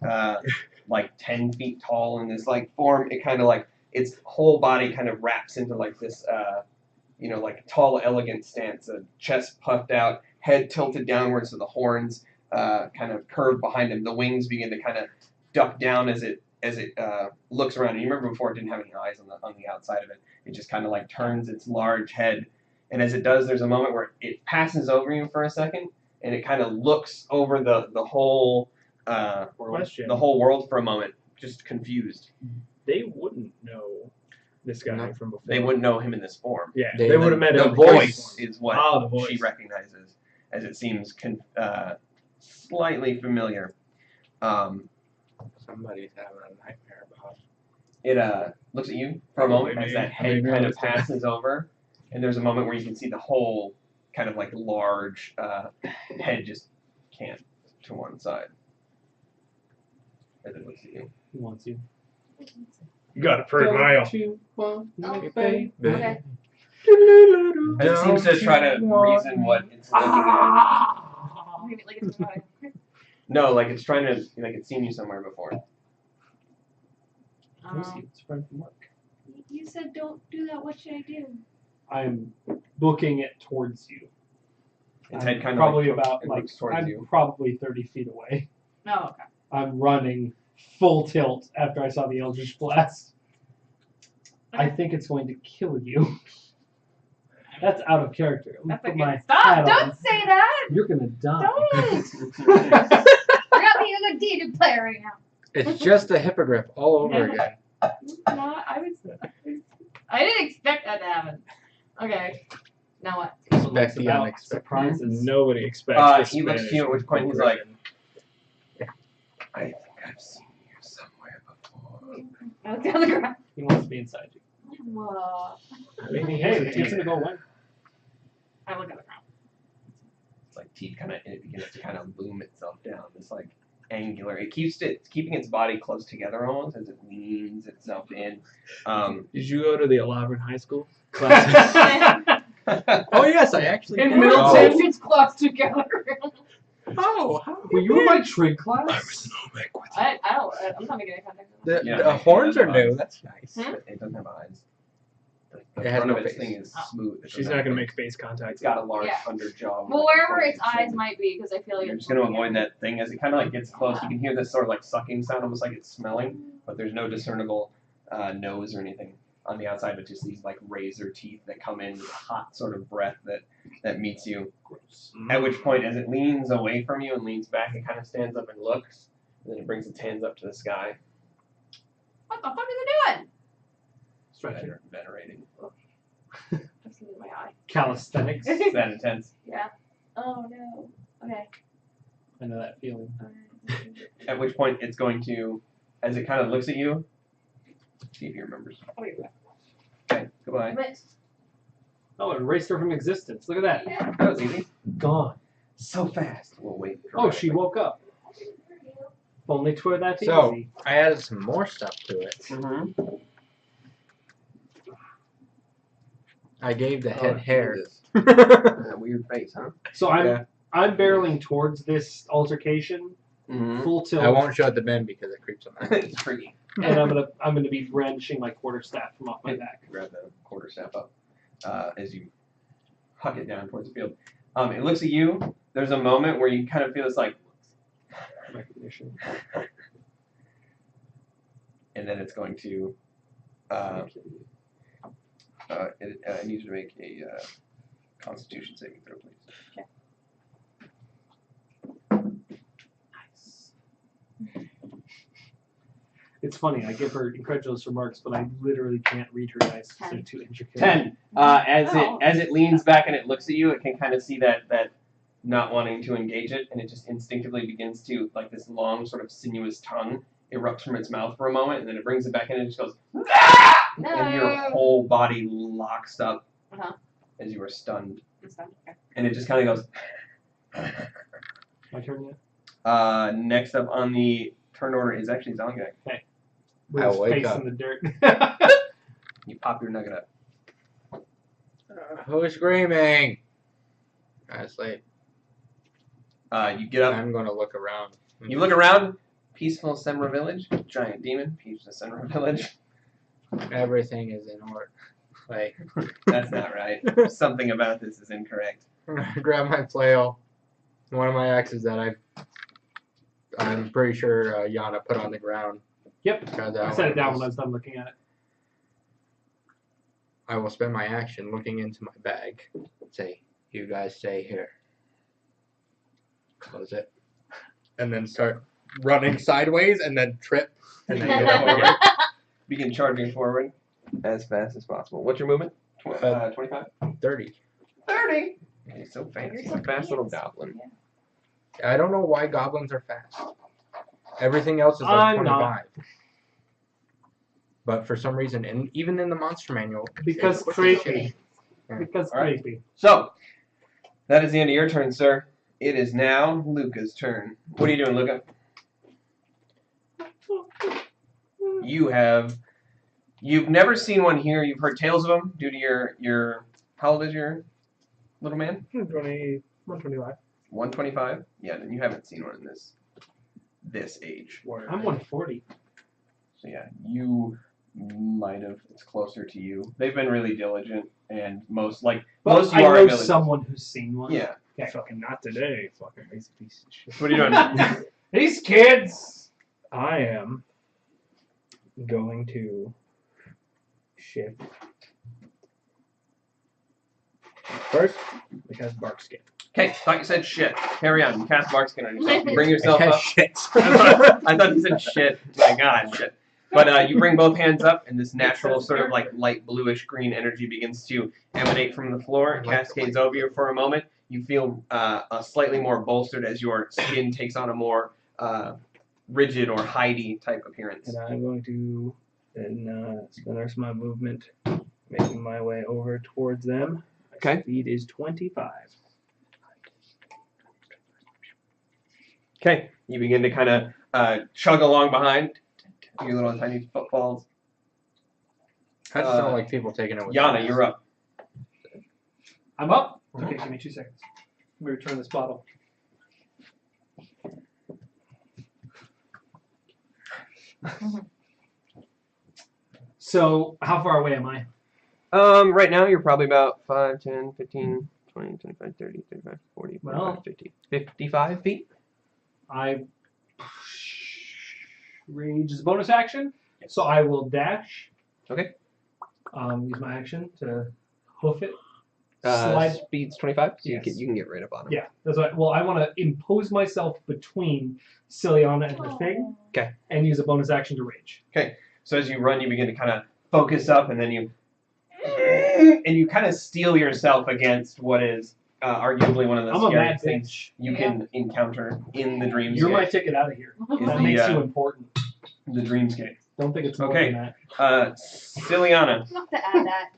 C: like 10 feet tall in this like form, it kind of like its whole body kind of wraps into like this like tall, elegant stance. Chest puffed out, head tilted downwards, so the horns kind of curve behind him. The wings begin to kind of duck down as it looks around. And you remember before it didn't have any eyes on the outside of it. It just kind of like turns its large head, and as it does, there's a moment where it passes over you for a second, and it kind of looks over the whole
D: Question.
C: the whole world for a moment, just confused.
D: They wouldn't know this guy
F: No.
D: from before.
C: They wouldn't know him in this form.
D: Yeah,
F: They-
D: they would have met
C: The
D: him.
C: voice is what
D: Oh, the voice.
C: she recognizes, as it seems slightly familiar.
F: Somebody's having a nightmare about
C: It looks at you for a moment
D: Probably
C: as
D: me.
C: that
D: I
C: head
D: mean,
C: kind of
D: realistically.
C: passes over, and there's a moment where you can see the whole kind of like large head just cant to one side. As it looks at you.
B: He wants you.
D: You got it per mile.
B: Don't you want
E: Oh,
B: me, baby?
E: Okay.
C: And it seems to try to reason what it's looking at.
E: Maybe like it's about it.
C: No, like it's trying to, like it's seen you somewhere before.
B: Lucy, it's friend from work.
A: You said don't do that. What should I do?
B: I'm booking it towards you.
C: Its
B: I'm
C: head kind of
B: probably
C: like,
B: about
C: it
B: like
C: looks towards
B: I'm
C: you.
B: probably 30 feet away.
E: Oh, okay.
B: I'm running full tilt after I saw the Eldritch Blast. I think it's going to kill you. That's out of character. I'm
E: That's a
B: put
E: good.
B: my
E: Stop!
B: hat
E: Don't
B: on.
E: say that.
B: You're gonna die.
E: Don't. We're not being a good D2 player right now.
F: It's just a hippogriff all over again.
E: No, I didn't expect that to happen. Okay. Now what?
F: Expect the
B: About
F: unexpected.
B: surprises.
D: Nobody expects.
C: He looks to you, at which point he's like, I think I've seen you somewhere before.
E: I look down the ground.
B: He wants to be inside you.
E: Whoa.
B: I mean, hey, it takes him to go away.
E: I look at the ground.
C: It's like teeth kind of, and it begins to kind of boom itself down. This like angular. It keeps it keeping its body close together almost as it leans itself in.
D: Did you go to the Alavern High School?
F: Oh yes, I actually
B: In
F: did.
B: Middleton?
E: It's close together.
F: Oh, how
B: Were you in my trig class?
E: I'm not making any contact with
F: The,
C: Yeah,
F: the
C: it
F: horns
C: doesn't
F: are
C: have
F: new.
C: eyes.
F: That's nice.
E: Hmm?
C: It doesn't have eyes. The
F: It has
C: front
F: no
C: of its
F: face.
C: thing is
E: Oh.
C: smooth. It
D: She's
C: doesn't
D: not gonna
C: have
D: make face contact.
C: It's got a large
E: Yeah.
C: underjaw.
E: Well, wherever its eyes might be, because I feel like
C: You're
E: it's
C: just gonna
E: looking at
C: avoid that thing as it kind of like gets close. You can hear this sort of like sucking sound, almost like it's smelling, but there's no discernible nose or anything on the outside, but just these like razor teeth that come in with a hot sort of breath that meets you.
B: Gross.
C: At which point, as it leans away from you and leans back, it kind of stands up and looks, and then it brings its hands up to the sky,
E: What the fuck is it doing?
B: Stretching.
C: venerating.
E: Just looking at my eye.
B: Calisthenics.
C: It's that intense.
E: Yeah. Oh no. Okay.
B: I know that feeling.
C: At which point, it's going to, as it kind of looks at you, see if he remembers.
E: Oh, you're right.
C: Okay, goodbye.
E: But
B: Oh, it erased her from existence. Look at that.
E: yeah.
C: That was easy.
B: Gone.
C: So fast. We'll wait.
B: Oh, she woke up. If only 'twere that
F: So-
B: easy.
F: I added some more stuff to it.
C: Mm-hmm.
F: I gave the head hair.
C: That weird face, huh?
B: So I'm
F: Yeah.
B: I'm barreling towards this altercation,
C: Mm-hmm.
B: full tilt,
F: I won't show it to Ben because it creeps him out.
C: It's freaky.
B: and I'm gonna be brandishing my quarterstaff from off my back.
C: Grab the quarterstaff up as you huck it down towards the field. It looks at you. There's a moment where you kind of feel this like,
B: Recognition.
C: and then it's going to. It needs to make a Constitution saving throw, please.
B: Nice. It's funny. I give her incredulous remarks, but I literally can't read her dice. They're too intricate.
C: 10. As it leans back and it looks at you, it can kind of see that not wanting to engage it, and it just instinctively begins to, like this long sort of sinuous tongue erupts from its mouth for a moment, and then it brings it back in and it just goes, "Ah!" And your
E: No.
C: whole body locks up
E: Uh-huh.
C: as you are stunned,
E: It's done. Okay.
C: and it just kind of goes.
B: My turn yet?
C: Next up on the turn order is actually Zonga.
B: With
F: I'll
B: his
F: wake
B: face
F: up.
B: in the dirt.
C: You pop your nugget up.
F: Who's screaming? I sleep.
C: You get up.
F: I'm gonna look around.
C: You look around. Peaceful Semra village. Giant demon. Peaceful Semra village.
F: Everything is in order. Like,
C: That's not right. Something about this is incorrect.
F: grab my flail. One of my axes that I'm pretty sure Yana put on the ground.
B: Yep.
F: Got
B: I
F: that
B: set
F: one.
B: it down when I was done looking at it.
F: I will spend my action looking into my bag. Say, you guys stay here. Close it. And then start running sideways and then trip. And then get forward.
C: Begin charging forward as fast as possible. What's your movement? 25?
F: 30.
C: 30! Okay, so fancy.
E: You're so
C: Fast little
E: fancy.
C: goblin.
F: I don't know why goblins are fast. Everything else is like
B: I'm
F: 25.
B: not.
F: But for some reason, and even in the monster manual,
B: Because
F: it's
B: creepy.
F: Yeah.
B: Because
C: All right.
B: creepy.
C: So, that is the end of your turn, sir. It is now Luca's turn. What are you doing, Luca? You've never seen one here. You've heard tales of them due to your. How old is your little man?
B: 125.
C: 125. Yeah, then you haven't seen one in this age.
B: I'm 140.
C: So yeah, you might have. It's closer to you. They've been really diligent, and most
B: But
C: most
B: I
C: you are
B: know
C: villages.
B: someone who's seen one.
C: Yeah.
B: Okay.
D: Fucking not today. Fucking lazy piece of shit.
C: What are you doing?
B: These kids.
D: I am going to shift. First, because bark skin.
C: Okay, thought you said shit. Carry on. You cast Bark Skin on yourself. You bring yourself
F: Okay,
C: up.
F: shit.
C: I thought you said shit. My God, shit. But you bring both hands up, and this natural sort of like light bluish green energy begins to emanate from the floor. It cascades over you for a moment. You feel slightly more bolstered as your skin takes on a more rigid or hidey type appearance.
D: And I'm going to then spend the rest of my movement making my way over towards them. My
C: Okay.
D: speed is 25.
C: Okay, you begin to kind of chug along behind your little tiny footfalls.
F: I just don't like people taking it with
C: Yana,
F: them.
C: you're up.
B: I'm up. Okay, give me 2 seconds. Let me return this bottle. So, how far away am I?
C: Right now you're probably about 5, 10, 15, 20, 25, 30, 35, 40, 45,
B: Well.
C: 50, 55 feet.
B: I rage is a bonus action, so I will dash.
C: Okay.
B: Use my action to hoof it. Slide.
C: Speed's 25, so
B: Yes.
C: you can get right up on him.
B: Yeah, that's right. Well, I want to impose myself between Ciliana and the thing.
C: Okay.
B: And use a bonus action to rage.
C: So as you run, you begin to kind of focus up, and then you kind of steel yourself against what is arguably one of the
B: I'm a
C: scariest
B: mad
C: things
B: bitch.
C: you can encounter in the dreamscape.
B: You're my ticket out of here.
C: Is
B: That
C: the,
B: makes you important.
C: the dreamscape.
B: Don't think it's more
C: Okay.
B: than that.
C: Ciliana.
E: Not to add that.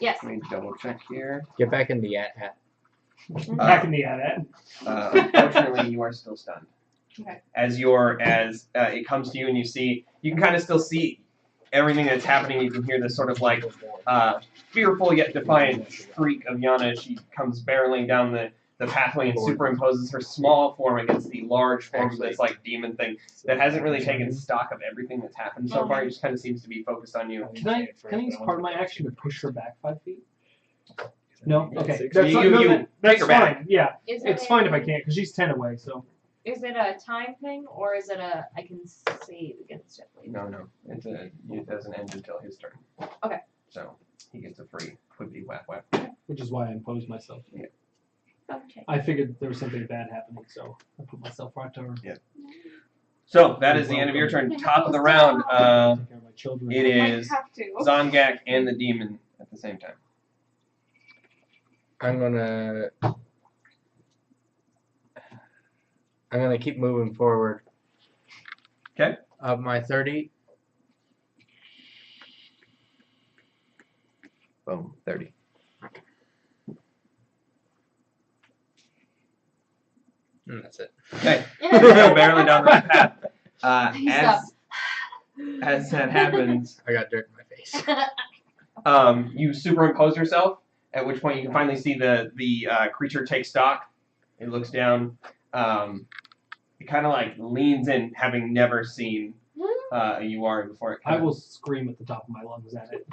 E: Yes.
C: Let me double check here.
F: Get back in the hat.
B: Back in the ad.
C: Unfortunately, you are still stunned.
E: Okay.
C: As it comes to you and you can kind of still see everything that's happening. You can hear this sort of like fearful yet defiant shriek of Yana as she comes barreling down the pathway and superimposes her small form against the large form of this like demon thing that hasn't really taken stock of everything that's happened so far. It just kind of seems to be focused on you.
B: Can I use part of my action to push her back 5 feet? No? Okay.
C: You-
B: That's,
C: you
B: that's
C: take her back.
B: fine. Yeah.
E: Is
B: It's
E: it
B: fine
E: a-
B: if I can't, because she's 10 away, so.
E: Is it a time thing, or is it a I can save against it later?
C: No. It doesn't end until his turn.
E: Okay.
C: So he gets a free whippy whap whap.
B: Which is why I imposed myself.
E: Okay.
B: I figured there was something bad happening, so I put myself right to her.
C: So that is the end of your turn. Top of the round.
B: Take care of my children.
C: It is
E: I have to.
C: Zongak and the demon at the same time.
F: I'm gonna keep moving forward.
C: Okay.
F: Up my 30.
C: Boom, 30.
F: And that's it.
C: Okay. You go barely down the path.
E: He stopped.
C: As that happens,
F: I got dirt in my face.
C: you superimpose yourself, at which point you can finally see the creature take stock. It looks down. It kind of like leans in, having never seen a Uari before. It
B: I will scream at the top of my lungs at it.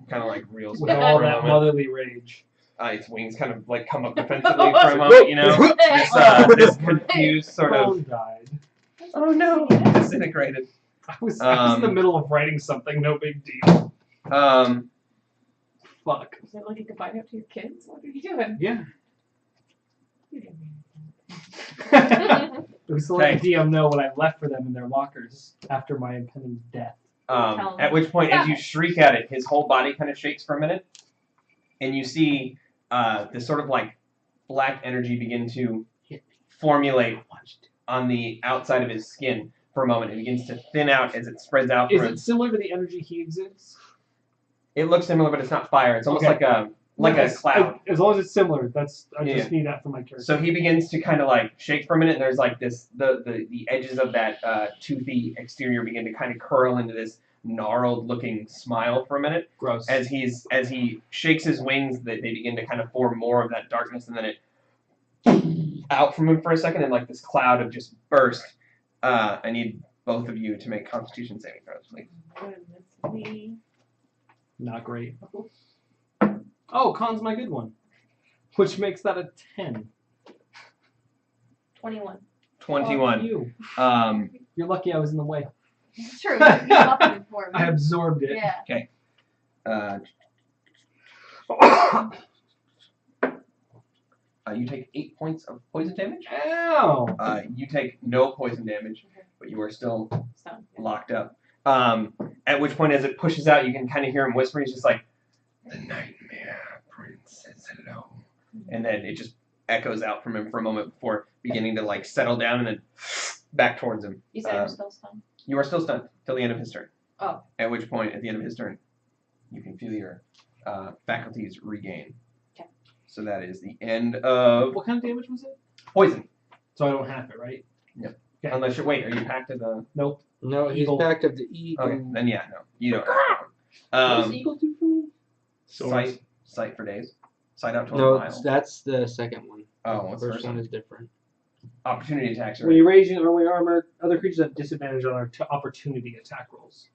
C: kind of like reels
B: With
C: back
B: all
C: for a
B: that
C: moment.
B: motherly rage.
C: Its wings kind of like come up defensively for a moment, you know. This confused sort of.
B: Phone died.
C: Oh no! Disintegrated.
B: I was in the middle of writing something, no big deal. Fuck.
E: Is that like a goodbye note to your kids? What are you doing?
B: Yeah.
E: You didn't mean
B: It was to let the DM know what I left for them in their lockers after my impending death.
C: At which point, as you shriek at it, his whole body kind of shakes for a minute, and you see this sort of like black energy begin to formulate on the outside of his skin for a moment. It begins to thin out as it spreads out.
B: Is it similar to the energy he exudes?
C: It looks similar, but it's not fire. It's almost
B: Okay.
C: like a like a cloud.
B: As long as it's similar, that's I
C: Yeah.
B: just need that for my character.
C: So he begins to kind of like shake for a minute, and there's like this the edges of that toothy exterior begin to kind of curl into this gnarled looking smile for a minute.
B: Gross.
C: As he shakes his wings, they begin to kind of form more of that darkness, and then it out from him for a second, and like this cloud of just burst. I need both of you to make Constitution saving throws, please.
B: Not great. Oh, con's my good one, which makes that a 10.
E: 21.
C: 21.
B: Fuck you. You're lucky I was in the way.
E: It's true. You're welcome for me.
B: I absorbed it.
E: Yeah.
C: You take 8 points of poison damage.
B: Ow.
C: You take no poison damage, but you are still
E: Stone.
C: locked up. At which point, as it pushes out, you can kind of hear him whisper. He's just like, "The Nightmare Prince says hello," and then it just echoes out from him for a moment before beginning to like settle down and then back towards him.
E: You said I'm still stunned.
C: You are still stunned till the end of his turn.
E: Oh.
C: At which point, at the end of his turn, you can feel your faculties regain.
E: Okay.
C: So that is the end of
B: What kind of damage was it?
C: poison.
B: So I don't have it, right?
C: Yep.
B: Okay.
C: Unless you're wait, are you packed to the?
B: Nope.
F: No, he's
B: Eagle.
F: back of the eagle.
C: Okay, then yeah, no, you don't.
B: What does
C: Um,
B: eagle do for me?
C: sight for days. Sight out to a
F: No,
C: mile.
F: that's the second one.
C: Oh, what's the
F: First
C: first
F: one
C: one?
F: is different.
C: Opportunity attacks.
B: When
C: Right?
B: you raise your early armor, other creatures have disadvantage on their opportunity attack rolls.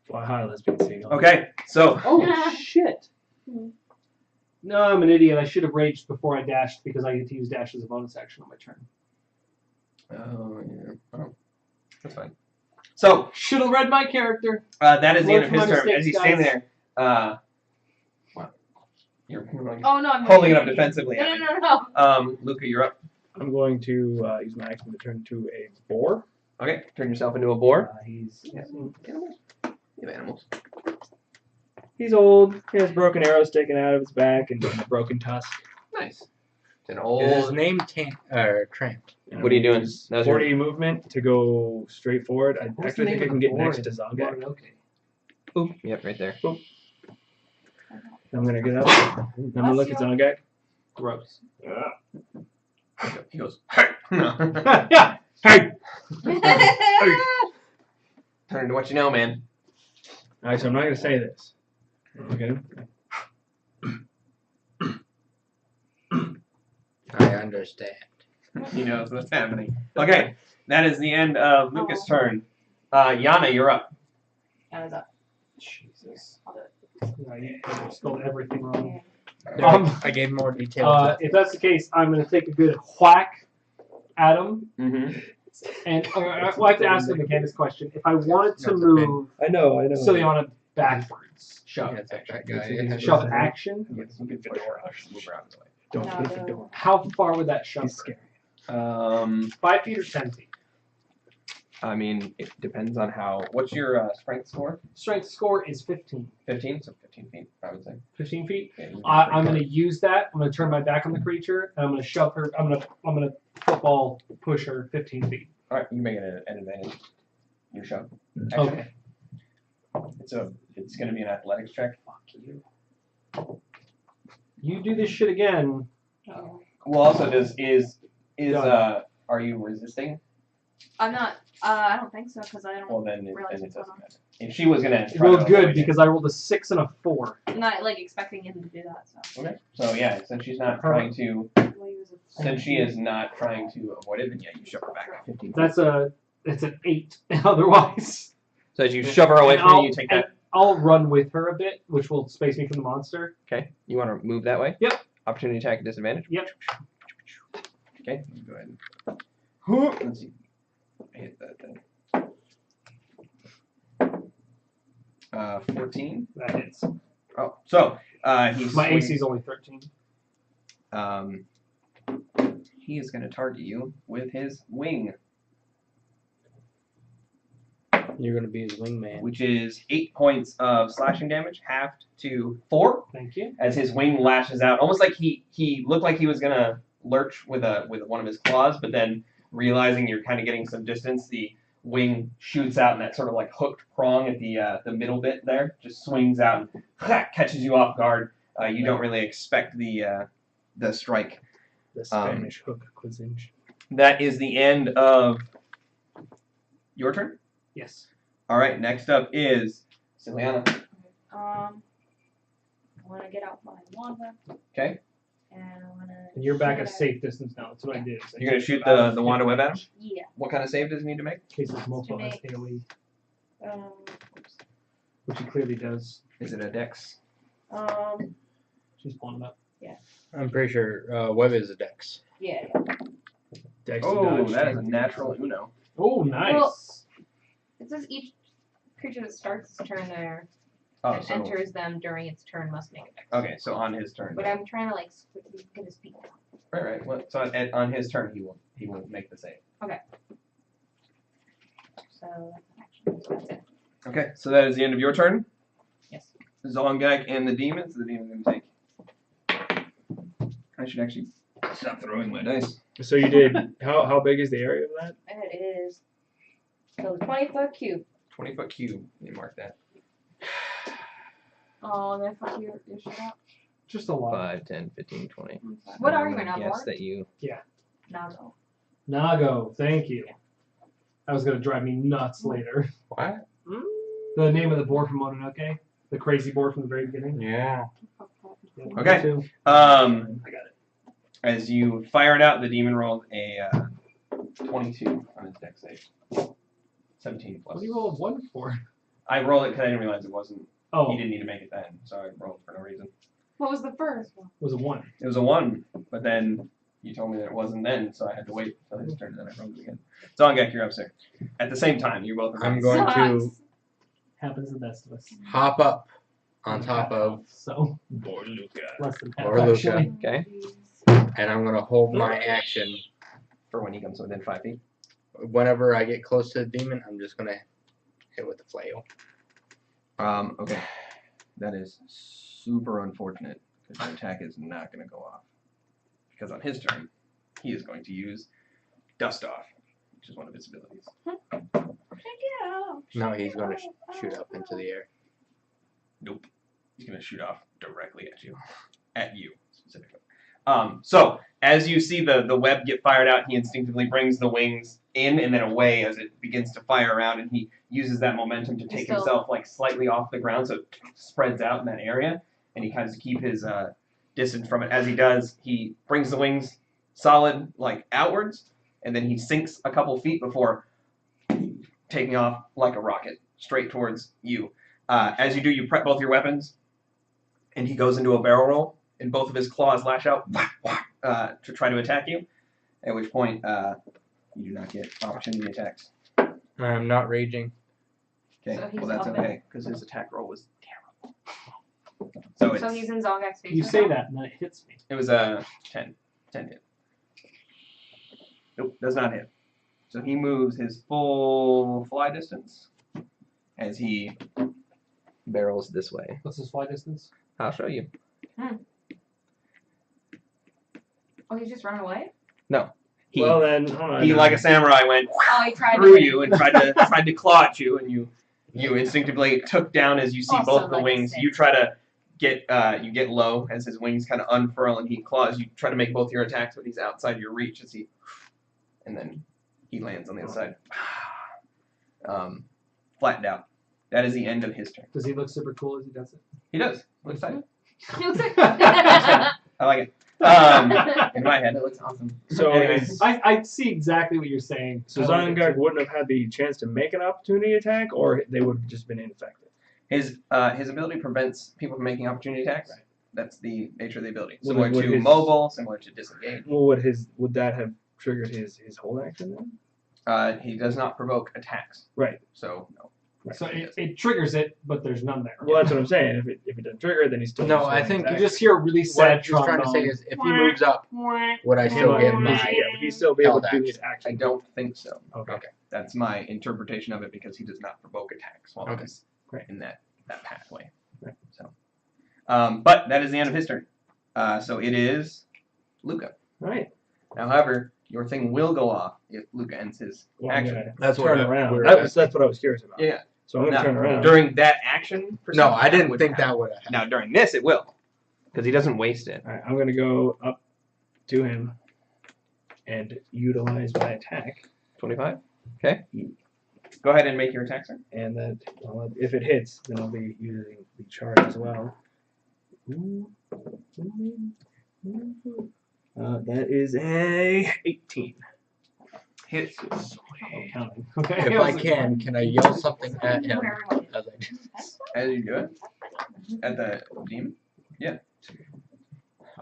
D: Fly high, lesbian seagull.
C: Okay, so
B: Oh shit!
E: Hmm.
B: No, I'm an idiot. I should have raged before I dashed because I get to use dash as a bonus action on my turn.
C: oh yeah, oh, that's fine. So
B: Should have read my character.
C: that is the
B: Learn
C: end of
B: from
C: his
B: my
C: turn.
B: mistakes,
C: As he's
B: guys.
C: standing there, what? You're
E: Oh no, I'm
C: holding it up
E: not.
C: defensively.
E: No,
C: at me.
E: no, no, no.
C: Luca, you're up.
D: I'm going to use my action to turn into a boar.
C: Okay, turn yourself into a boar.
D: He's
C: Yeah. Animals. You have animals.
D: he's old. He has broken arrows sticking out of his back and a broken tusk.
C: Nice. It's an
F: Is his
C: old.
F: name Tramp?
D: And
C: What are you doing?
D: use
C: That was your-
D: 40 movement to go straight forward. I
B: What's the
D: actually
B: name
D: think I
B: of
D: can
B: the
D: get
B: boar
D: next
B: in
D: to Zongak.
B: Okay.
C: Boop. Yep, right there.
D: I'm gonna get up. I'm gonna look at Zongak.
B: Gross.
C: He goes, hey! No.
B: Yeah. Hey.
C: Turn into what you know, man.
D: Alright, so I'm not gonna say this. Okay.
F: I understand.
C: He knows what's happening. Okay, that is the end of Lucas' turn. Yana, you're up.
E: Anna's up.
B: Jesus.
E: I'll do it.
B: Yeah, you spelled everything wrong.
F: I gave more details.
B: If that's the case, I'm going to take a good whack at him.
C: Mm-hmm.
B: And I'd like to ask him again this question. If I wanted to
F: That's
B: move
D: I know.
B: Ciliana backwards, shove.
F: Yeah, that guy.
B: Shove action?
C: Yes, you can fedora. Move around the way.
D: Don't
E: No,
D: put a
E: no.
D: fedora.
B: How far would that shove?
D: He's
B: her?
D: scary.
B: 5 feet or 10 feet?
C: I mean, it depends on how. What's your strength score?
B: Strength score is 15.
C: 15, so 15 feet, I would say.
B: 15 feet?
C: Yeah, you
B: I'm going to use that. I'm going to turn my back on the creature, and I'm going to shove her. I'm going to football push her 15 feet.
C: All right, you make it an advantage. You shove.
B: Okay.
C: It's going to be an athletics check.
B: Fuck you. You do this shit again.
E: Oh.
C: Well, also is
B: Done.
C: are you resisting?
E: I'm not. I don't think so because I don't.
C: Well, then it
E: Realize
C: doesn't
E: what's
C: matter.
E: going
C: If she was gonna
B: It
C: try
B: rolled
C: to
B: good
C: avoid
B: because I rolled a 6 and a 4.
E: I'm not like expecting him to do that. So.
C: Okay. So yeah, since she's not trying to,
E: We'll use it.
C: since she is not trying to avoid it, then yeah, you shove her back.
D: 15.
B: That's an 8 otherwise.
C: So as you shove her away
B: And
C: from
B: I'll-
C: you, you take that.
B: I'll run with her a bit, which will space me from the monster.
C: Okay. You want to move that way?
B: Yep.
C: Opportunity attack at disadvantage.
B: Yep.
C: Okay. Go ahead. Let's see. I hit that then. 14.
B: That hits.
C: Oh, so he's
B: My AC is only 13.
C: He is going to target you with his wing,
F: You're gonna be his wingman.
C: which is 8 points of slashing damage, halved to 4,
B: Thank you.
C: as his wing lashes out, almost like he looked like he was going to lurch with one of his claws, but then realizing you're kind of getting some distance, the wing shoots out, and that sort of like hooked prong at the middle bit there just swings out and catches you off guard. You don't really expect the strike.
D: The Spanish hook cuisine.
C: That is the end of your turn.
B: Yes.
C: All right. Next up is Ciliana.
E: I want to get out my wanda.
C: Okay.
E: And I want to.
B: And you're back at safe distance now. That's what I did.
C: You're gonna shoot the wand of web at him.
E: Yeah.
C: What kind of save does he need to make?
B: In case it's multiple
E: To
B: has
E: make-
B: AoE,
E: Oops.
B: which he clearly does.
C: Is it a dex?
B: She's pulling it up.
F: I'm pretty sure Web is a dex.
E: Yeah.
D: Dex to
C: Oh,
D: dodge,
C: that is a
D: strength.
C: natural Uno.
B: Oh, nice.
E: Well, It says each creature that starts its turn there
C: Oh,
E: and
C: so
E: enters them during its turn must make a dex.
C: okay, so on his turn.
E: But I'm trying to like get his speed down.
C: Right. Well, so on his turn, he will make the save.
E: So that's an action. So that's it.
C: Okay, so that is the end of your turn.
E: Yes.
C: Zongak and the demons. The demon's gonna take. I should actually stop throwing my dice.
D: So you did. How big is the area of that?
E: It is so 20-foot cube.
C: 20-foot cube. Let me mark that.
E: Oh, then fuck your shit out.
B: Just a lot.
G: 5, 10, 15, 20.
E: What are you right now,
G: Yes,
E: Lord?
G: that you.
E: Nago.
B: Nago, thank you. That was gonna drive me nuts later.
F: What?
B: The name of the board from Mononoke, the crazy board from the very beginning.
F: Yeah.
B: Yeah,
C: Okay.
B: me too.
C: Um,
B: I got it.
C: as you fire it out, the demon rolled a 22 on his dex save. 17 plus.
B: What do you roll a 1 for?
C: I rolled it because I didn't realize it wasn't.
B: Oh,
C: He didn't need to make it then, so I rolled for no reason.
E: What was the first one?
B: it was a 1.
C: It was a 1, but then you told me that it wasn't then, so I had to wait until his turn, and then I rolled it again. Zongak, you're up, sir. At the same time, you're both.
F: I'm going to
E: Sucks.
B: Happens to the best of us.
F: hop up on top of,
B: So,
D: Or Luca.
B: less than half,
F: Or Luca.
B: actually.
G: Okay.
F: and I'm going to hold my action.
C: for when he comes within 5 feet.
F: Whenever I get close to the demon, I'm just going to hit with the flail.
C: Okay. That is super unfortunate because your attack is not going to go off. Because on his turn, he is going to use Dust Off, which is one of his abilities.
E: Check it out.
F: No, he's going to shoot up into the air.
C: Nope. He's going to shoot off directly at you. At you, specifically. So, as you see the web get fired out, he instinctively brings the wings in and then away as it begins to fire around, and he uses that momentum to take
E: Still-
C: himself like slightly off the ground so it spreads out in that area, and he kind of keep his distance from it. As he does, he brings the wings solid like outwards, and then he sinks a couple feet before taking off like a rocket straight towards you. As you do, you prep both your weapons, and he goes into a barrel roll, and both of his claws lash out to try to attack you, at which point you do not get opportunity attacks.
F: I'm not raging.
C: Okay,
E: So he's
C: well that's
E: up in-
C: okay, because his attack roll was terrible. So it's,
E: So he's in Zongak's face.
B: You
E: right
B: say
E: now?
B: that, and then it hits me.
C: it was a 10 hit. Nope, does not hit. So he moves his full fly distance as he
G: Barrels this way.
B: What's his fly distance?
G: I'll show you.
E: Oh, he's just running away?
C: he,
D: Well then, hold on.
C: he like a samurai went
E: Oh, he tried
C: through
E: to
C: you and tried to claw at you, and you instinctively took down as you see
E: Also
C: both of the
E: like a
C: wings.
E: six.
C: You try to get low as his wings kind of unfurl and he claws. You try to make both your attacks, but he's outside your reach as and then he lands on the other side, flattened out. That is the end of his turn.
B: Does he look super cool as he does it?
C: He does. Looks excited.
E: He looks like
C: I like it. In my head, it looks awesome.
D: So
C: Anyways.
D: is-
B: I see exactly what you're saying.
D: So
B: I like it
D: Zongak
B: too.
D: wouldn't have had the chance to make an opportunity attack, or they would have just been infected.
C: His ability prevents people from making opportunity attacks.
B: Right.
C: That's the nature of the ability.
D: Would-
C: Similar
D: would
C: to
D: his-
C: mobile, similar to disengage.
D: Well, would that have triggered his whole action then?
C: He does not provoke attacks.
D: Right.
C: So no.
B: So it triggers it, but there's none there.
D: Well, that's what I'm saying. If it doesn't trigger, then he's still.
F: No,
D: just
F: I
D: doing
F: think
D: his
B: You
D: action.
B: just hear a really
F: What
B: sad
F: I'm just trying to say
B: trombone.
F: is, if he moves up, would I still get my?
D: Yeah, but he'd still be able to do his
C: I
D: action.
C: don't think so.
D: Okay.
C: That's my interpretation of it because he does not provoke attacks while
F: Okay.
C: he's
B: Great.
C: in that pathway.
B: Right.
C: So, but that is the end of his turn. So it is Luca.
B: Right.
C: Now, however, your thing will go off if Luca ends his
D: Well, I'm
C: action.
D: gonna
F: That's
D: turn
F: what
D: around.
F: we're
D: That's what I was curious about.
C: Yeah.
D: So I'm gonna
C: Now,
D: turn around.
C: during that action.
F: No, I didn't
C: would
F: think
C: happen.
F: that would have happened.
C: Now during this, it will, because he doesn't waste it.
D: All right, I'm gonna go up to him and utilize my attack,
C: 25. Okay. Go ahead and make your attack, sir.
D: and then if it hits, then I'll be using the charge as well. That is a 18.
C: Hits.
D: Counting.
B: Okay.
F: If I can I yell something at him as I do?
C: As you do it at the demon.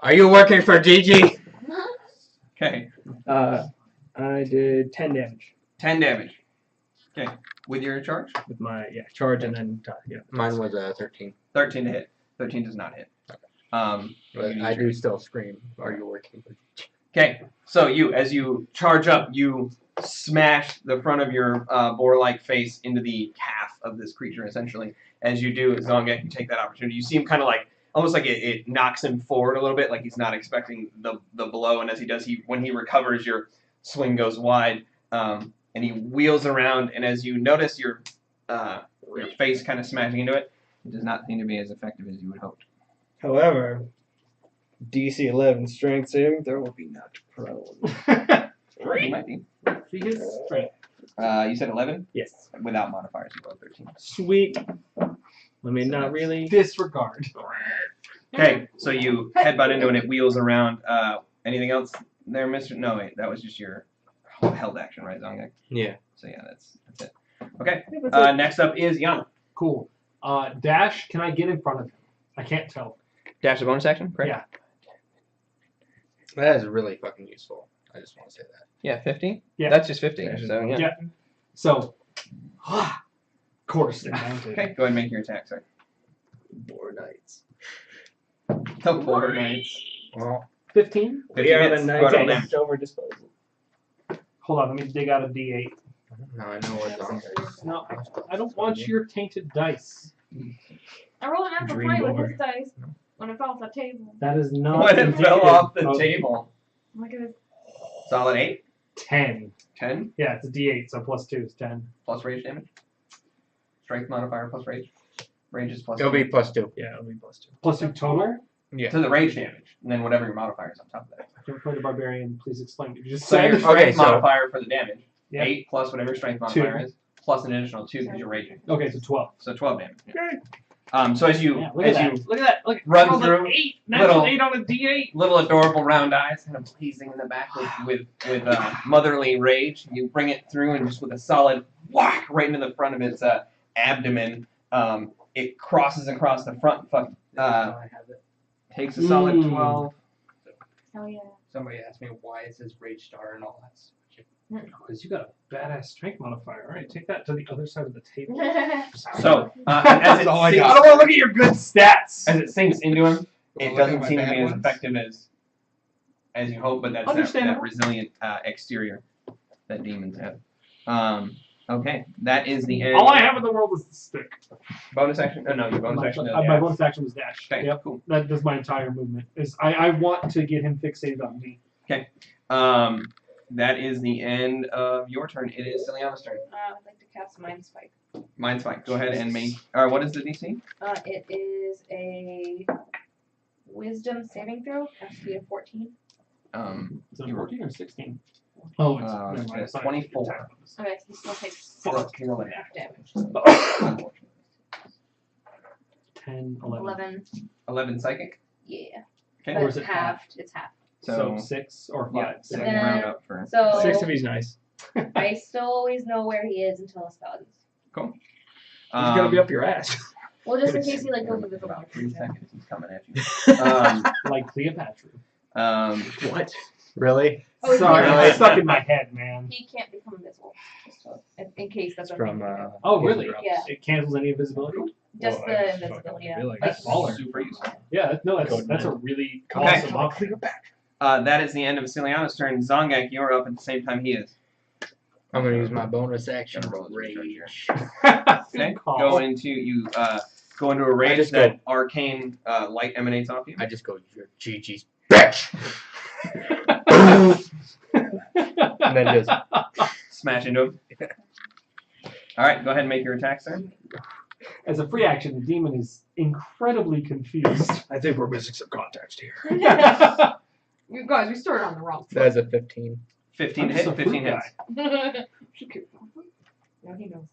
F: Are you working for GG?
C: Okay.
D: I did 10 damage
C: 10 damage. Okay. With your charge.
D: with my charge and then
F: Mine was a 13.
C: 13 to hit. 13 does not hit.
F: But I do still scream. Are you working for GG?
C: Okay, so as you charge up, you smash the front of your boar-like face into the calf of this creature, essentially. As you do, Zongek, you take that opportunity. You see him kind of like, almost like it knocks him forward a little bit, like he's not expecting the blow, and as he does, when he recovers, your swing goes wide, and he wheels around, and as you notice your face kind of smashing into it, it does not seem to be as effective as you would hope.
D: However, DC 11 strength saving throw will be knocked prone.
C: He might be.
B: See his strength.
C: You said 11?
D: Yes.
C: Without modifiers, you rolled 13.
D: Sweet. I mean, not really.
B: Disregard.
C: Okay, so you headbutt into it and it wheels around. Anything else there, Mr.? No, wait, that was just your held action, right, Zongek?
F: Yeah.
C: So yeah, that's it. Okay,
D: Yeah,
C: next up is Yana.
B: Cool. Dash, can I get in front of him? I can't tell.
G: Dash a bonus action, correct?
B: Yeah.
F: That is really fucking useful. I just want to say that.
G: Yeah, 50?
B: Yeah.
G: That's just 50.
D: Dash is
G: So, yeah.
B: Yeah. So, course.
C: Okay, go ahead and make your attack, sir.
D: Boar knights.
C: The Boar Knights.
F: Well,
B: 15?
C: 50
D: We are
C: hits.
D: the
C: Go ahead
D: knights
C: and
D: of
C: damage.
D: leftover disposal.
B: Hold on, let me dig out a D8.
F: now I know what's on there.
B: No, I don't want your tainted dice.
E: I rolled an natural
D: Dream
E: 20 with
D: over.
E: his dice when it fell off the table.
B: That is not
C: When it fell
B: indicative
C: off the
B: of
C: table.
E: Oh my god.
C: Solid 8.
B: 10.
C: 10
B: Yeah, it's a D8, so plus 2 is 10.
C: plus rage damage. Strength modifier plus rage. Rage is plus
F: It'll
C: 2.
F: be +2.
D: Yeah, it'll be +2.
B: Plus 2 total?
F: Yeah.
C: To the rage damage. And then whatever your modifier is on top of that.
B: I can't play the barbarian. Please explain. You just
C: So
B: said
C: your
B: it.
C: strength
F: Okay, so-
C: modifier for the damage.
B: Yeah.
C: 8 plus whatever your strength modifier is. Plus an additional 2 because you're raging.
B: Okay, so 12.
C: So 12 damage. So as you
B: Yeah, look at that. Look at that. Look,
C: run
B: I rolled an
C: through
B: 8. Natural
C: little-
B: 8 on a D8.
C: little adorable round eyes, kind of pleasing in the back with motherly rage. You bring it through and just with a solid whack right into the front of its abdomen. It crosses across the front. Takes a solid 12.
E: Oh yeah.
F: Somebody asked me why it says Rage Star and all that stuff.
B: Because you got a badass strength modifier. All right, take that to the other side of the table.
C: So as it
B: I
C: sinks,
B: don't want to look at your good stats.
C: as it sinks into him, it
F: Look
C: doesn't
F: at my
C: seem to
F: bad
C: be as
F: ones.
C: effective as you hope, but that's that
B: Understandable.
C: resilient exterior that demons have. Okay, that is the end.
B: All I have in the world is the stick.
C: Bonus action? Oh, no, your bonus action.
B: My bonus action was dash.
C: Okay,
B: Yep.
C: cool.
B: That does my entire movement. I want to get him fixated on me.
C: That is the end of your turn. It is Celiana's turn.
E: I'd like to cast Mind Spike.
C: Mind Spike. Go ahead and make. What is the DC?
E: It is a Wisdom saving throw. Has to be a 14.
B: Is it
C: You were-
B: 14 or 16? Oh, it's,
C: Uh,
B: never mind,
C: it's
B: fine.
C: 24.
E: Okay, so he still takes
C: You're rolling
E: half damage.
C: Unfortunately.
B: 10, 11.
C: 11 psychic.
E: Yeah.
C: Okay.
B: Or
E: But
B: is it
E: halved. It's half.
B: So
C: So
B: 6 or 5.
C: yeah, so
E: Then-
C: round up for.
E: So
D: 6 of he's nice.
E: I still always know where he is until the spell ends.
D: He's gonna be up your ass.
E: Well, just in case he like goes invisible.
C: 3 seconds. He's coming at you.
B: Like Cleopatra.
D: What?
F: Really?
E: Oh, he
B: Sorry,
E: can't-
B: it's stuck in my head, man.
E: He can't become invisible. Just so, in case that's what
F: From
B: Oh, really?
E: Yeah.
B: It cancels any invisibility?
E: Just
D: Oh,
E: the
D: I
E: invisibility.
D: fucking
E: Yeah.
D: realize
B: That's
D: that.
B: baller.
C: Super useful.
B: Yeah, no,
D: Code
B: that's a
D: nine.
B: really
C: Okay.
B: awesome option.
C: That is the end of Celiana's turn. Zongek, you're up at the same time he is.
F: I'm gonna use my bonus action
C: Gotta
F: to
C: roll this
F: rage.
C: Okay.
B: Good call.
C: Go into a rage
F: just
C: that
F: go-
C: arcane light emanates off you.
F: I just go, you're GG's bitch. And then just
C: Smash into him. All right, go ahead and make your attack, sir.
B: As a free action, the demon is incredibly confused.
D: I think we're missing some context here.
E: You guys, we started on the wrong foot.
F: that's a 15.
C: 15
B: I'm
C: to
B: just
C: hit.
B: a
C: 15
B: fruit
C: hits.
E: No, he knows.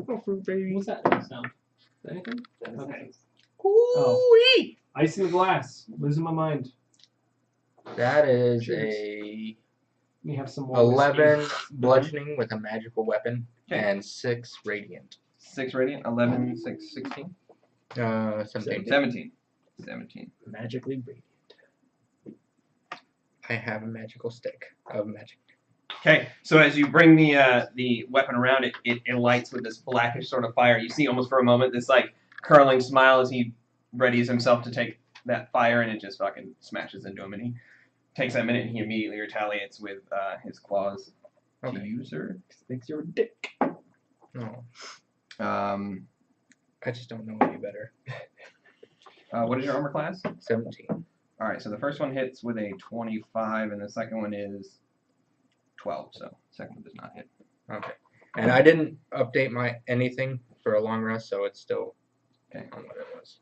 D: Oh, fruit baby.
B: What's that sound? Is that anything? Okay.
F: Ooh-wee!
B: Ice in the glass. Losing my mind.
F: That is
B: Cheers.
F: a
B: We have some more.
F: 11
B: whiskey.
F: bludgeoning with a magical weapon
C: Okay.
F: and 6 radiant.
C: 6 radiant, 11, 6, 16.
F: 17.
C: 17. 17.
D: Magically radiant.
F: I have a magical stick of magic.
C: Okay, so as you bring the weapon around, it lights with this blackish sort of fire. You see almost for a moment this like curling smile as he readies himself to take that fire, and it just fucking smashes into him. And he takes that minute, and he immediately retaliates with his claws to
F: Okay.
C: you, sir.
D: Thinks you're a dick.
F: No,
C: Um,
F: I just don't know any better.
C: what is your armor class?
F: 17.
C: All right, so the first one hits with a 25, and the second one is 12. So second one does not hit.
F: Okay. And I didn't update my anything for a long rest, so it's still
C: Okay.
F: on what it was.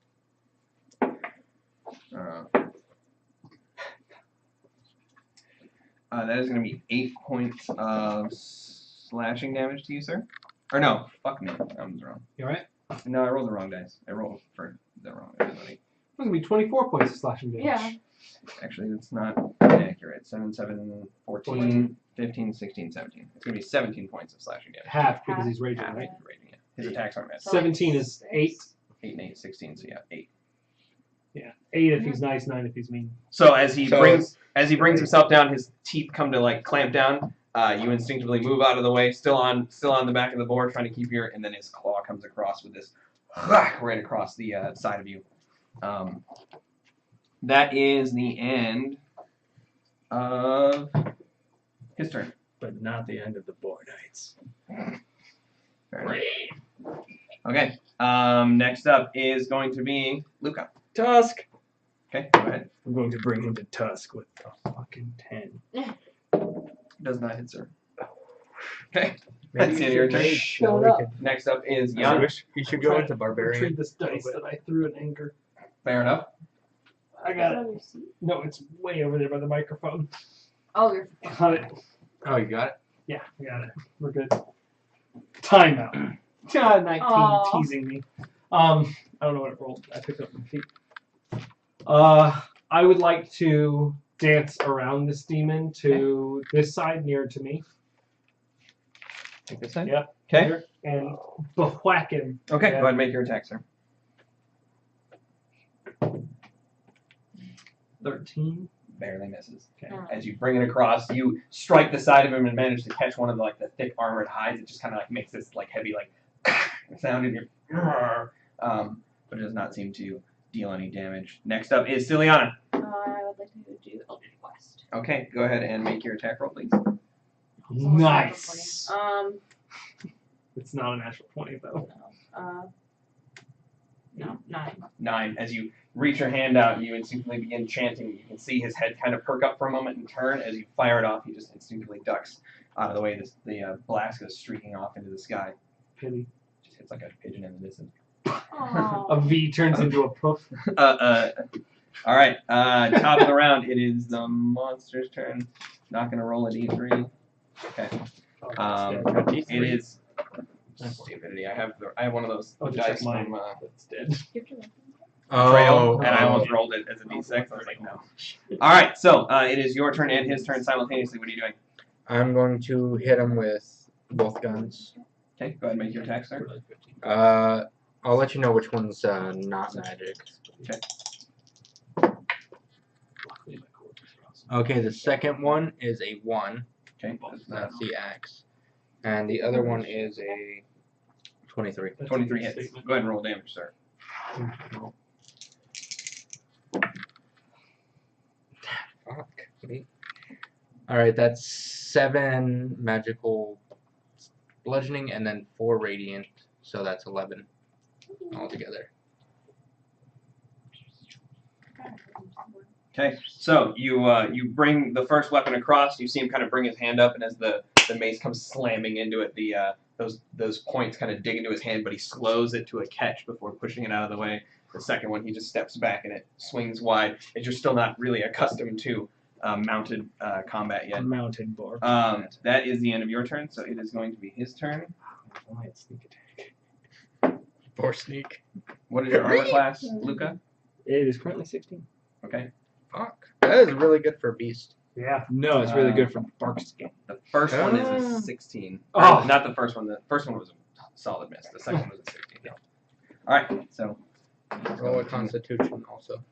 C: That is going to be 8 points of slashing damage to you, sir. Or no, fuck me, I was wrong.
B: You alright?
C: No, I rolled the wrong dice. I rolled for the wrong ability.
B: It's gonna be 24 points of slashing damage.
E: Yeah.
C: Actually, it's not accurate. 7, 7, 14, 15, 16, 17. It's going to be 17 points of slashing damage.
B: Half because he's raging,
C: Half
B: right?
C: rating it. His attacks aren't matched.
E: So
B: 17 is 8.
C: 8 and 8, 16, so yeah, 8.
B: Yeah. 8 if he's nice, 9 if he's mean.
C: So as he
F: So-
C: brings himself down, his teeth come to like clamp down. You instinctively move out of the way, still on the back of the board, trying to keep your. And then his claw comes across with this, right across the side of you. That is the end of his turn.
D: But not the end of the boy nights.
C: Fair enough. Okay. Next up is going to be Luca.
D: Tusk!
C: Okay, go ahead.
D: I'm going to bring him to Tusk with a fucking 10.
C: Does not hit, sir. Okay.
D: Maybe
C: That's the end of
D: you
C: your
D: should
C: turn.
D: wait
B: Shut
D: till we
B: up.
D: can-
C: Next up is
F: I
C: Jan.
F: wish you should go into barbarian.
B: Retrieve this dice that I threw in anger.
C: Fair enough.
B: I got it. No, it's way over there by the microphone.
E: Oh, you're.
B: Got it.
F: Oh, you got it?
B: Yeah, we got it. We're good. Timeout. 19
E: Aw.
B: teasing me. I don't know what it rolled. I picked up my feet. I would like to dance around this demon to this side, nearer to me.
C: Take this side.
B: Yep.
C: Okay.
B: Here, and whack him.
C: Okay.
B: Yeah.
C: Go ahead and make your attack, sir.
B: 13.
C: Barely misses. Okay.
E: Oh.
C: As you bring it across, you strike the side of him and manage to catch one of the thick armored hides. It just kind of like makes this like heavy like sound in your, but it does not seem to deal any damage. Next up is Ciliana.
E: I would like to do Eldritch Blast.
C: Okay, go ahead and make your attack roll, please.
B: Nice.
E: Um,
B: It's not a natural 20 though.
E: no, 9.
C: 9. As you reach your hand out, you instinctively begin chanting. You can see his head kind of perk up for a moment and turn. As you fire it off, he just instinctively ducks out of the way. The blast goes streaking off into the sky.
B: Pity.
C: Just hits like a pigeon in the distance.
B: A V turns into a poof.
C: All right. Top of the round. It is the monster's turn. Not gonna roll a d3. Okay. It is stupidity. I have one of those
B: Oh, just
C: dice
B: like mine.
C: from
B: That's dead.
C: Trail, and I almost rolled it as a d6. I was like, no. All right. So it is your turn and his turn simultaneously. What are you doing?
F: I'm going to hit him with both guns.
C: Okay. Go ahead and make your attack, sir.
F: I'll let you know which one's not magic. Okay, the second one is a 1.
C: Okay.
F: That's the axe. And the other one is a 23.
C: 23 hits. Go ahead and roll damage, sir.
F: Fuck. Alright, that's 7 magical bludgeoning and then 4 radiant. So that's 11 altogether.
C: Okay, so you bring the first weapon across. You see him kind of bring his hand up, and as the mace comes slamming into it, those points kind of dig into his hand, but he slows it to a catch before pushing it out of the way. The second one, he just steps back and it swings wide. As you're still not really accustomed to mounted combat yet.
D: Mounted bar.
C: That is the end of your turn, so it is going to be his turn.
D: Why it's sneak attack?
F: Or sneak.
C: What is your armor class, Luca?
D: It is currently 16.
C: Okay.
F: Fuck. That is really good for a beast.
B: Yeah.
D: No, it's really good for bark skin.
C: The first one is a
F: Ah.
C: 16.
B: Oh.
C: Not the first one. The first one was a solid miss. The second one was a 16. No. All right, so
F: Roll a Constitution also.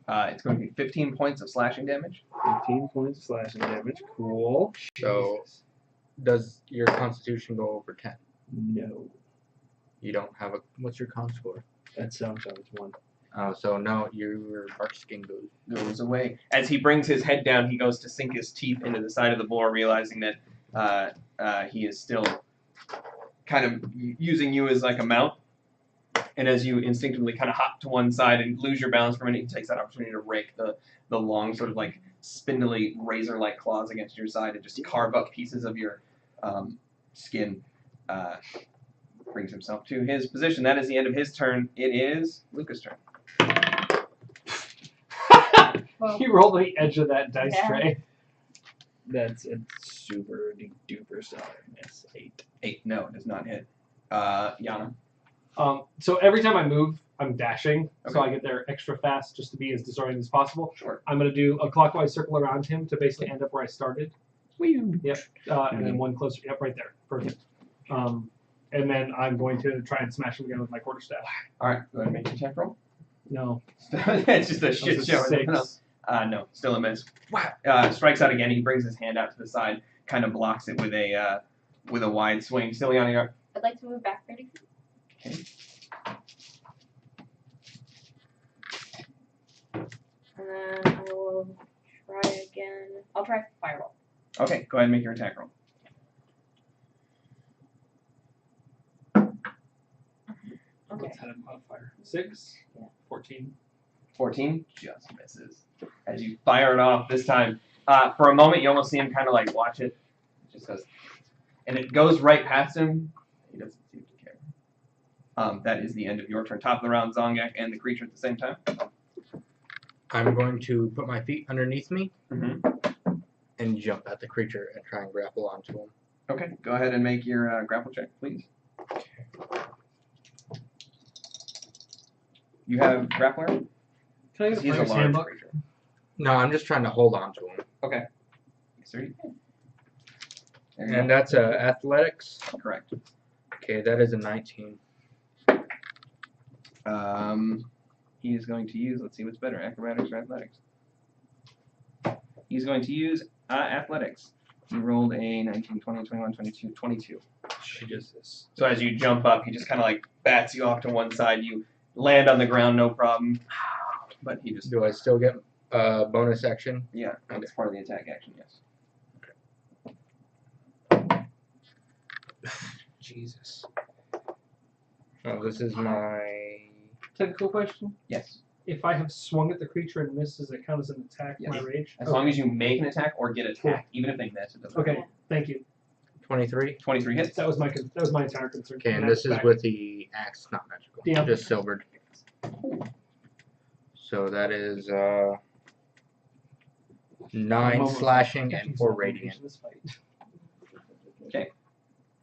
C: it's going to be 15 points of slashing damage.
D: 15 points of slashing damage. Cool.
F: So, does your Constitution go over 10?
D: No.
F: You don't have a. What's your con score?
D: That's sounds like it's 1.
F: Oh, so no, your bark skin
C: Goes away. As he brings his head down, he goes to sink his teeth into the side of the boar, realizing that he is still kind of using you as like a mount. And as you instinctively kind of hop to one side and lose your balance for a minute, he takes that opportunity to rake the long, sort of like spindly, razor-like claws against your side and just carve up pieces of your skin. Brings himself to his position. That is the end of his turn. It is Luca's turn.
B: He rolled the edge of that dice
E: Yeah.
B: tray.
D: That's a super duper solid miss. 8.
C: 8. No, it does not hit. Yana.
B: So every time I move, I'm dashing, so
C: Okay.
B: I get there extra fast just to be as disoriented as possible.
C: Sure.
B: I'm going to do a clockwise circle around him to basically end up where I started. Yep. And then one closer. Yep, right there. Perfect. And then I'm going to try and smash him again with my quarterstaff.
C: All right, go ahead and make your attack roll.
B: No.
C: It's just a
B: That
C: shit
B: was a
C: show.
B: 6.
C: No, still a miss. Strikes out again. He brings his hand out to the side, kind of blocks it with a wide swing. Ciliana, you're up.
E: I'd like to move back 30 feet.
C: Okay.
E: And then I will try again. I'll try fireball.
C: Okay, go ahead and make your attack roll.
E: Okay.
B: What's that modifier? 6?
E: Yeah.
B: 14.
C: 14 just misses. As you fire it off this time, for a moment you almost see him kind of like watch it. It just goes, and it goes right past him. He doesn't seem to care. That is the end of your turn. Top of the round, Zongak and the creature at the same time.
F: I'm going to put my feet underneath me
C: Mm-hmm.
F: and jump at the creature and try and grapple onto him.
C: Okay, go ahead and make your grapple check, please. You have grappler?
B: Can I get a
C: He's a
B: player's
C: large
B: handbook?
C: creature.
F: No, I'm just trying to hold on to him.
C: Okay. Yes, sir, you can. There you
F: And
C: go.
F: that's athletics.
C: Correct.
F: Okay, that is a 19.
C: He is going to use, let's see what's better, acrobatics or athletics. He's going to use athletics. He rolled a 19, 20, 21, 22, 22.
D: She does this.
C: So as you jump up, he just kind of like bats you off to one side. You land on the ground, no problem. But he just,
F: Do I still get bonus action?
C: yeah, that's part of the attack action, yes.
D: Jesus.
F: Oh, this is my.
B: Technical question.
C: Yes.
B: If I have swung at the creature and missed, does it count as an attack for my
C: Yes.
B: rage?
C: As long as you make an attack or get attacked, even if they miss, it doesn't matter.
B: Okay, thank you.
F: 23.
C: 23 hits.
B: That was my entire concern.
F: Okay, and
B: that's
F: this is
B: back.
F: with the axe, not magical.
B: Yeah.
F: Just silvered. So that is 9
B: Almost
F: slashing and
B: 15
F: 4
B: seconds
F: radiant.
B: in this fight.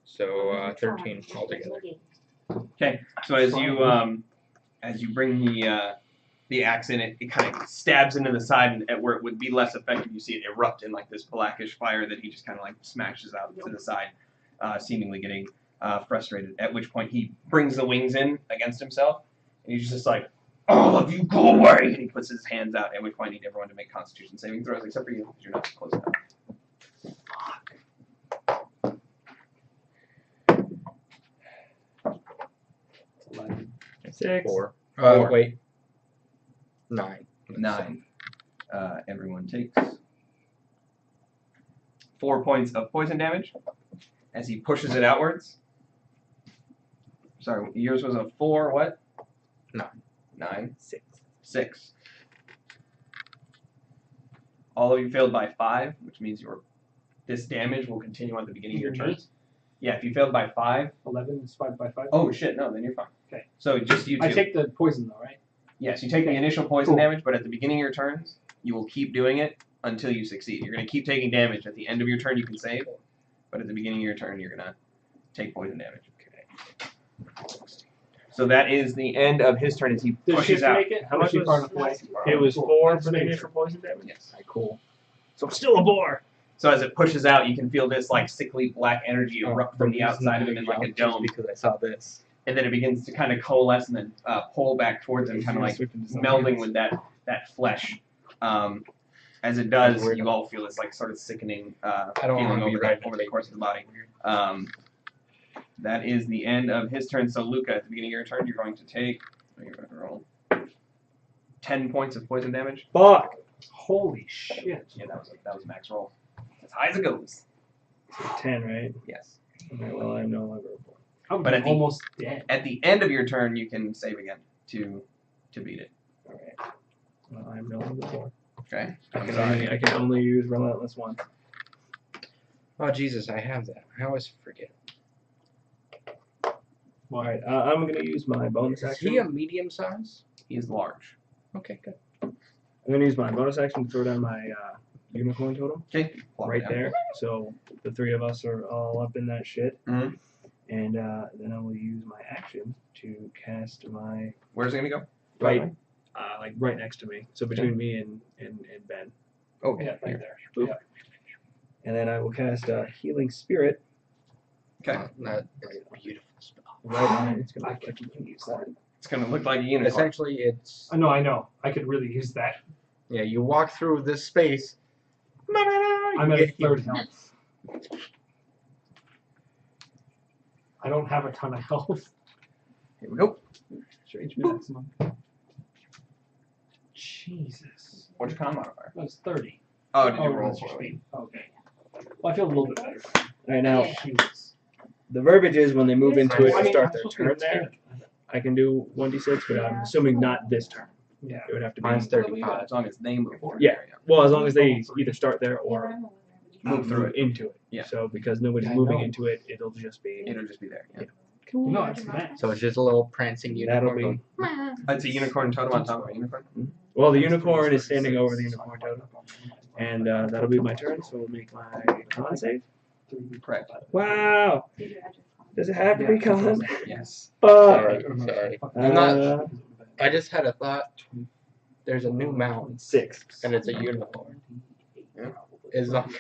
F: So 13 altogether.
C: Okay, so as you bring the axe in, it kind of stabs into the side, and at where it would be less effective, you see it erupt in like this blackish fire that he just kind of like smashes out to the side, seemingly getting frustrated. At which point he brings the wings in against himself, and he's just like, "All of you, go away!" And he puts his hands out. At which point I need everyone to make Constitution saving throws, except for you, because you're not close enough.
D: 6.
F: 4.
C: Four.
F: Wait. 9.
C: 9. Everyone takes 4 points of poison damage as he pushes it outwards. Sorry, yours was a 4. What?
F: 9.
C: 9.
D: 6.
C: 6. All of you failed by 5, which means this damage will continue at the beginning of your
B: Even me?
C: turns. Yeah, if you failed by 5.
B: 11 is 5 by 5.
C: Oh shit, no, then you're fine.
B: Okay.
C: So just you two.
B: I take the poison though, right?
C: Yes, you take the initial poison
B: Cool.
C: damage, but at the beginning of your turns, you will keep doing it until you succeed. You're going to keep taking damage. At the end of your turn, you can save, but at the beginning of your turn, you're going to take poison damage. So that is the end of his turn as he
B: Does
C: pushes
B: she
C: out.
B: make it?
D: How much
B: Is she
D: was-
B: far enough away?
D: It was
B: Cool.
D: 4
B: Just
D: for the
B: making
D: initial poison damage?
C: Yes.
D: Alright, cool. So I'm still a boar.
C: So as it pushes out, you can feel this like sickly black energy erupt from the outside of him in like a dome,
D: Because I saw this.
C: and then it begins to kind of coalesce and then pull back towards him, kind of like melding with that flesh. As it does, you all feel this like sort of sickening
F: don't
C: feeling
F: wanna be
C: over,
F: right
C: over the course of the body. That is the end of his turn. So Luca, at the beginning of your turn, you're going to take. You're going to roll 10 points of poison damage.
D: Fuck.
B: Holy shit.
C: Yeah, that was max roll. As high as it goes.
D: 10, right?
C: Yes.
D: Alright, well, I'm no longer a boar.
B: I'm
C: But at the-
B: almost dead.
C: At the end of your turn, you can save again to beat it.
D: Alright. Well, I'm no longer a boar.
C: Okay.
D: I
C: I'm
D: can,
C: sorry.
D: only, I can only use Relentless once.
F: Oh Jesus, I have that. I always forget.
D: Alright, I'm going to use my bonus
F: Is
D: action.
F: he a medium size?
C: He is large.
F: Okay, good.
D: I'm going to use my bonus action to throw down my unicorn totem.
C: Okay. Plop it
D: Right
C: down.
D: there. So the 3 of us are all up in that shit.
C: Mhm.
D: And then I will use my action to cast my
C: Where's it gonna go?
D: right, like right next to me. So between me and Ben.
C: Oh,
B: Yeah, right there. Yeah.
D: And then I will cast Healing Spirit
C: Okay.
F: That is a beautiful spell.
D: right on it. It's gonna
B: I
D: look like you can use that.
C: It's gonna look like a unicorn.
F: Essentially, it's
B: I know. I could really use that.
F: yeah. You walk through this space.
B: I'm at a third health. I don't have a ton of health.
C: Here we go.
B: Strange maximum. Jesus.
C: What's your con modifier?
B: That was 30.
C: Oh, did you
B: Oh,
C: roll
B: that's your
C: for it?
B: speed. Okay. Well, I feel a little bit better.
D: Alright, now
B: Jesus.
D: the verbiage is when they move into it
B: I
D: and
B: mean,
D: start
B: I'm
D: their
B: supposed to be
D: turn there,
B: tank.
D: I can do 1d6, but I'm assuming not this turn.
B: Yeah.
D: It would have to be.
F: Mine's 35.
C: As long as they move through
D: Yeah.
C: there,
D: Well, as long as they either start there or
C: Move through it.
D: into it.
C: Yeah.
D: So because nobody's
B: I
D: moving
B: know.
D: into it, it'll just be.
C: It'll just be there. Yeah.
B: No, it's max.
F: So it's just a little prancing
D: That'll
F: unicorn.
D: be.
F: going,
C: It's a unicorn totem on top of a unicorn.
D: Well, the unicorn is standing over the unicorn totem, and that'll be my turn. So we'll make my con save.
C: Correct.
D: Wow! Does it have to be con?
C: Yes.
D: Fuck!
F: Sorry, sorry. I'm not.
D: Uh,
F: I just had a thought. There's a new mount,
D: 6.
F: and it's a unicorn.
C: Yeah.
F: Is
B: That's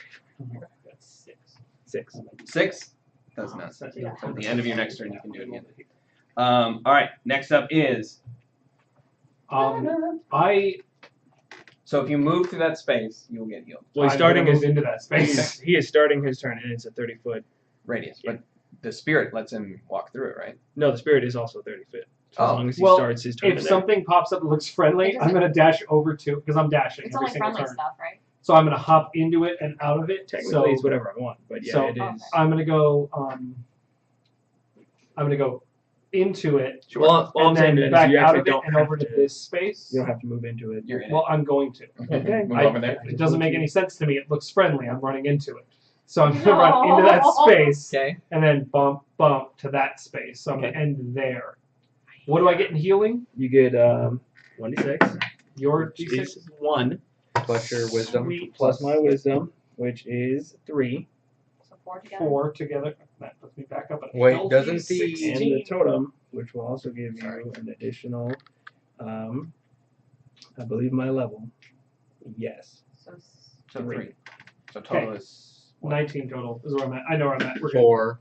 D: 6.
C: 6? Does not.
B: Yeah.
C: At the end of your next turn, you can do it again. All right. Next up is
B: I
C: so if you move through that space, you will get healed.
D: Well, he's
B: I'm
D: starting
B: gonna
D: his.
B: move into that space.
D: He is starting his turn, and it's a 30-foot.
C: Radius, but the spirit lets him walk through it, right?
D: No, the spirit is also 30 feet. So as
C: Oh,
D: long as he
B: well,
D: starts his turn.
B: If
D: in there.
B: something pops up that looks friendly,
E: It
B: I'm
E: doesn't-
B: gonna dash over to because I'm dashing
E: It's
B: every
E: only
B: single
E: friendly
B: turn.
E: stuff, right?
B: So I'm gonna hop into it and out of it.
D: Technically,
B: So
D: it's whatever I want, but yeah,
B: so,
D: it is.
B: I'm gonna go. I'm gonna go into it
D: Well, all I'm
B: and
D: saying
B: then
D: is
B: back
D: you
B: out
D: actually
B: of it
D: don't
B: and
D: have
B: over to
D: to.
B: this space.
D: You don't have to move into it.
C: You're in
B: Well, I'm going to.
D: Okay.
C: Move over there.
B: It doesn't make any sense to me. It looks friendly. I'm running into it. So I'm gonna run into that space
C: Okay.
B: and then bump to that space. So I'm gonna end there. What do I get in healing?
D: You get 1d6.
B: Your
D: Which
B: D6?
D: is 1
F: plus your wisdom.
B: Sweet.
D: plus my wisdom, which is 3,
E: So 4 together.
B: 4 together. That puts me back up at a
F: Wait,
B: healthy
F: doesn't the-
B: 16.
D: and the totem, which will also give you an additional, I believe my level. Yes.
E: So
C: So 3. So total is what?
B: 19 total is where I'm at. I know where I'm at. We're good.
F: 4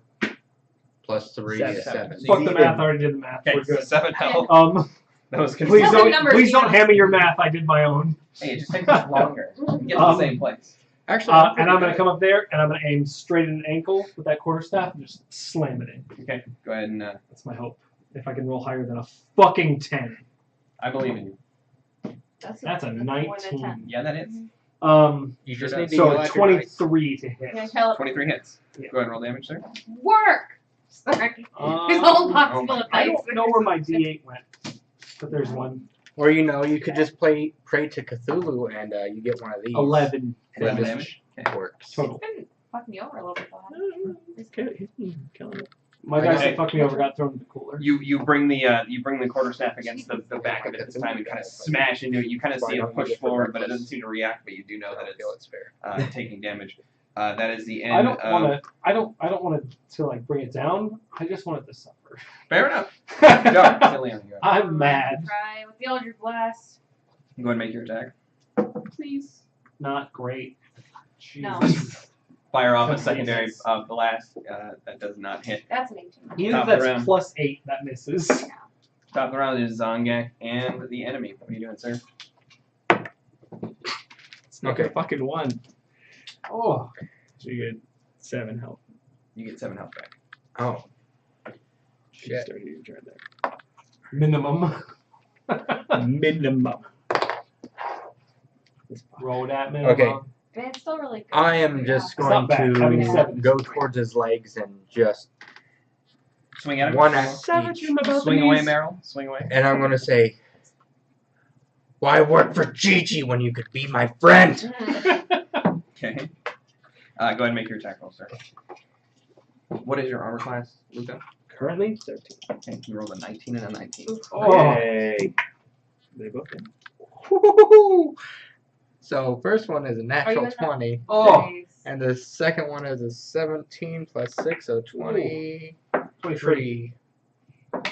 F: plus 3 is
C: 7.
F: 7.
B: Fuck the math. I already did the math.
C: Okay,
B: We're good.
C: 7 health.
B: Please
C: That was
E: Nothing
C: confusing.
B: don't,
E: numbers,
B: please don't
E: yeah.
B: hand me your math. I did my own.
C: Hey, it just takes us longer. We get to the same place.
F: Actually,
B: And I'm gonna come up there and I'm gonna aim straight at an ankle with that quarterstaff and just slam it in.
C: Okay, go ahead and
B: That's my hope. If I can roll higher than a fucking 10.
C: I believe in you.
B: That's a
E: more than
B: 19.
E: 10.
C: Yeah, that is.
F: you just need to
B: So
F: yell at your dice.
B: 23 to hit.
E: Yeah, tell it.
C: 23 hits.
B: Yeah.
C: Go ahead and roll damage, sir.
E: Work! Sorry. His whole box full of
B: I
E: dice.
B: don't know where my D8 went, but there's one.
F: Or you could just pray to Cthulhu and you get one of these.
B: 11
F: And
C: 11
F: it
C: damage.
F: just works.
B: total.
E: It's been fucking me over a little bit though.
D: He's been killing it.
B: My dice
C: Okay.
B: that fucked me over got thrown in the cooler.
C: You bring the quarterstaff against the back of it this time and kind of smash into it. You kind of see it push forward, but it doesn't seem to react. But you do know that
F: I feel it's fair.
C: it's taking damage. That is the
B: I
C: end.
B: don't want to. I don't want to like bring it down. I just want it to suffer.
C: Fair enough. Go, silly on you.
B: I'm mad.
E: Try with the Eldritch Blast.
C: Go ahead and make your attack.
B: Please. Not great.
E: No.
B: Jesus.
C: Fire off a
B: That's
C: secondary
B: misses.
C: blast. That does not hit.
E: That's an 18.
B: Even
C: Top
B: if that's
C: of the round.
B: +8, that misses.
C: Top of the round is Zongak and the enemy. What are you doing, sir?
D: It's not a fucking 1.
B: Oh.
D: So you get 7 health.
C: You get 7 health back.
F: Oh.
D: Shit.
F: Shit.
D: Started your turn there.
B: Minimum.
D: Minimum.
B: Roll that minimum.
F: Okay.
E: But it's still really good.
F: I am just
B: It's
F: going
B: not bad. Having
F: to
B: 7 is
F: go
B: great.
F: towards his legs and just
C: Swing at him.
F: one at
B: Savage
F: each.
B: him about
C: Swing
B: the
C: away,
B: knees.
C: Meryl. Swing away.
F: And I'm gonna say, why work for Gigi when you could be my friend?
C: Okay. Go ahead and make your attack roll, sir. What is your armor class, Luca?
D: Currently 13.
C: Okay, you rolled a 19 and a 19.
B: Oh.
D: Yay. They both did.
F: So first one is a
E: Are you
F: natural
E: in the-
F: 20,
B: Oh.
E: Nice.
F: and the second one is a 17 plus 6, so 23.
B: 23.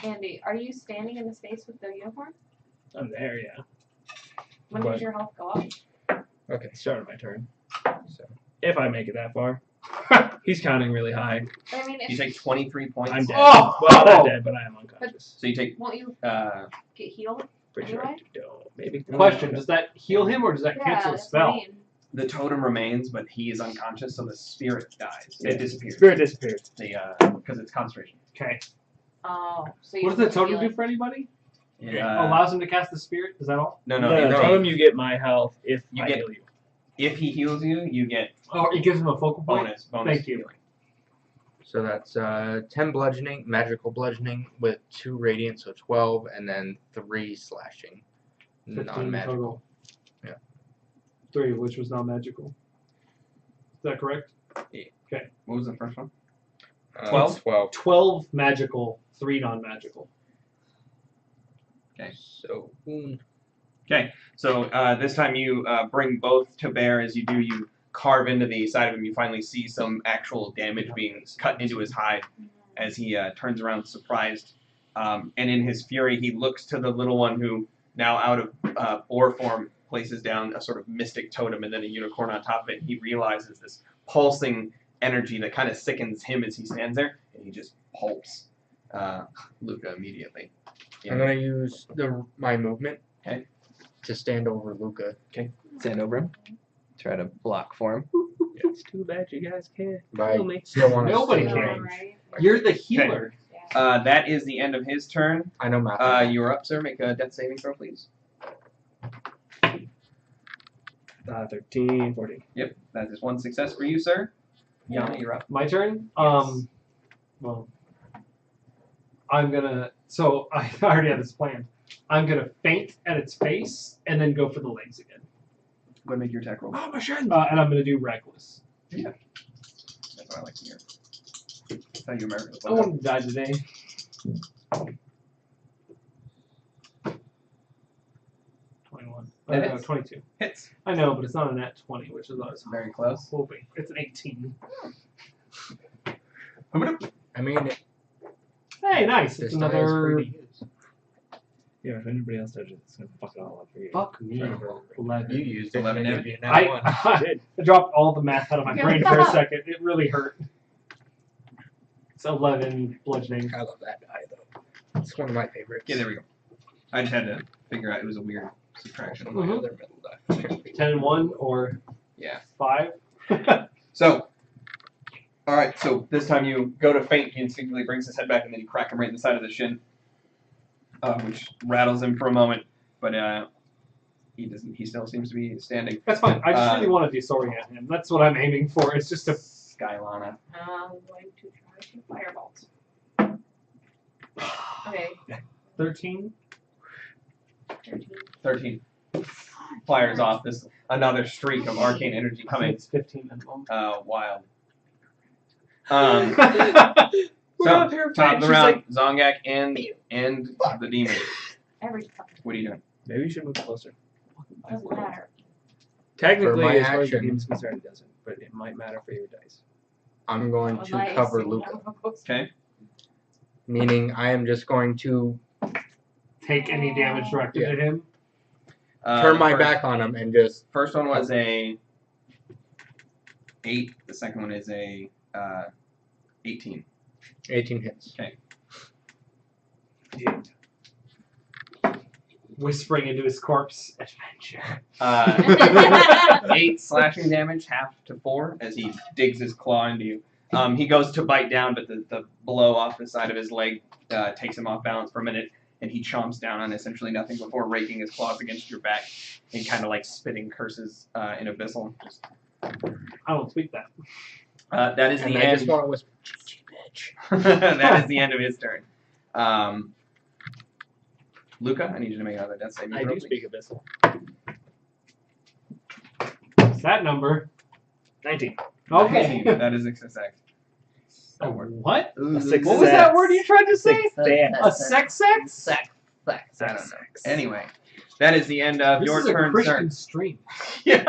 E: Andy, are you standing in the space with the uniform?
D: I'm there, yeah.
E: When
D: What?
E: does your health go up?
F: Okay,
D: Start of my turn.
F: so
D: If I make it that far. He's counting really high.
E: But I mean,
C: You
E: if,
C: take 23 points.
D: I'm dead.
B: Oh!
D: Well, I'm dead, but I am unconscious.
C: So you take
E: won't you get healed?
D: Pretty sure I
E: Anyway?
D: don't. Maybe.
B: Question: does that heal him or does that
E: Yeah,
B: cancel the
E: that's what I
B: spell?
E: mean.
C: the totem remains, but he is unconscious, so the spirit dies.
D: Yeah.
C: It disappears.
D: Spirit disappeared.
C: Because it's concentration.
B: Okay.
E: Oh, so you
B: What does the
E: just
B: totem
E: heal
B: do
E: it.
B: for anybody?
C: It,
B: Allows him to cast the spirit? Is that all?
C: no,
D: No,
C: no.
D: tell him you get my health if
C: You
D: I
C: get-
D: heal you.
C: If he heals you, you get
B: Oh, it gives him a focal point?
C: bonus.
B: Thank you.
C: healing.
F: So that's 10 bludgeoning, magical bludgeoning with 2 radiant, so 12, and then 3 slashing.
B: 15
F: Non-magical.
B: total.
F: Yeah.
B: 3, which was non-magical. Is that correct?
C: What was the first one?
F: 12? 12.
B: 12 magical, 3 non-magical.
F: So,
C: So this time you bring both to bear. As you do, you carve into the side of him. You finally see some actual damage being cut into his hide as he turns around surprised. And in his fury, he looks to the little one who, now out of boar form, places down a sort of mystic totem and then a unicorn on top of it. He realizes this pulsing energy that kind of sickens him as he stands there, and he just pulps Luca immediately.
F: I'm going to use my movement
C: Okay.
F: to stand over Luca.
G: Stand over him. Try to block for him.
D: It's too bad you guys can't
F: But
D: kill
F: I
D: me.
F: still want to
B: Nobody
F: stay
E: Yeah,
F: in range.
E: right?
B: You're the healer.
E: Yeah.
C: That is the end of his turn.
F: I know math.
C: You're up, sir. Make a death saving throw, please.
D: 13, 14.
C: Yep, that is one success for you, sir. Yana, you're up.
B: My turn?
E: Yes.
B: Well, I'm gonna. So I already have this planned. I'm gonna feint at its face and then go for the legs again.
C: Go ahead and make your attack roll.
B: And I'm gonna do reckless.
C: That's what I like to hear. That's how you Americans
B: I
C: love
B: want to die today. 21.
C: That
B: No,
C: hits.
B: 22.
C: Hits.
B: I know, but it's not a nat 20, which is what I was
C: Very close.
B: hoping. It's an 18.
F: I mean,
B: Hey, nice.
F: this
B: It's
F: die is
B: another.
F: free to use.
D: Yeah, if anybody else does it, it's going to fuck it all up for you.
B: Fuck me.
F: You
B: 11.
F: used it.
C: 11
F: and I
C: damage.
F: gave you an one.
B: I
D: did.
B: dropped all the math out of my
E: Yeah.
B: brain for a second. It really hurt. It's 11 bludgeoning.
F: I love that die, though. It's one of my favorites.
C: Yeah, there we go. I just had to figure out it was a weird subtraction.
F: My
B: Mhm.
F: other middle die.
B: 10 and 1 or
C: Yeah.
B: 5.
C: So, all right. So this time you go to feint. He instinctively brings his head back, and then you crack him right in the side of the shin, which rattles him for a moment. But he doesn't. He still seems to be standing.
B: That's fine. I just really want to disorient him. That's what I'm aiming for. It's just a.
C: Skylana.
E: I'm going to try to firebolt. Okay.
B: 13.
C: 13. Fires off this another streak of arcane energy
B: I think
C: coming
B: it's 15 minimum.
C: wild.
B: We're
C: So,
B: up here
C: top of the
B: she's
C: round,
B: like,
C: Zongak and the demon.
E: Every fucking
C: What are you doing?
D: Maybe you should move closer.
E: doesn't matter.
D: Technically,
F: my
D: as far as the
F: action-
D: game's concerned, it doesn't, but it might matter for your dice.
F: I'm going
E: Well,
F: to
E: nice.
F: cover
E: Yeah,
F: Luca,
E: we'll go
C: Okay.
F: meaning I am just going to
B: take any damage directed
F: Yeah.
B: at him.
F: turn
C: the
F: my
C: first-
F: back on him and just
C: First one was a 8. The second one is a 18.
F: 18 hits.
B: Whispering into his corpse. Adventure.
C: 8 slashing damage, half to 4, as he digs his claw into you. He goes to bite down, but the blow off the side of his leg takes him off balance for a minute, and he chomps down on essentially nothing before raking his claws against your back and kind of like spitting curses in Abyssal.
B: I don't speak that.
C: That is
F: And
C: the
F: I
C: end.
F: just want to whisper, bitch.
C: That is the end of his turn. Luca, I need you to make another death saving
D: I
C: throw,
D: do
C: please.
D: speak Abyssal.
B: What's that number?
D: 19.
B: Okay.
C: 19, that is a success.
B: A what?
D: A success.
B: What was that word you tried to say?
D: Success.
B: A sex?
C: I don't know. Anyway, that is the end of
B: This
C: your
B: is a
C: turn,
B: Christian
C: sir.
B: stream.
C: Yeah,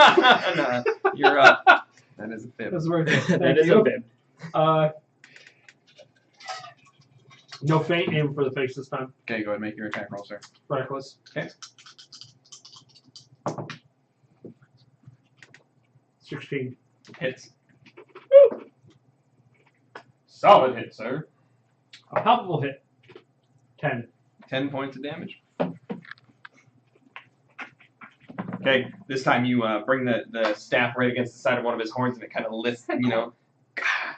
C: no, you're up. That is a fib.
B: That's very good.
D: That
B: Thank
D: is
B: you.
D: a bit.
B: No feint, aim for the face this time.
C: Okay, go ahead and make your attack roll, sir.
B: Reckless.
C: Okay.
B: 16.
C: Hits. Solid hit, sir.
B: A palpable hit. 10.
C: 10 points of damage. Okay, this time you bring the staff right against the side of one of his horns, and it kind of lifts,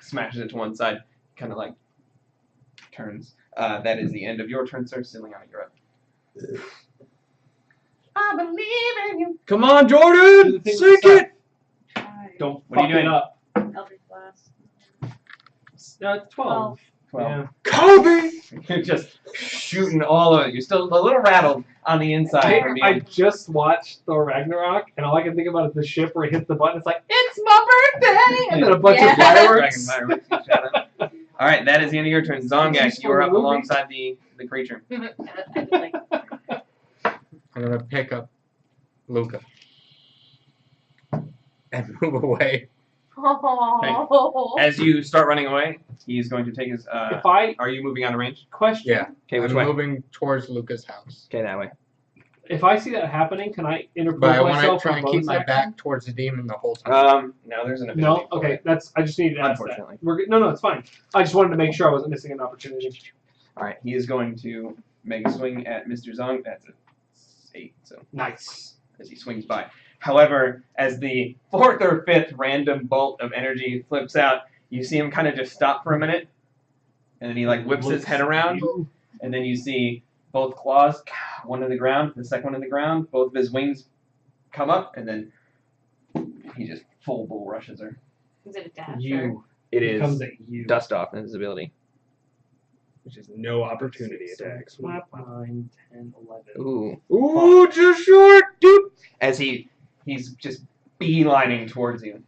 C: smashes it to one side, kind of like turns. That is the end of your turn, sir. Ciliana, you're up. I believe in you.
D: Come on,
B: Do
D: Jordan!
B: the thing
D: Sink
B: with
D: it!
E: Alright.
B: Don't
C: What are
B: fuck
C: you
B: it
C: doing?
B: up.
E: Eldritch Blast.
B: 12.
C: 12.
B: Yeah.
D: Kobe!
C: You're just shooting all of it. You're still a little rattled on the inside from
B: I
C: being.
B: just watched Thor Ragnarok, and all I can think about is the ship where he hits the button. It's like, it's my birthday! And then a bunch
E: Yeah.
B: of fireworks.
C: Dragon fireworks you shot at. All right, that is the end of your turn. Zongak, you are up alongside the creature.
E: I just like,
F: I'm going to pick up Luca and move away.
E: oh.
C: As you start running away, he's going to take his.
B: If I
C: Are you moving out of range?
B: question,
F: Yeah.
C: Okay, which
F: I'm
C: way?
F: moving towards Luca's house.
G: Okay, that way.
B: if I see that happening, can I interpose
F: But I want to
B: myself?
F: try
B: in
F: and
B: a
F: keep
B: bonus
F: my
B: action?
F: back towards the demon the whole time.
C: No, there's an ability.
B: No,
C: for
B: okay,
C: it.
B: that's. I just needed to ask that.
C: Unfortunately.
B: We're good. No, it's fine. I just wanted to make sure I wasn't missing an opportunity.
C: All right, he is going to make a swing at Mr. Zong. That's a 8. So
B: Nice.
C: as he swings by. However, as the 4th or 5th random bolt of energy flips out, you see him kind of just stop for a minute, and then he like whips his head around, and then you see both claws, one in the ground, the second one in the ground, both of his wings come up, and then he just full bull rushes her.
E: Is it a dash?
B: You.
G: It
B: It comes
G: is
B: at you.
G: dust off invisibility.
D: Which is no opportunity attack.
B: 9, 10, 11.
G: Ooh.
D: Ooh, just short, dude!
C: As he's just beelining towards you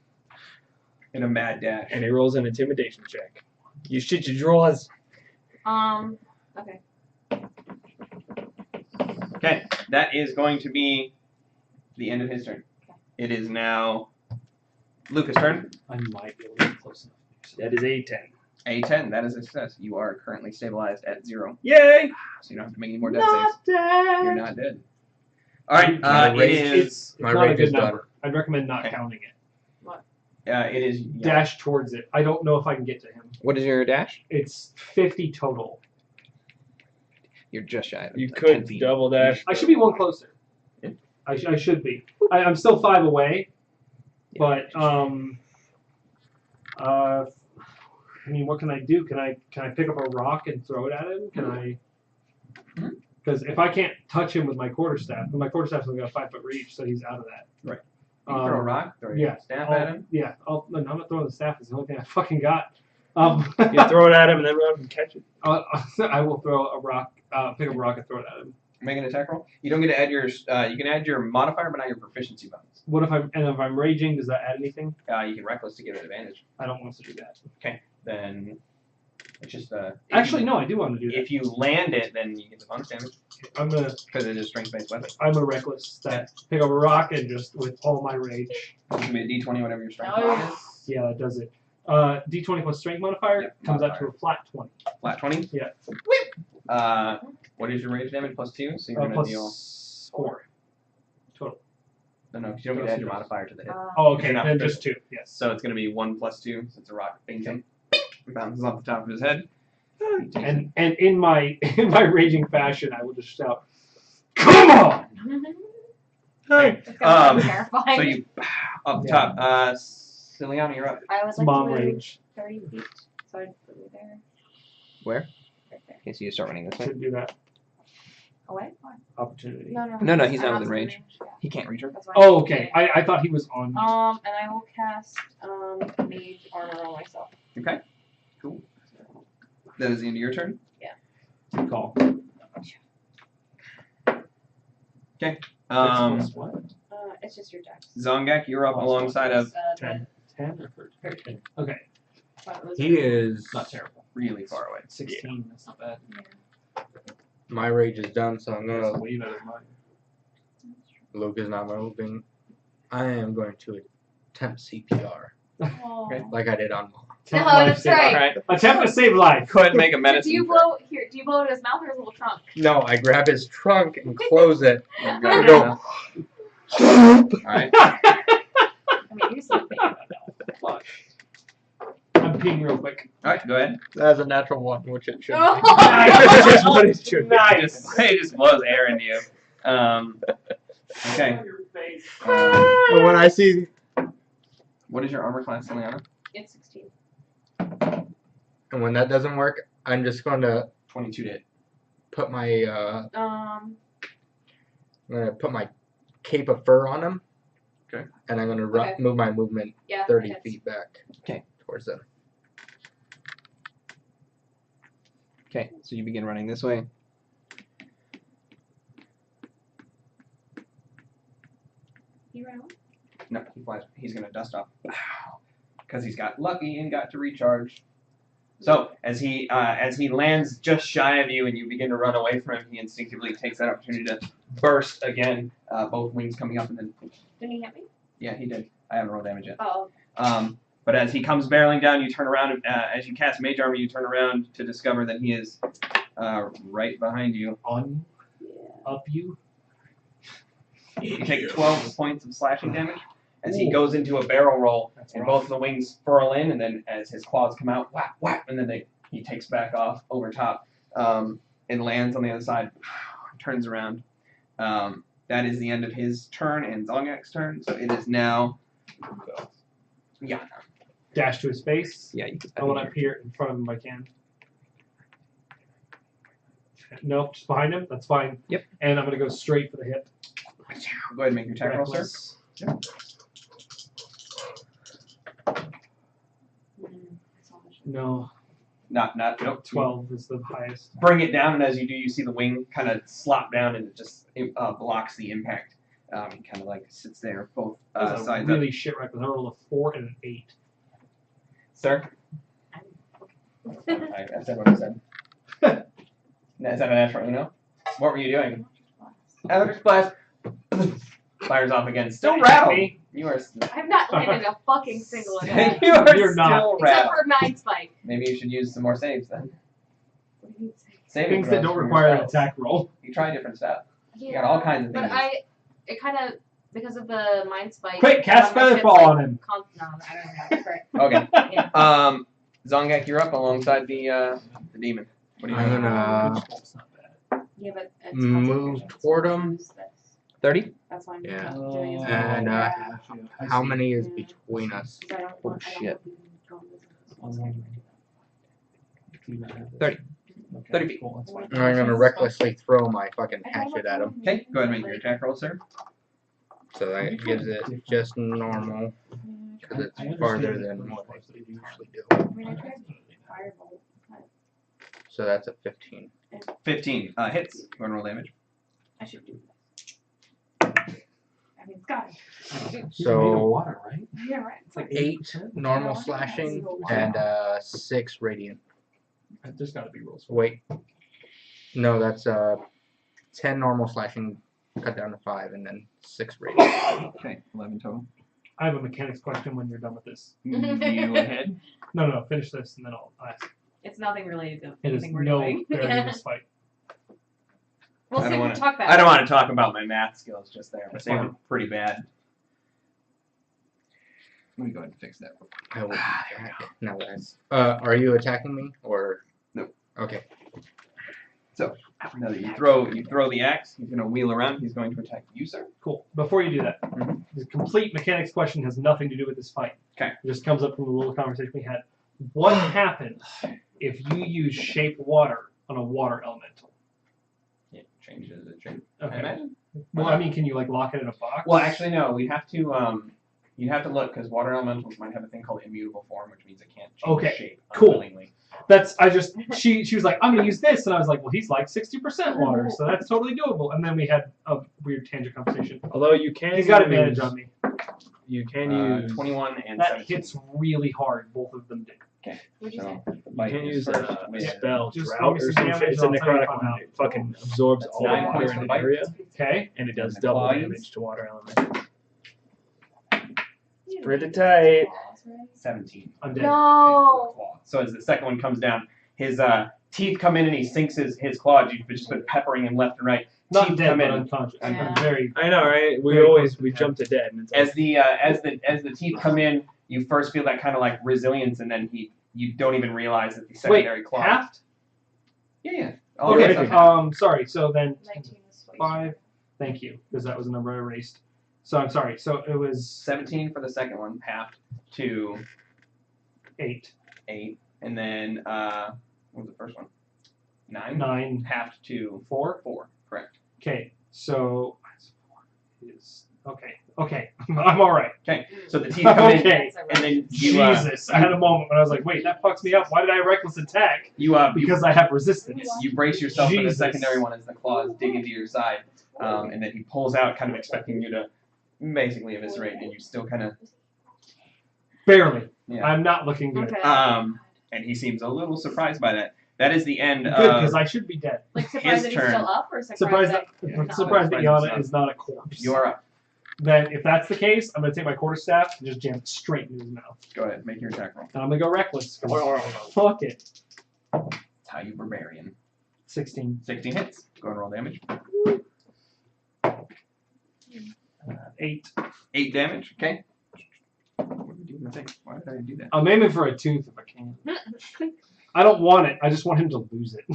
C: in a mad dash.
D: And he rolls an intimidation check. You shit your drawers.
E: Okay.
C: Okay, that is going to be the end of his turn. It is now Luca's turn.
B: I might be able to get close enough.
D: That is a 10.
C: A 10, that is a success. You are currently stabilized at 0,
D: Yay!
C: so you don't have to make any more death saves.
B: Not dead.
C: You're not dead. Alright,
F: My
C: it
F: rage
C: is
B: It's
F: My
B: not a
F: rage
B: good
F: is done.
B: number. I'd recommend not
C: Okay.
B: counting it.
C: it is
B: Dash towards it. I don't know if I can get to him.
G: What is your dash?
B: It's 50 total.
G: You're just shy of it.
D: You
G: 10
D: could
G: feet.
D: double dash.
B: I should be one closer.
C: Yeah.
B: I should be. I'm still 5 away,
G: Yeah.
B: but I mean, what can I do? Can I pick up a rock and throw it at him? Can I?
C: Mhm.
B: Because if I can't touch him with my quarterstaff, my quarterstaff's only got a 5-foot reach, so he's out of that.
C: Right. You can throw a rock, throw your staff at him.
B: Yeah. No, I'm not throwing the staff. It's the only thing I fucking got.
D: You throw it at him and then run up and catch it.
B: I will throw a rock pick up a rock and throw it at him.
C: Make an attack roll. You don't get to add your. You can add your modifier, but not your proficiency bonus.
B: What if if I'm raging? Does that add anything?
C: You can reckless to give it advantage.
B: I don't want us to do that.
C: Then it's just
B: Actually, no, I do want to do that.
C: If you land it, then you get the bonus damage
B: I'm gonna
C: because it is strength-based weapon.
B: reckless that. Pick up a rock and just with all my rage.
C: It can be a D20, whatever your strength
E: No.
C: is.
B: Yeah, that does it. D20 plus strength modifier
C: Yep,
B: comes out
C: modifier.
B: to a flat 20.
C: Flat 20.
B: Yeah.
C: What is your rage damage? Plus 2, so you're gonna
B: Plus
C: deal.
B: 4.
C: No, because you don't get to add your modifier to the hit.
B: Oh, okay,
C: You're not
B: then just 2. Yes.
C: So it's gonna be 1 plus 2, so it's a rock. Bing, bing. It bounces off the top of his head.
B: And in my raging fashion, I will just shout, "Come on!"
C: Hey.
E: It's gonna be
C: So
E: terrifying.
C: you up
B: Yeah.
C: top. Ciliana, you're up.
E: I would
B: It's
E: like
B: mom
E: to move
B: rage.
E: 30 feet, so I'd put you there.
G: Where?
E: Right there.
G: Okay, so you start running this way.
B: Should do that.
E: Away? Why?
B: Opportunity.
G: No, he's not
E: I'm
G: within range.
E: Yeah,
G: He can't reach her.
E: that's why
B: Oh, okay. I thought he was on.
E: And I will cast mage armor on myself.
C: Okay. Cool. That is the end of your turn.
B: Call. What?
E: It's just your dex.
C: Zongak, you're up alongside of
B: 10 or 13? Okay,
F: He is.
B: not terrible.
C: really far away.
B: 16. That's not bad.
F: My rage is done, so I'm
B: That's
F: gonna.
B: way better than mine.
F: Luke is not moving. I am going to attempt CPR
C: Okay.
F: like I did on Mom.
B: Attempt
E: No,
B: life
E: that's
B: save.
E: right.
C: Alright.
B: Attempt to save life.
C: Go ahead and make a
E: Do
C: medicine.
E: you blow here? Do you blow it in his mouth or his little trunk?
F: No, I grab his trunk and close it.
C: check.
F: I go.
C: Alright.
E: I mean, you said
B: I'm peeing real quick.
C: Alright, go ahead.
F: That's a natural one, which it should.
E: Oh.
B: That's what it should be.
C: It just blows air into you. Okay.
F: But when I see.
C: What is your armor class, Ciliana?
E: It's 16.
F: And when that doesn't work, I'm just going to
C: 22 to hit.
F: put my
E: Um.
F: I'm gonna put my cape of fur on him.
C: Okay.
F: And I'm gonna
E: Okay.
F: move my movement
E: Yeah.
F: 30
E: hits.
F: feet back.
G: Okay.
F: Towards them.
G: Okay, so you begin running this way.
E: You ran away?
C: No, he flies. He's gonna dust off. Because he's got lucky and got to recharge. So as he lands just shy of you and you begin to run away from him, he instinctively takes that opportunity to burst again, both wings coming up and then.
E: Didn't he hit me?
C: Yeah, he did. I haven't rolled damage yet.
E: Oh.
C: But as he comes barreling down, you turn around. As you cast Mage Armor, you turn around to discover that he is right behind you.
B: On
E: Yeah.
B: up you.
C: You take 12 points of slashing damage as he
B: Ooh.
C: goes into a barrel roll,
B: That's
C: and
B: rough.
C: both of the wings furl in, and then as his claws come out, whap, whap, and then he takes back off over top and lands on the other side, turns around. That is the end of his turn and Zongak's turn, so it is now Yana.
B: Dash to his face.
G: Yeah, you can.
B: I want to appear in front of him if I can. Nope, just behind him. That's fine.
G: Yep.
B: And I'm gonna go straight for the hip.
C: Go ahead and make your attack roll, sir.
B: Reckless. No,
C: Nope.
B: 12 is the highest.
C: Bring it down, and as you do, you see the wing kind of slop down, and it just blocks the impact. It kind of like sits there, both
B: That was a
C: sides
B: really shit reckless. I rolled a 4 and an 8.
C: Sir? I said what I said. Is that a natural Uno? What were you doing? Electric splash. Fires off again. Still
B: Hey,
C: rattled.
B: me.
C: You are.
E: I've not landed a fucking single attack.
C: You are
B: You're
C: still
B: not.
E: Except
C: rattled.
E: for Mind Spike.
C: Maybe you should use some more saves then.
E: What do you say?
C: Saving
B: Things that
C: throws
B: don't
C: for your
B: require an
C: spells.
B: attack roll.
C: You try different stuff.
E: Yeah,
C: got all kinds of
E: But
C: things.
E: it kind of, because of the Mind Spike.
B: Quick, cast
E: one of my
B: Featherfall
E: shit's,
B: on him.
E: No, I don't know. Right.
C: Okay.
E: Yeah.
C: Zongak, you're up alongside the demon. What do you
F: I'm
C: think?
F: gonna
B: It's not bad.
E: Yeah, but it's
F: move
E: concentration,
F: toward
E: so I'll
F: him.
E: use this.
G: 30?
E: That's why I'm
F: Yeah.
E: doing it.
F: And,
B: I
F: how
B: see.
F: many is between us?
E: I don't want, I don't
G: shit.
E: want people to go in this.
G: 30. 30 feet.
B: Cool, that's fine.
F: I'm gonna recklessly throw my fucking hatchet at him.
C: Okay, go ahead and make your attack roll, sir.
F: So that gives it just normal, because
B: I
F: it's farther
B: understand
F: than
B: the
F: what I
B: first part,
F: usually do.
E: I mean, I tried Firebolt.
F: So that's a 15.
C: 15 hits. Go and roll damage.
E: I should do this. I mean, it's got
B: You're made of
F: So
B: water, right?
E: Yeah, right.
B: It's like
F: 8 normal slashing and 6 radiant.
B: There's got to be rules.
F: Wait. No, that's 10 normal slashing cut down to 5 and then 6 radiant.
C: Okay, 11 total.
B: I have a mechanics question when you're done with this.
C: You ahead?
B: No, finish this and then I'll ask.
E: It's nothing related to
B: It is
E: anything we're
B: no
E: doing.
B: bearing in this fight.
E: We'll
C: I
E: see.
C: don't
E: We'll
C: wanna-
E: talk about
C: I
E: it.
C: don't want to talk about my math skills just there, but
B: That's
C: they were
B: fine.
C: pretty bad. Let me go ahead and fix that.
F: I will attack. Now that's. Are you attacking me or?
C: No.
F: Okay.
C: Now that you throw the axe, he's going to wheel around. He's going to attack you, sir.
B: Cool. Before you do that,
C: Mhm.
B: the complete mechanics question has nothing to do with this fight.
C: Okay.
B: It just comes up from the little conversation we had. What happens if you use shape water on a water elemental?
C: Yeah, changes the shape. I
B: Okay.
C: imagine.
B: Well, I mean, can you like lock it in a box?
C: Well, actually, no. We'd have to. You'd have to look because water elementals might have a thing called immutable form, which means it can't change
B: Okay,
C: shape
B: cool.
C: unwillingly.
B: She was like, I'm gonna use this, and I was like, well, he's like 60% water, so that's totally doable. And then we had a weird tangent conversation.
D: Although you can.
B: He's got advantage on me.
D: You can use.
C: 21 and
B: That
C: 17.
B: hits really hard. Both of them did.
E: What'd you say?
C: So,
D: You
C: bite
D: can
C: is
D: use
C: first
D: a
C: with-
D: spell,
B: Just
D: drought
B: roll me
D: or
B: some
D: some
B: damage,
D: shit. It's a
B: I'll tell you if
D: necrotic
B: I'm
D: one.
B: out.
D: It fucking absorbs
C: That's
D: all the
C: 9
D: water
C: points
D: in
C: for
D: an
C: bite.
D: area,
B: Okay.
D: and it does
C: And the
D: double
C: claws.
D: damage to water elements. Pretty tight.
C: 17.
B: I'm dead.
E: No.
C: Claw. So as the second one comes down, his teeth come in and he sinks his claws. You've just been peppering him left and right.
B: Not
C: Teeth
B: dead,
C: come
B: but
C: in.
B: unconscious.
E: Yeah.
B: I'm very.
D: I know, right? We
B: Very
D: always
B: close
D: we
B: to
D: jump to dead, and it's
C: As the teeth come in, you first feel that kind of like resilience, and then you don't even realize that the secondary claws.
B: Halved?
C: Yeah.
B: Okay.
C: Already.
B: Sorry. So then
E: 19 is what you
B: 5. Thank you, because that was a number I erased. So I'm sorry. So it was
C: 17 for the second one, halved to
B: 8.
C: 8, and then what was the first one? 9.
B: 9.
C: Halved to
B: 4.
C: 4. Correct.
B: Okay. So is okay. Okay. I'm all right.
C: Okay. So the teeth come in,
B: Okay.
C: and then you
B: Jesus. I had a moment when I was like, wait, that fucks me up. Why did I reckless attack?
C: you
B: Because I have resistance.
C: you brace yourself for the
B: Jesus.
C: secondary one as the claws dig into your side, and then he pulls out, kind of expecting you to basically eviscerate, and you still kind of
B: Barely.
C: Yeah.
B: I'm not looking good.
E: Okay.
C: and he seems a little surprised by that. That is the end
B: Good,
C: of
B: because I should be dead.
E: Like surprised that he's
C: turn.
E: still up, or surprised,
B: Surprised
E: that
B: that,
C: Yeah.
B: surprised that
C: Surprised
B: Iana
C: he's
B: is not a corpse.
C: you're up.
B: Then, if that's the case, I'm gonna take my quarterstaff and just jam it straight into his mouth.
C: Go ahead, make your attack roll.
B: And I'm gonna go reckless. 'cause fuck it.
C: That's how you barbarian.
B: 16.
C: 16 hits. Go and roll damage.
B: 8.
C: 8 damage. Okay. What did I do with my thing? Why did I do that?
B: I'm aiming for a tooth if I can. I don't want it. I just want him to lose it.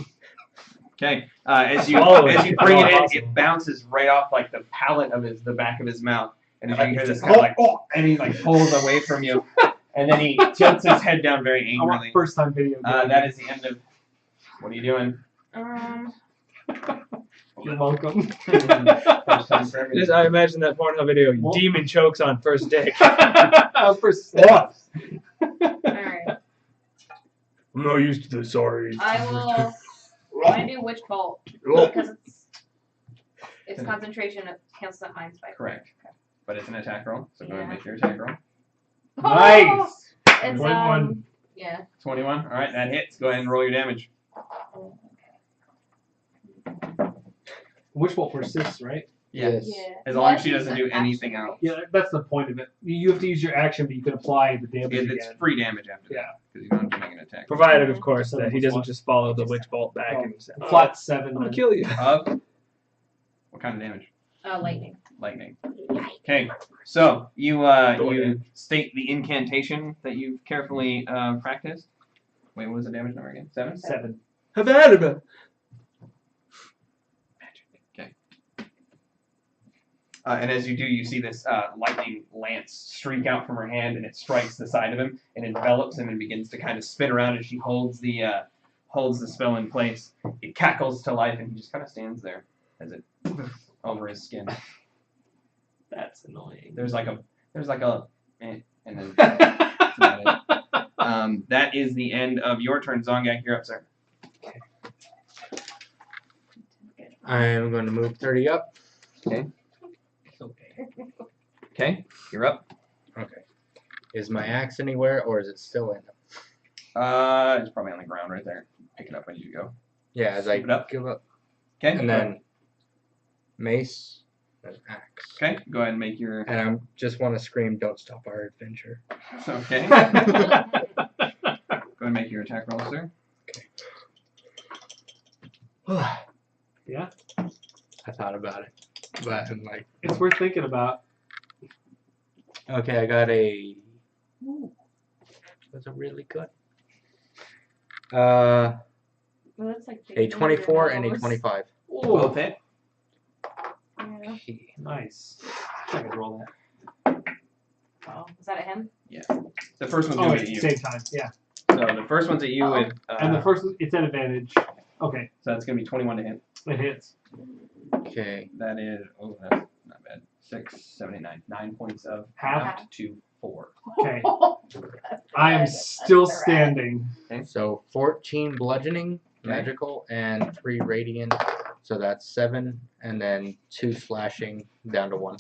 C: Okay. As you
D: Swallow it.
C: as you bring it in,
D: Awesome.
C: it bounces right off like the palate of the back of his mouth, and as you hear this kind of like, and he like pulls away from you, and then he tilts his head down very
B: I want
C: angrily.
B: first time video game.
C: That is the end of. What are you doing?
B: You're welcome.
C: First time for everything.
D: Just, I imagine that Pornhub video.
B: Well-
D: Demon chokes on first dick.
B: First
D: What?
E: Alright.
D: I'm not used to this. Sorry.
E: I will. I want to do Witch Bolt because it's concentration of cancels out mind spike.
C: Correct. But it's an attack roll, so go ahead and
E: Yeah.
C: make your attack roll.
B: Nice.
E: It's
B: 21.
E: yeah.
C: 21. All right, that hits. Go ahead and roll your damage.
B: Witch bolt persists, right?
F: Yes.
E: Yeah.
C: As long as she doesn't do anything else.
B: Yeah, that's the point of it. You have to use your action, but you can apply the damage
C: It's
B: again.
C: free damage after that.
B: Yeah.
C: Because you don't have to make an attack.
D: Provided, of course,
B: So
D: that he
B: what's
D: doesn't
B: what?
D: just follow the witch bolt back and say,
B: Flat 7.
D: I'm gonna
B: then.
D: kill you.
C: Of what kind of damage?
E: Lightning.
C: Lightning. Okay, so you state the incantation that you've carefully practiced. Wait, what was the damage number again? 7?
B: 7.
D: Havana.
C: Okay. And as you do, you see this lightning lance streak out from her hand, and it strikes the side of him and envelops him and begins to kind of spin around as she holds the spell in place. It cackles to life, and he just kind of stands there as it over his skin.
B: That's annoying.
C: There's like a and then that's about it. That is the end of your turn. Zongak, you're up, sir.
F: I'm going to move 30 up.
B: It's okay.
C: Okay, you're up.
F: Okay. Is my axe anywhere, or is it still in them?
C: It's probably on the ground right there. Pick it up when you go.
F: Yeah, as I
C: Scoop it up.
F: give up.
C: Okay.
F: And then mace and axe.
C: Okay, go ahead and make your.
F: And I just want to scream, "Don't stop our adventure."
C: Okay. Go ahead and make your attack roll, sir.
B: Yeah,
F: I thought about it, but I'm like,
B: it's worth thinking about.
F: okay, I got a. Ooh, those are really good.
E: Well, that's like
F: A 24 and a 25.
C: Both hit.
E: Yeah.
F: Okay.
B: Nice. I could roll that.
E: Oh, is that at him?
C: The first one's
B: Oh,
C: gonna
B: at
C: be at
B: the
C: you.
B: same time, yeah.
C: So the first one's at you with.
B: And the first, it's at advantage. Okay,
C: So that's gonna be 21 to hit.
B: it hits.
F: Okay.
C: That is. Oh, that's not bad. 6, 7, 8, 9. 9 points of
B: Half.
C: to 4.
B: Okay.
E: That's
B: I am
E: good.
B: still
E: That's alright.
B: standing.
F: So 14 bludgeoning,
C: Okay.
F: magical, and 3 radiant. So that's 7, and then 2 slashing down to 1.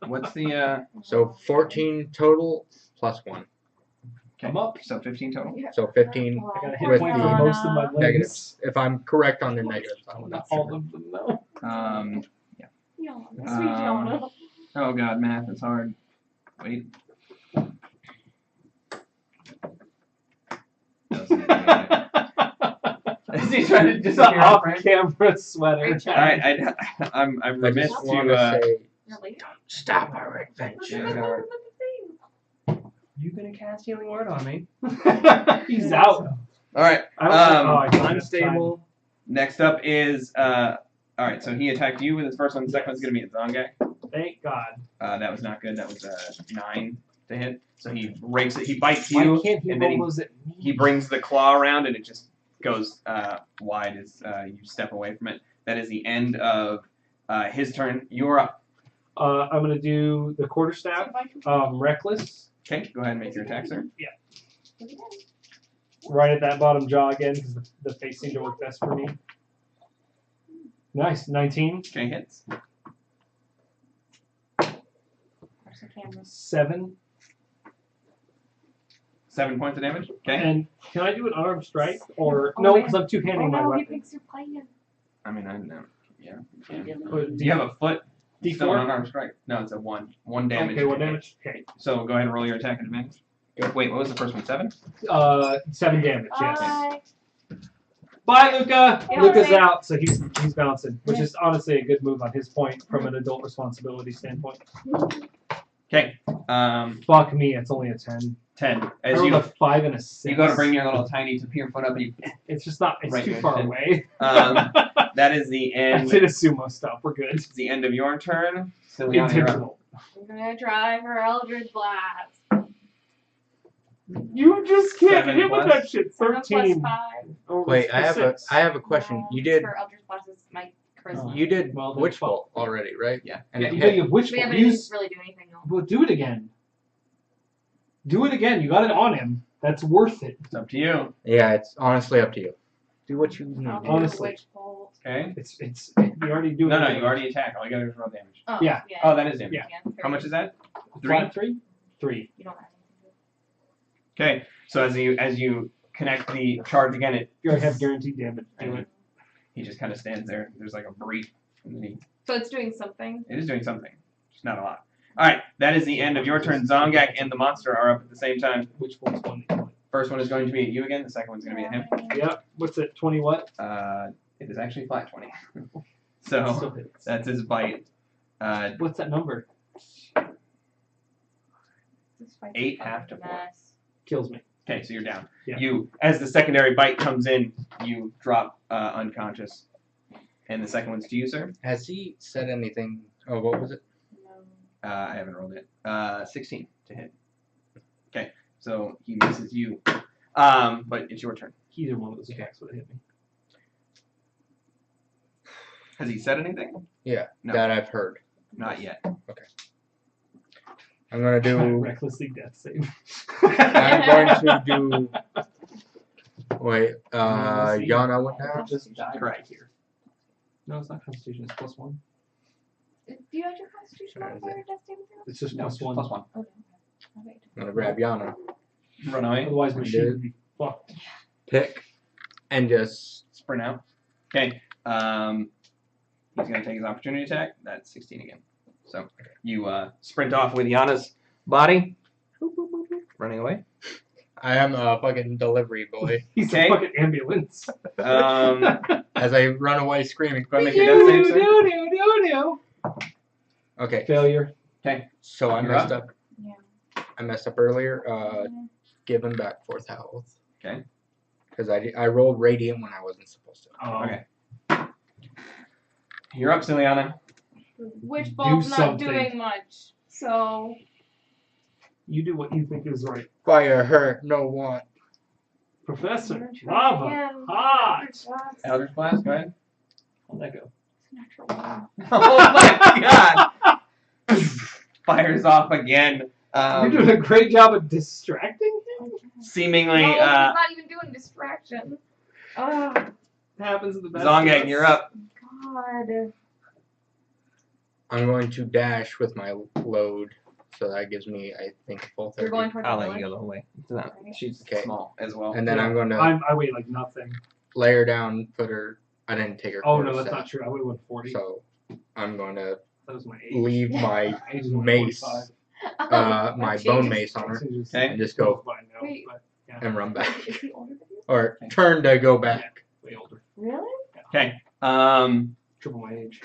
C: What's the?
F: So 14 total plus 1.
C: Okay.
B: I'm up.
C: So 15 total.
F: So 15
B: I got a hit
F: With
B: point
F: the
B: for most of my limbs.
F: negatives. If I'm correct on the negatives, I'm
B: Not
F: not
B: all
F: sure.
B: of them, though.
C: Um.
E: Fiona, sweet Fiona.
C: Oh God, math is hard. Wait. Is he trying to
B: It's
C: disappear?
B: an off-camera sweater.
C: I'm
F: I
C: remiss
F: just
C: to
F: want to say,
E: Really?
F: stop our adventure.
B: You gonna cast healing word on me? He's out.
C: All right.
B: I don't think, oh, I got
F: Unstable.
C: Next up is all right. So he attacked you with his first one. The second one's gonna be at Zongak.
B: Thank God.
C: That was not good. That was 9 to hit. So he rakes it. He bites
B: Why
C: you,
B: can't he
C: and then
B: roll those at me?
C: he brings the claw around, and it just goes wide as you step away from it. That is the end of his turn. You're up.
B: I'm gonna do the quarterstaff. Reckless.
C: Okay, go ahead and make your attack, sir.
B: Right at that bottom jaw again, because the face seemed to work best for me. Nice. 19.
C: Okay, hits.
E: Where's the camera?
B: 7.
C: 7 points of damage. Okay.
B: And can I do an unarmed strike? Or
E: Oh,
B: no,
E: man.
B: because I'm two-handing
E: Oh
B: my
E: no, he
B: weapon.
E: thinks you're playing.
C: I mean, I know. Yeah. you can.
B: Oh,
C: Do you have a foot? Still an
B: D4?
C: unarmed strike? No, it's a 1. 1 damage.
B: Okay, 1 damage. Okay.
C: So go ahead and roll your attack at advantage. Wait, what was the first one? 7?
B: 7 damage, yes.
E: Bye.
B: Bye, Luca!
E: Yeah,
B: Luca's
E: okay.
B: out, so he's bouncing, which is honestly a good move on his point from an adult responsibility standpoint.
C: Okay.
B: Fuck me, it's only a 10.
C: 10.
B: I
C: As
B: rolled
C: you
B: a 5 and a 6.
C: you go to bring your little tiny tapir foot up, and you,
B: It's just not, it's
C: Right,
B: too
C: right,
B: far
C: right.
B: away.
C: that is the
B: I
C: end.
B: did a sumo stuff, we're good.
C: It's the end of your turn. Ciliana, you're up.
B: Intentional.
E: I'm gonna try for Eldritch Blast.
B: You just can't
C: 7
B: hit with
C: plus.
B: that shit.
E: 7 plus
B: 13.
E: 5.
B: Oh,
F: Wait,
B: it's
F: I have a
B: 6.
F: question.
E: No,
F: You did
E: For Eldritch Blast is my charisma.
F: you did
B: Well, then
F: Witch
B: 12.
F: Bolt already, right?
C: Yeah.
F: And
C: Yeah,
F: it
B: You
F: hit.
B: gotta give Witch
E: We
B: Bolt.
E: haven't even
B: Use,
E: really do anything though.
B: well, do it again. Do it again. You got it on him. That's worth it.
C: It's up to you.
F: Yeah, it's honestly up to you. Do what you need.
E: I'll do
B: Honestly.
E: Witch Bolt.
C: Okay.
B: It's you already do it.
C: No, you already attacked. All you gotta do is roll damage.
E: Oh,
B: Yeah.
C: Oh, that is damage.
B: Yeah.
C: How much is that? 3?
B: Flat 3? 3.
E: You don't have anything
C: Okay. So as you connect the charge again,
B: You already have guaranteed damage. Do it.
C: he just kind of stands there. There's like a brief, and then he
E: So it's doing something.
C: It is doing something. Just not a lot. Alright, that is the end of your turn. Zongak and the monster are up at the same time.
B: Which one's one?
C: First one is going to be at you again. The second one's going to be at him.
B: Yep. What's it? 20 what?
C: It is actually flat 20.
B: Still
C: So
B: hits.
C: that's his bite.
B: What's that number?
E: This fight's
C: 8
E: a
C: half to 4.
E: mess.
B: Kills me.
C: Okay, so you're down.
B: Yeah.
C: You, as the secondary bite comes in, you drop unconscious. And the second one's to you, sir.
F: Has he said anything? Oh, what was it?
E: No.
C: I haven't rolled it. 16 to hit. Okay, so he misses you. But it's your turn.
B: Either one of those attacks would have hit me.
C: Has he said anything?
F: Yeah,
C: No.
F: that I've heard.
C: Not yet.
F: I'm gonna do.
B: Recklessly death save.
F: I'm going to do. Wait,
B: Let's see.
F: Yana went down.
B: Just die right here. No, it's not Constitution. It's +1.
E: Do you have your Constitution
F: Where is
E: modifier death saving throw?
B: It's just
C: No,
B: +1.
C: +1.
E: Okay. Okay.
F: I'm gonna grab Yana,
C: Run away.
B: Otherwise, machine would be fucked.
F: pick, and just
C: Sprint out. Okay. He's gonna take his opportunity attack. That's 16 again. So you sprint off with Yana's body, running away.
F: I am a fucking delivery boy.
B: He's
C: Okay.
B: a fucking ambulance.
F: As I run away screaming.
C: Go ahead and make your death save, sir.
B: Do.
F: Okay,
B: Failure.
F: so I
C: You're
F: messed
C: up.
F: up.
E: Yeah.
F: I messed up earlier. Giving back 4th health.
C: Okay.
F: Because I rolled radiant when I wasn't supposed to.
B: Oh.
C: Okay. You're up, Ciliana.
E: Which bulb's not
B: something.
E: doing much, so
B: You do what you think is right.
F: Fire hurt, no want.
B: Professor.
E: I'm gonna try
B: Lava.
E: again.
B: Hot.
C: Eldritch Blast, go ahead.
B: How'd that go?
E: Natural one.
C: Oh my god! Fires off again.
B: You're doing a great job of distracting him.
C: Seemingly,
E: No, he's not even doing distraction. Oh
B: It happens in the best.
C: Zongek,
B: of us.
C: you're up.
E: God.
F: I'm going to dash with my load, so that gives me, I think, full 30.
E: You're going for the
G: I'll let you
E: village?
G: go the whole way.
C: It's not. She's
F: Okay.
C: small as well.
F: And then I'm going to
B: I weigh like nothing.
F: lay her down, put her. I didn't take her.
B: Oh
F: core
B: no, that's
F: set,
B: not true. I weigh 140.
F: So I'm going to
B: That was my age.
F: leave my
B: My age is
F: mace,
B: 145.
F: my
E: That
F: bone
E: changes.
F: mace on her,
C: Okay.
F: and just go
B: Fine now,
E: Wait.
B: but yeah,
F: and run back,
E: Is he older than you?
F: or turn to go back.
B: way older.
E: Really?
C: Okay.
B: Triple my age.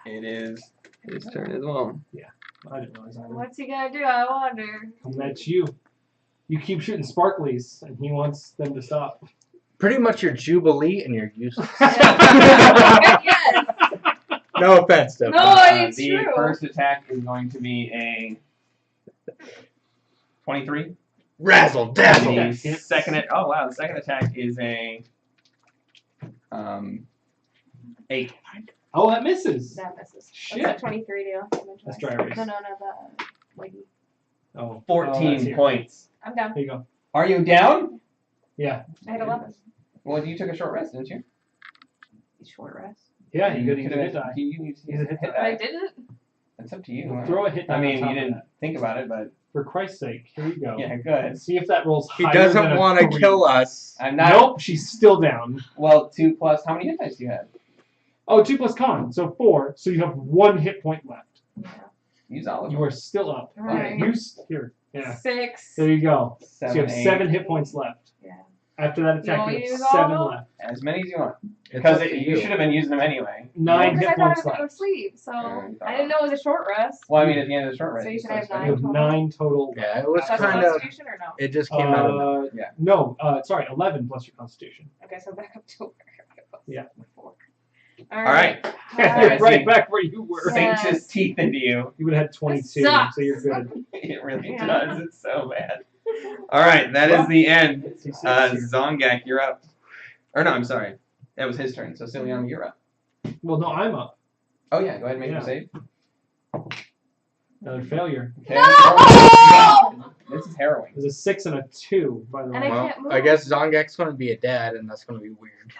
C: It is.
G: His turn as well.
B: I didn't realize that.
E: What's he gonna do? I wonder.
B: And that's you. You keep shooting sparklies, and he wants them to stop.
F: Pretty much your Jubilee and you're useless.
E: Yes.
F: No offense, Steph.
E: No, it's
C: the
E: true.
C: first attack is going to be a 23.
F: Razzle dazzle.
B: Yeah.
C: The second. Oh wow! The second attack is a 8.
B: Oh, that misses.
E: That misses.
B: Shit.
E: What's that 23 do?
B: That's dry erase.
E: No, the lady.
B: Oh,
C: 14
B: that's here.
C: points.
E: I'm down.
B: There you go.
C: Are you down?
B: Yeah.
E: I had 11.
C: Well, you took a short rest, didn't you?
E: Short rest.
B: Yeah, you could use a
C: could've-
B: hit die.
C: You use
B: Use a hit
C: hit
B: die.
E: I
C: die.
E: didn't.
C: It's up to you.
B: Throw a hit die.
C: I mean,
B: on top
C: you
B: of
C: didn't
B: that.
C: think about it, but
B: For Christ's sake, here you go.
C: yeah, good.
B: See if that rolls
F: He
B: higher
F: doesn't
B: than a
F: want to
B: 3.
F: kill us.
C: I'm not.
B: Nope, she's still down.
C: Well, 2 plus. How many hit dice do you have?
B: Oh, 2 plus con, so 4. So you have 1 hit point left.
E: Yeah.
C: Use all of
B: You
C: them.
B: are still up.
E: Right.
B: Yeah, here. Yeah.
E: 6.
B: There you go. So you have
C: 8.
B: 7 hit points left.
E: Yeah.
B: After that attack,
E: want
B: you
E: me to
B: have
E: use all
B: 7
E: of them?
B: left.
C: As many as you want.
F: It's
C: Because
F: up to
C: you should have been using them anyway.
B: 9
E: Because
B: hit
E: I thought I
B: points
E: was gonna go
B: left.
E: to sleep, so
C: Yeah,
E: I didn't know it was a short rest.
C: Well, I mean, at the end of the short rest.
E: So you
C: it's
E: should have
C: supposed to
B: You
C: be-
B: have 9 total.
F: Yeah, it was
E: That's
F: kind of.
E: Constitution or no?
F: It just came out of.
C: Yeah.
B: No, sorry, 11 plus your constitution.
E: Okay, so back up to where I was.
B: Yeah.
E: Before.
C: All right.
B: You're
C: I
B: right
C: see.
B: back where you were.
E: Yeah.
C: Sinks his teeth into you.
B: You would have had 22,
E: sucks.
B: so you're good.
C: It really
E: Yeah.
C: does. It's so bad. All right, that is the end.
B: C6 here.
C: Zongak, you're up. Or no, I'm sorry. That was his turn. So Ciliana, you're up.
B: Well, no, I'm up.
C: Oh yeah, go ahead and make your
B: Yeah.
C: save.
B: Another failure.
C: Okay.
E: No!
C: This is harrowing.
B: There's a 6 and a 2, by the
E: And
B: way.
E: I
F: Well,
E: can't move.
F: I guess Zongek's going to be a dad, and that's going to be weird.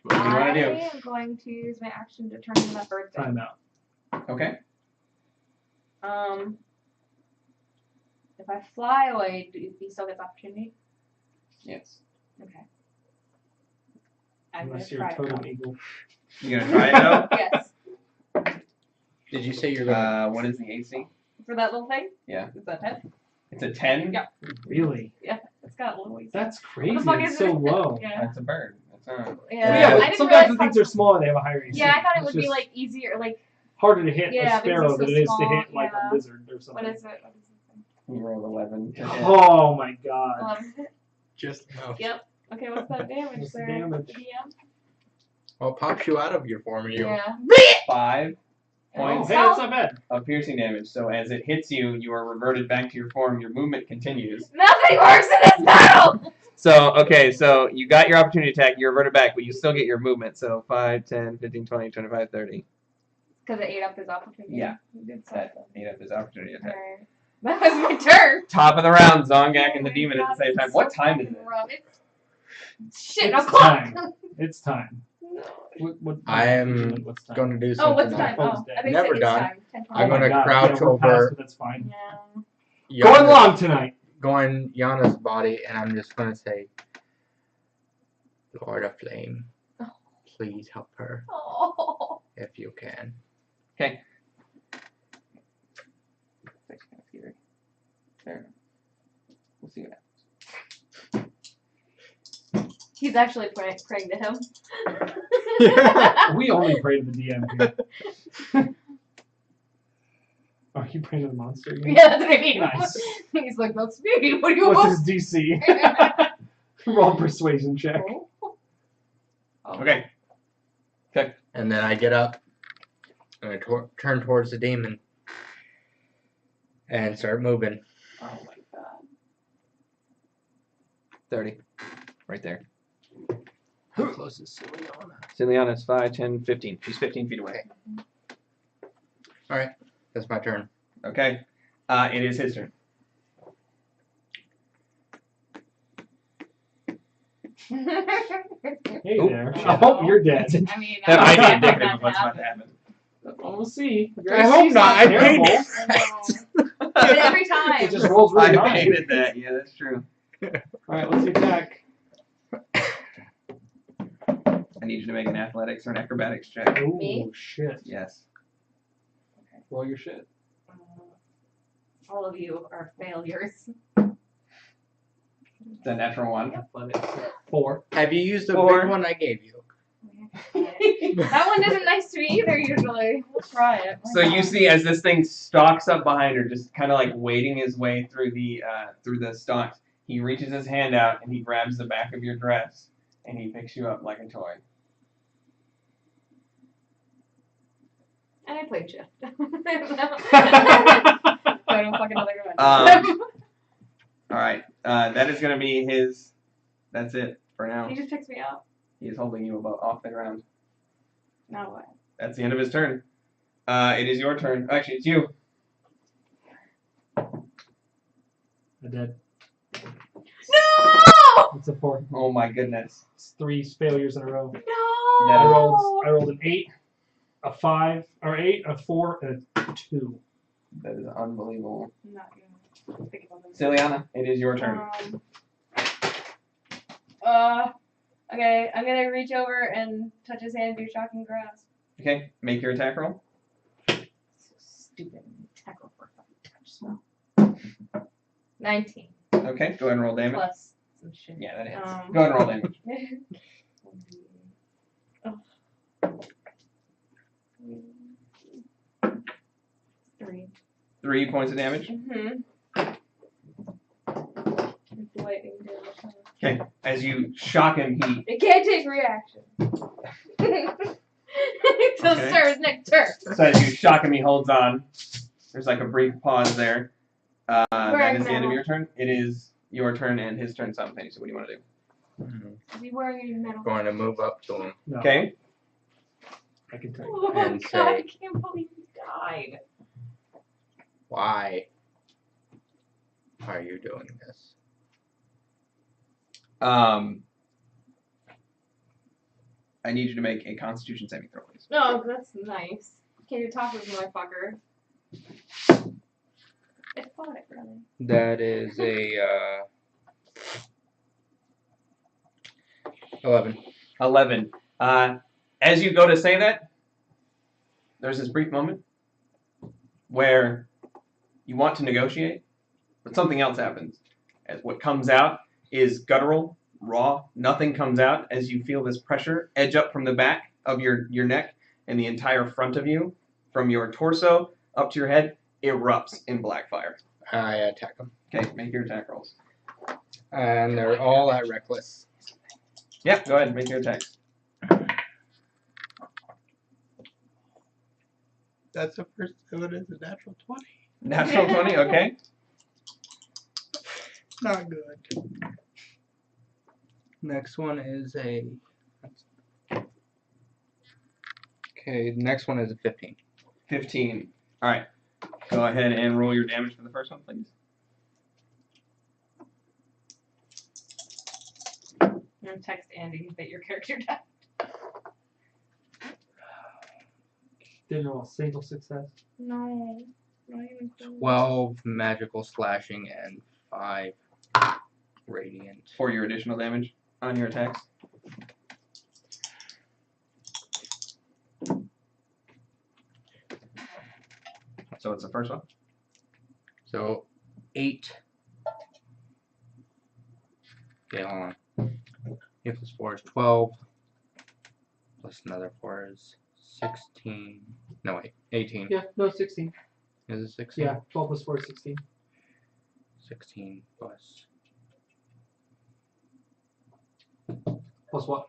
C: What do you want to do?
E: I am going to use my action to turn in that bird thing.
B: Time out.
C: Okay.
E: If I fly away, do he still gets opportunity?
C: Yes.
E: Okay. I'm
B: Unless
E: gonna
B: you're a
E: try it
B: totem
E: though.
B: eagle.
C: You gonna try it though?
E: Yes.
F: Did you say you're going to.
C: What is the AC?
E: For that little thing?
C: Yeah.
E: Is that 10?
C: It's a 10.
E: Yeah.
B: Really?
E: It's got a little ways.
B: That's crazy.
E: What the fuck
B: It's
E: is
B: so
E: it?
B: low.
E: Yeah.
C: That's a bird. That's not.
E: Yeah.
B: Yeah,
E: I
B: but
E: didn't
B: sometimes
E: realize
B: when things are smaller, they have a higher AC.
E: Yeah, I thought it
B: It's
E: would be
B: just
E: like easier, like
B: harder to hit
E: Yeah,
B: a sparrow
E: because
B: than
E: it's
B: it
E: so
B: is to hit
E: small,
B: like
E: yeah.
B: a lizard or something.
E: what is it?
C: You rolled 11 to hit.
B: Oh my god.
F: Just. Oh.
E: Yep. Okay, what's that damage
B: What's the
E: there?
B: damage?
E: DM?
F: Well, it pops you out of your form, and you.
E: Yeah.
C: 5
B: Oh,
C: points
B: hey, that's not bad.
C: of piercing damage. So as it hits you, you are reverted back to your form. Your movement continues.
E: Nothing works in this battle!
C: So, okay, so you got your opportunity attack, you reverted back, but you still get your movement. So 5, 10, 15, 20, 25, 30.
E: Because it ate up his opportunity.
C: Yeah.
E: He did
C: That
E: something.
C: ate up his opportunity attack.
E: Alright. That was my turn!
C: Top of the round, Zongak and
E: Oh
C: the
E: my
C: demon at
E: God,
C: the same
E: this
C: time.
E: is
C: What
E: so
C: time is
E: fucking
C: it?
E: rough. Shit,
B: It's
E: o'clock!
B: time. It's time. What
F: I am
B: what's time?
F: going to do
E: Oh,
F: something.
E: what's the time?
B: Oh,
E: Oh,
B: it's
E: I
B: dead.
E: think you
F: Never
E: said it's
F: done.
E: time. 10:20.
F: I'm
B: Oh my
F: gonna
B: God,
F: crouch
B: we're past,
F: over-
B: but that's fine.
E: Yeah.
B: Going
F: Yana-
B: long tonight.
F: Going Yana's body, and I'm just going to say, Lord of Flame, please help her
E: Oh.
F: if you can.
C: Okay. There. We'll see what happens.
E: He's actually praying to him.
B: We only pray to the DM here. Are you praying to the monster again?
E: Yeah, that's what I mean.
B: Nice.
E: He's like, that's me. What do you
B: What's
E: want?
B: his DC? Roll persuasion check.
C: Okay.
F: And then I get up, and I turn towards the demon, and start moving.
C: Oh my god.
G: 30. Right there.
F: How close is Ciliana?
G: Ciliana's 5, 10, 15.
C: She's 15 feet away.
F: That's my turn.
C: Okay. It is his turn.
B: Hey
C: Oop,
B: there.
C: shit.
B: I hope you're dead.
E: I mean,
C: That
E: I'm
C: might be
E: not
C: indicative
E: gonna
C: of what's about
E: happen.
C: to happen.
B: Well, we'll see.
F: I hope not. I
B: Terrible.
F: paid
E: But every time.
B: It just rolls really
C: I
B: high.
C: hated that. Yeah, that's true.
B: Alright, let's see attack.
C: I need you to make an athletics or an acrobatics check.
B: Ooh,
E: Me?
B: shit.
C: Yes.
B: Roll your shit.
E: All of you are failures.
C: The natural one.
B: Athletics. 4.
F: Have you used the
C: 4.
F: big one I gave you?
E: That one isn't nice to me either, usually. We'll try it. Why
C: So you
E: not?
C: see, as this thing stalks up behind her, just kind of like wading his way through the stalks, he reaches his hand out and he grabs the back of your dress and he picks you up like a toy.
E: And I played shift. I don't fucking know they're going.
C: All right, that is gonna be his. That's it for now.
E: He just picks me up.
C: He is holding you off the ground.
E: Now what?
C: That's the end of his turn. It is your turn. Actually, it's you.
B: I did.
E: No!
B: It's a 4.
C: Oh my goodness.
B: It's 3 failures in a row.
E: No!
B: I rolled an 8, a 5, or 8, a 4, and a 2.
C: That is unbelievable.
E: I'm not gonna think about this.
C: Ciliana, it is your turn.
E: Okay, I'm gonna reach over and touch his hand and do shocking grasp.
C: Okay, make your attack roll.
E: So stupid. Tackle for a fucking touch spell. 19
C: Okay, go ahead and roll damage.
E: plus some shit.
C: Yeah, that hits.
E: Um,
C: Go ahead and roll damage.
E: Oh. 3.
C: 3 points of damage.
E: Mm-hmm. Lightning damage.
C: Okay, as you shock him, he
E: It can't take reaction. Until
C: Okay.
E: Sarah's next turn.
C: so as you shock him, he holds on. There's like a brief pause there. That
E: Wearing
C: is the end of
E: metal.
C: your turn. It is your turn and his turn simultaneously. What do you want to do?
E: Is he wearing any metal?
F: Going to move up to him.
B: No,
C: Okay.
B: I can tell you.
E: Oh
F: And
E: god,
F: say-
E: I can't believe he died.
F: Why are you doing this?
C: I need you to make a Constitution saving throw, please.
E: No, that's nice. Can you talk with motherfucker? I thought it really.
F: That is a 11.
C: 11. As you go to say that, there's this brief moment where you want to negotiate, but something else happens. As what comes out is guttural, raw. Nothing comes out as you feel this pressure edge up from the back of your neck, and the entire front of you, from your torso up to your head, erupts in black fire.
F: I attack him.
C: Okay, make your attack rolls.
F: And they're all at reckless.
C: Yeah, go ahead, make your attacks.
F: That's the first one is a natural 20.
C: Natural 20, okay.
F: Not good. Next one is a. Okay, next one is a 15.
C: 15. All right. Go ahead and roll your damage for the first one, please.
E: I'm gonna text Andy that your character died.
B: Didn't roll a single success.
E: No. Not even close.
F: 12 magical slashing and 5 radiant.
C: For your additional damage on your attacks. So it's the first one.
F: So 8. Okay, hold on. 8 plus 4 is 12. Plus another 4 is 16. No, wait, 18.
B: Yeah, no, 16.
F: Is it 16?
B: Yeah, 12 plus 4 is 16.
F: 16 plus.
B: Plus what?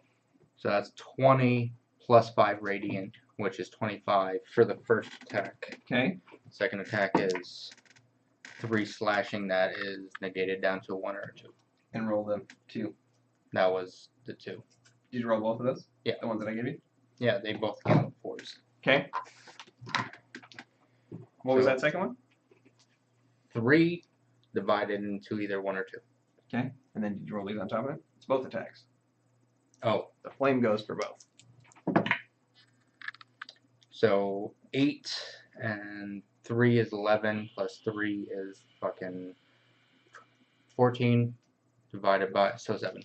F: So that's 20 plus 5 radiant, which is 25 for the first attack.
C: Okay.
F: Second attack is 3 slashing, that is negated down to a 1 or a 2.
C: And roll them 2.
F: That was the 2.
C: Did you roll both of those?
F: Yeah.
C: The ones that I gave you?
F: Yeah, they both came with 4s.
C: Okay. What was
F: So-
C: that second one?
F: 3 divided into either 1 or 2.
C: Okay. And then did you roll these on top of it? It's both attacks.
F: Oh,
C: The flame goes for both.
F: so 8 and 3 is 11 plus 3 is fucking 14 divided by, so 7.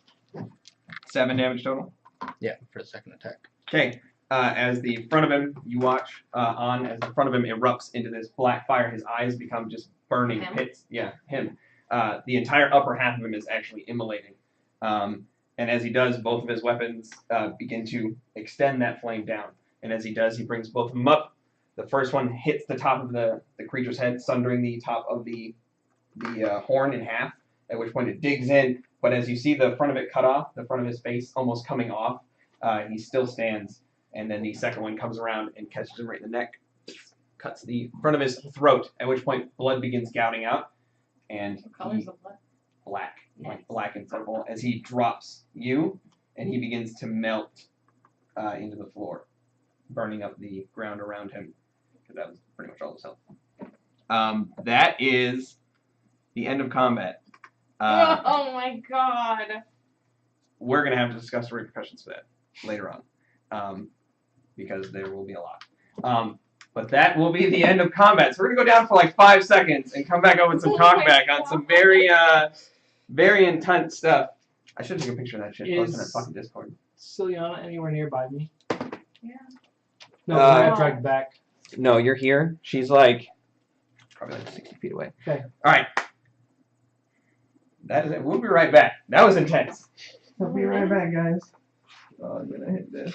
C: 7 damage total.
F: Yeah, for the second attack.
C: Okay. As the front of him, you watch on as the front of him erupts into this black fire. His eyes become just burning
E: Him?
C: pits. Yeah, him. The entire upper half of him is actually immolating. And as he does, both of his weapons begin to extend that flame down. And as he does, he brings both of them up. The first one hits the top of the creature's head, sundering the top of the horn in half, at which point it digs in. But as you see the front of it cut off, the front of his face almost coming off, he still stands. And then the second one comes around and catches him right in the neck, cuts the front of his throat, at which point blood begins gouting out. And
E: What color is the blood?
C: black, like
E: Nice.
C: black and purple, as he drops you, and he begins to melt into the floor, burning up the ground around him, because that was pretty much all his health. That is the end of combat.
E: Oh my god.
C: We're going to have to discuss the repercussions for that later on, because there will be a lot. But that will be the end of combat. So we're going to go down for like 5 seconds and come back up with some
E: Oh
C: talk
E: my
C: back on
E: God.
C: some very intense stuff. I should take a picture of that shit. Post in that
B: Is-
C: fucking Discord.
B: Ciliana anywhere nearby me?
E: Yeah.
B: No, I
C: Uh,
B: got dragged back.
C: No, you're here. She's like probably like 60 feet away.
B: Okay.
C: All right. That is it. We'll be right back. That was intense. We'll be right back, guys. Oh, I'm gonna hit this.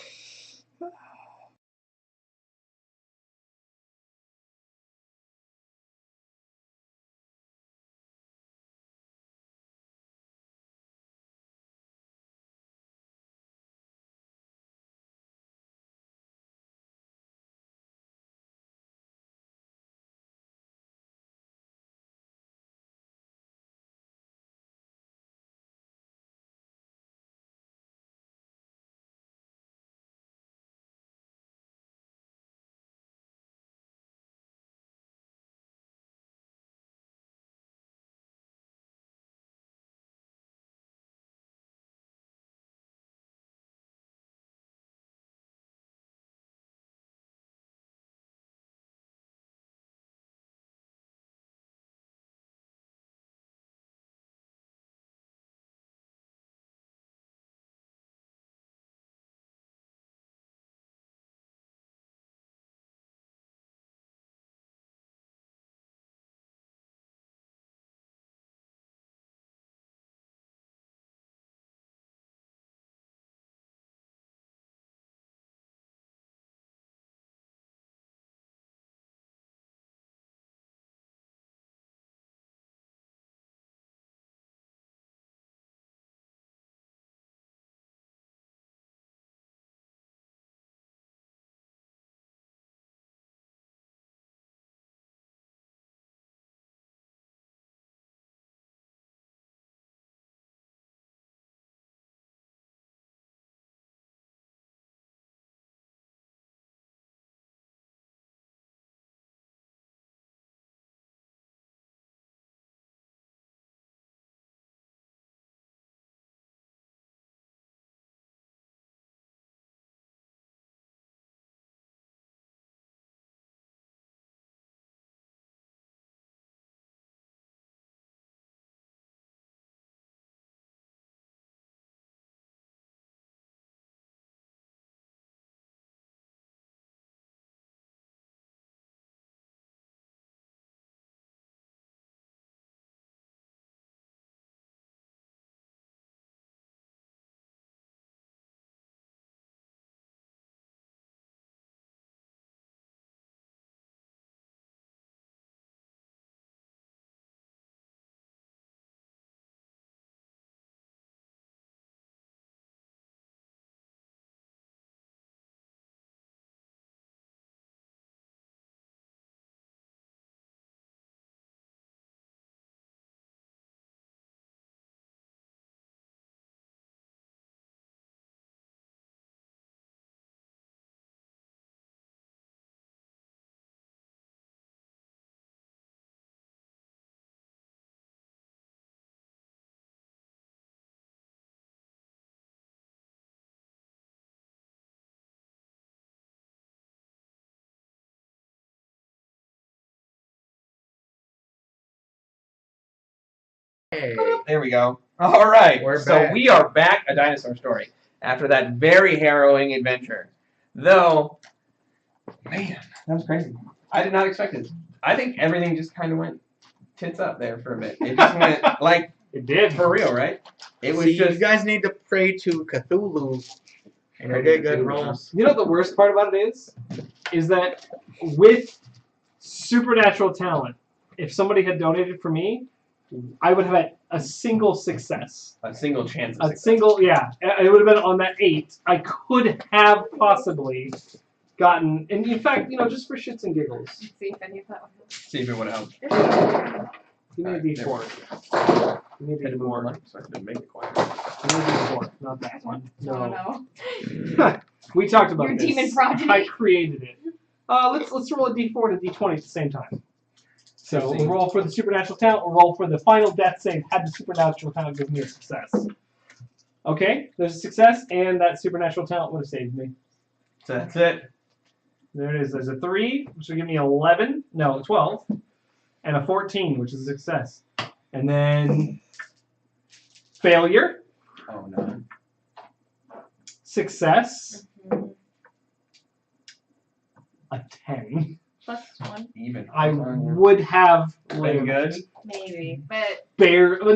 F: Hey.
C: There we go. All right.
F: We're
C: so
F: back.
C: we are back. A Dinosaur Story. After that very harrowing adventure. Though, man, that was crazy. I did not expect it. I think everything just kind of went tits up there for a bit. It just went, like,
B: It did.
C: for real, right? It was
F: See,
C: just...
F: you guys need to pray to Cthulhu. And you'll get good rolls.
B: You know what the worst part about it is that with supernatural talent, if somebody had donated for me, I would have had a single success.
C: A single chance of
B: A
C: success.
B: single, yeah. It would have been on that 8. I could have possibly gotten, and in fact, just for shits and giggles,
E: Let's see if any of that one.
C: See if it would help.
B: give me a
C: Alright,
B: D4. Give me a
C: Hit it more
B: D4.
C: money so I can make it quiet.
B: Give me a D4, not that one.
E: Oh no.
B: We talked about
E: Your
B: this.
E: demon progeny.
B: I created it. Let's roll a D4 and a D20 at the same time. So we'll roll for the supernatural talent. We'll roll for the final death save. Had the supernatural talent give me a success. Okay, there's a success, and that supernatural talent would have saved me.
C: So that's it.
B: There it is. There's a 3, which will give me 11. No, 12. And a 14, which is a success. And then failure,
C: Oh, no.
B: success,
E: Mhm.
B: a 10.
E: Plus 1,
C: Even.
B: I would have
C: Been
B: lived.
C: good.
E: maybe. But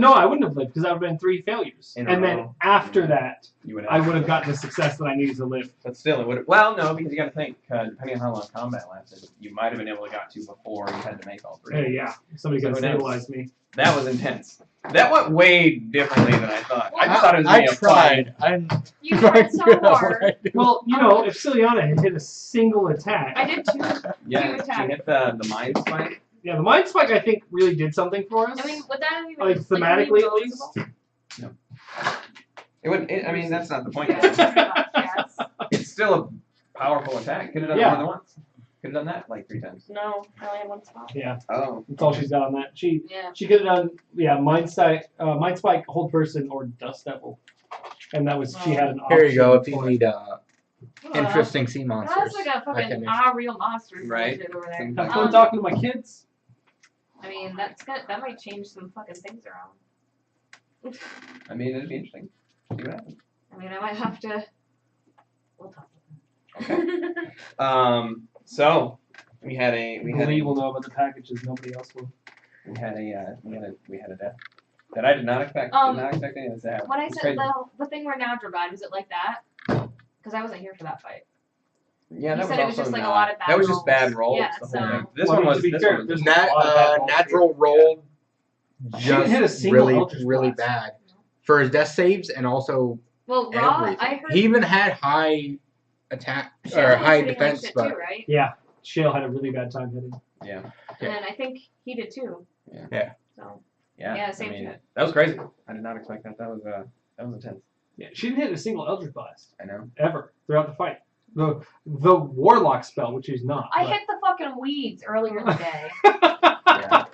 B: No, I wouldn't have lived because that would have been 3 failures.
C: In a
B: And then
C: row.
B: after that,
C: You would
B: I would have gotten the success that I needed to live.
C: But still, it would have. Well, no, because you got to think, depending on how long combat lasted, you might have been able to got to before you had to make all 3.
B: Hey, yeah, somebody
C: So
B: could
C: who knows?
B: stabilize me.
C: That was intense. That went way differently than I thought. I
E: Well,
C: just thought it was going to be a fight.
F: I'm
E: you tried so hard.
B: Well, if Ciliana had hit a single attack,
E: I did 2.
C: Yeah,
E: attack.
C: she hit the mind spike.
B: yeah, the Mind Spike I think really did something for us.
E: I mean, would that have even
B: like thematically at least.
E: noticeable?
C: It would. I mean, that's not the point.
E: Yeah, pretty much, yes.
C: It's still a powerful attack. Could have done it
B: Yeah.
C: more than once. Could have done that like 3 times.
E: No, I only had 1 spot.
B: Yeah,
C: Oh.
B: that's all she's got on that. She
E: Yeah.
B: could have done Mind Spike, Hold Person, or Dust Devil, and that was she had an option.
F: Here you go if you
B: for it.
F: need interesting sea monsters.
E: That's like a
F: I
E: fucking
F: can-
E: real monsters
C: Right.
E: bullshit over there.
C: Some-
B: Have fun talking to my kids.
E: I mean, that might change some fucking things around.
C: I mean, it'd be interesting. See what happens.
E: I mean, I might have to. We'll talk.
C: Okay. So we had
B: Lee will know about the packages. Nobody else will.
C: we had a death that I did not expect.
E: Um,
C: Did not expect any of this to happen.
E: When I
C: It's
E: said
C: crazy.
E: the thing where Nadra died, was it like that? Because I wasn't here for that fight.
C: Yeah,
E: You
C: that
E: said it was
C: also
E: just, like, a
C: not-
E: lot of bad
C: That was just
E: rolls.
C: bad rolls.
E: Yeah,
C: the whole
E: so-
C: thing. This
B: Well,
C: one was.
B: to be
C: This
B: fair,
C: one was
B: there's
C: just
B: a lot of bad rolls
F: Natural
B: here.
F: rolled
B: She didn't hit a
F: just
B: single
F: really,
B: Eldritch
F: really
B: Blast.
F: bad for his death saves and also
E: Well, Raw,
F: everything.
E: I heard.
F: He even had high attack
E: Shale
F: or
E: was
F: high
E: hitting like
F: defense,
E: shit
F: but
E: too, right?
B: Yeah, Shale had a really bad time hitting.
C: Yeah.
E: And I think he did too.
C: Yeah.
F: Yeah.
E: So
C: Yeah.
E: Yeah, same
C: I mean,
E: shit.
C: that was crazy. I did not expect that. That was intense.
B: Yeah, she didn't hit a single Eldritch Blast
C: I know.
B: ever throughout the fight. The Warlock spell, which she's not.
E: I
B: but-
E: hit the fucking weeds earlier in the day.
C: Yeah.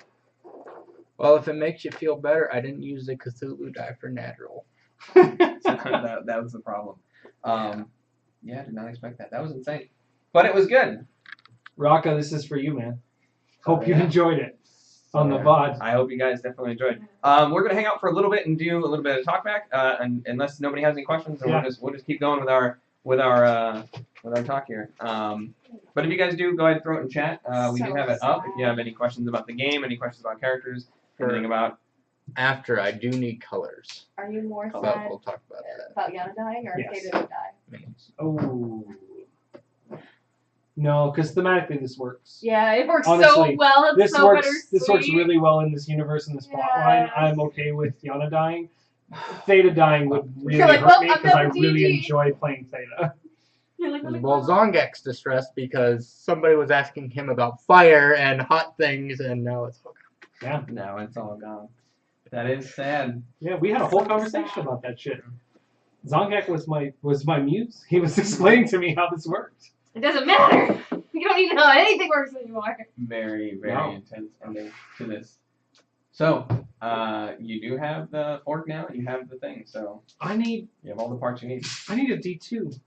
F: well, if it makes you feel better, I didn't use the Cthulhu die for natural.
C: So that was the problem. Yeah, I did not expect that. That was insane. But it was good.
B: Raka, this is for you, man. Hope you
C: yeah.
B: enjoyed it on the
C: Yeah.
B: VOD.
C: I hope you guys definitely enjoyed. We're gonna hang out for a little bit and do a little bit of talk back. And unless nobody has any questions, then
B: Yeah.
C: we'll just keep going with our talk here. But if you guys do, go ahead and throw it in chat. We do
E: So
C: have it up. If you
E: sad.
C: have any questions about the game, any questions about characters, anything about
F: After, I do need colors.
E: Are you more
F: But
E: sad
F: we'll talk about that.
E: about Yana dying or
B: Yes.
E: Theta would die?
F: Means.
B: Oh. No, because thematically this works.
E: Yeah, it works so
B: Honestly,
E: well. It's
B: This
E: so
B: works.
E: bittersweet.
B: This works really well in this universe and this plot line.
E: Yes.
B: I'm okay with Yana dying. Theta dying would really
E: You're like,
B: hurt
E: well,
B: me
E: I'm
B: because I
E: done with
B: really
E: GG.
B: enjoy playing Theta.
E: You're like,
F: Well, Zongek's distressed because somebody was asking him about fire and hot things, and now it's okay.
B: Yeah,
C: no, it's all gone. That is sad.
B: yeah. We had a whole
E: So
B: conversation
E: sad.
B: about that shit. Zongek was my muse. He was explaining to me how this worked.
E: It doesn't matter. You don't even know how anything works anymore.
C: Very, very
B: Wow.
C: intense ending to this. So, you do have the fork now, and you have the thing, so
B: I need
C: you have all the parts you need.
B: a D2.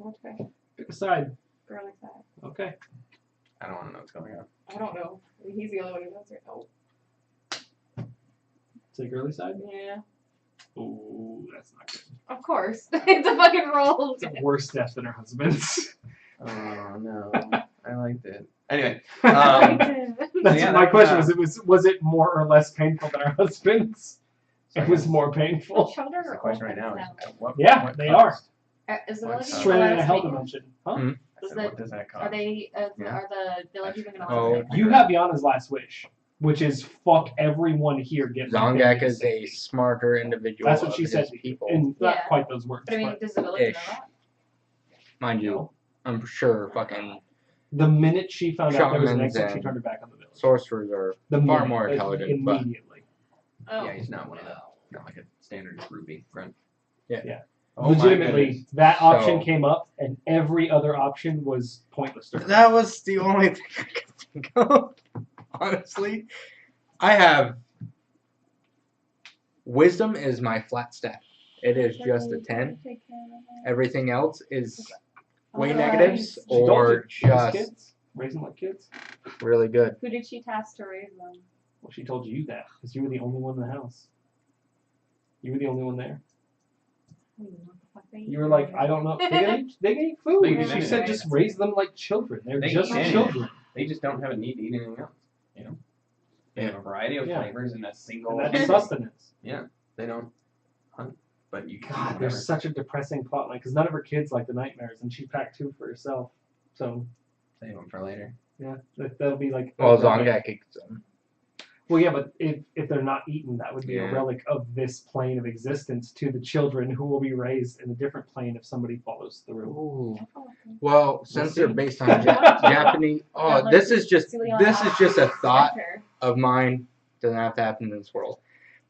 E: Okay.
B: Pick a side.
E: Girly side.
B: Okay.
C: I don't want to know what's going on.
E: I don't know. He's the only one who knows right now.
B: Say girly side?
E: Yeah.
B: Ooh, that's not good.
E: Of course. It's a fucking roll.
B: It's a worse death than her husband's.
C: Oh no, I liked it. Anyway,
B: That's
C: yeah,
B: my
C: that
B: question
C: was,
B: was it more or less painful than her husband's? It was more painful.
E: Children
C: the
E: are
C: question right now
E: orphans
C: is what?
B: Yeah,
C: what
B: they
C: cost?
E: Is the
C: What
E: village
C: cost?
B: Straight out of
E: gonna
B: hell
E: allow us to
B: dimension. Huh?
C: I
E: Is
C: said,
E: that-
C: what does that cost?
E: Are they?
C: Yeah.
E: Are the village even gonna
F: Oh,
E: allow us to
B: You have Yana's last wish, which is fuck everyone here get my
F: Zongak
B: family
F: is a
B: safety.
F: smarter individual.
B: That's what she
F: of
B: said
F: his people.
B: in not
E: Yeah.
B: quite those words.
E: But I mean,
B: but
E: does the village know
F: Ish.
E: that?
F: Mind you, I'm sure fucking
B: the minute she found out there was an
F: Shamans
B: exit, she
F: and
B: turned her back on the village.
F: sorcerers are
B: The
F: far
B: minute,
F: more intelligent, but-
B: immediately.
E: Oh.
C: Yeah, he's not one of them. Not like a standard groupie friend.
F: Yeah.
B: Yeah.
C: Oh my
B: Legitimately,
C: goodness.
B: that option
F: So-
B: came up, and every other option was pointless to her.
F: that was the only thing I could think of. Honestly, I have wisdom is my flat stat. It is just a 10. Everything else is way negatives
B: She told you,
F: or
B: raise
F: just
B: kids, raise them like kids.
F: really good.
E: Who did she task to raise them?
B: Well, she told you that because you were the only one in the house. You were the only one there.
E: I don't even know what the fuck they
B: You were like, I don't know. They can eat food.
C: They can eat
B: She
C: anything.
B: said, just raise them like children. They're
C: They
B: just
C: eat anything.
B: children.
C: They just don't have a need to eat anything else. You know, they have a variety of
B: Yeah.
C: flavors in a single.
B: And that's sustenance.
C: They don't hunt, but you can. eat
B: God,
C: whatever.
B: there's such a depressing plot line because none of her kids like the nightmares, and she packed 2 for herself. So
C: Save them for later.
B: yeah, that'll be like.
F: Well, Zongak eats them.
B: Well, yeah, but if they're not eaten, that would be a
F: Yeah.
B: relic of this plane of existence to the children who will be raised in a different plane if somebody follows through.
F: Ooh. Well, since they're
B: see.
F: based on Japanese, oh, this is just a thought of mine. Doesn't have to happen in this world.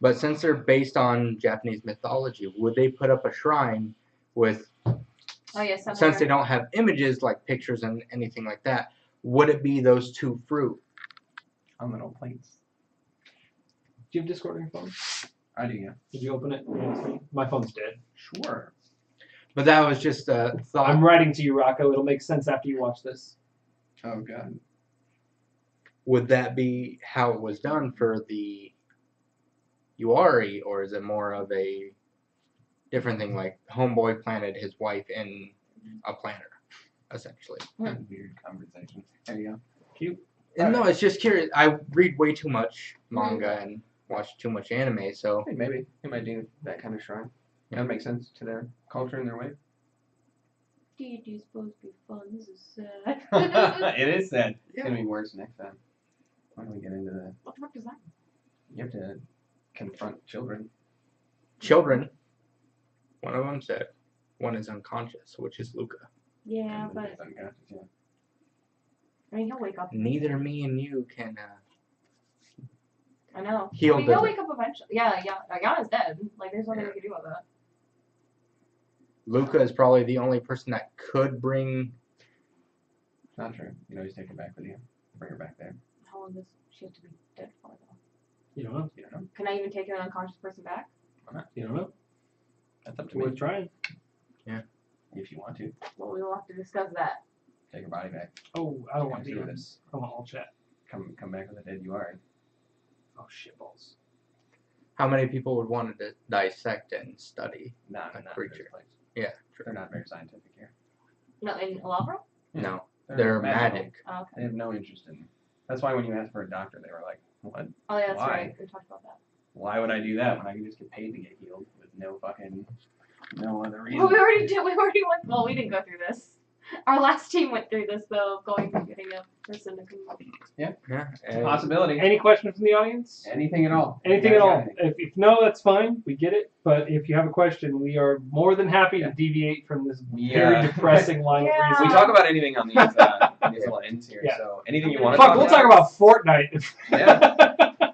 F: But since they're based on Japanese mythology, would they put up a shrine with?
E: Oh yeah,
F: Since they don't have images like pictures and anything like that, would it be those 2 fruit?
C: On little plates.
B: Do you have Discord on your phone?
C: I do, yeah.
B: Did you open it? My phone's dead.
C: Sure.
F: But that was just a thought.
B: I'm writing to you, Rocco. It'll make sense after you watch this.
C: Oh god.
F: Would that be how it was done for the Uari, or is it more of a different thing, like Homeboy planted his wife in a planter, essentially?
C: Weird conversation. There you go.
B: Cute.
F: And no, it's just curious. I read way too much manga and watch too much anime, so
C: Hey, maybe they might do that kind of shrine. That would make sense to their culture and their way.
E: D&D's supposed to be fun. This is sad.
C: It is sad. It's gonna be worse next time. Why don't we get into that?
E: What the fuck does that mean?
C: You have to confront children.
F: children. One of them said one is unconscious, which is Luca.
E: Yeah,
C: And
E: but
C: it's unconscious, yeah.
E: I mean, he'll wake up.
F: Neither me and you can
E: I know.
F: heal
E: I mean, he'll
F: the.
E: wake up eventually. Yeah, Yana's dead. Like, there's nothing we can do about that.
F: Luca is probably the only person that could bring.
C: Not true. You know, he's take her back with you. Bring her back there.
E: How long does she have to be dead for, though?
B: You don't know.
C: You don't know.
E: Can I even take an unconscious person back?
B: You don't know.
C: That's up to me.
B: We're trying.
C: If you want to.
E: Well, we will have to discuss that.
C: Take her body back.
B: Oh, I don't want to
C: Do
B: do
C: it.
B: this. I want all chat.
C: Come back with a dead you are.
B: Oh shit balls.
F: How many people would want to dissect and study?
C: Not
F: A
C: in that
F: creature.
C: first place.
F: Yeah, true.
C: They're not very scientific here.
E: No, in Alavra?
F: No, they're magic.
E: Oh, okay.
C: They have no interest in. That's why when you asked for a doctor, they were like, "What?
E: Oh, yeah, that's
C: Why?
E: right. We talked about that.
C: Why would I do that when I can just get paid to get healed with no other reason?"
E: Well, we already went. Well, we didn't go through this. Our last team went through this, though, going through getting a person to come up.
F: Yeah. And
C: Possibility.
B: Any questions from the audience?
C: Anything at all.
B: Anything
C: You
B: at
C: guys
B: all.
C: got anything?
B: If no, that's fine. We get it. But if you have a question, we are more than happy to deviate from this very depressing line
E: Yeah.
B: of
C: We
B: reasoning.
C: talk about anything on these little ends here.
B: Yeah.
C: So anything you want to
B: Fuck, we'll talk about Fortnite.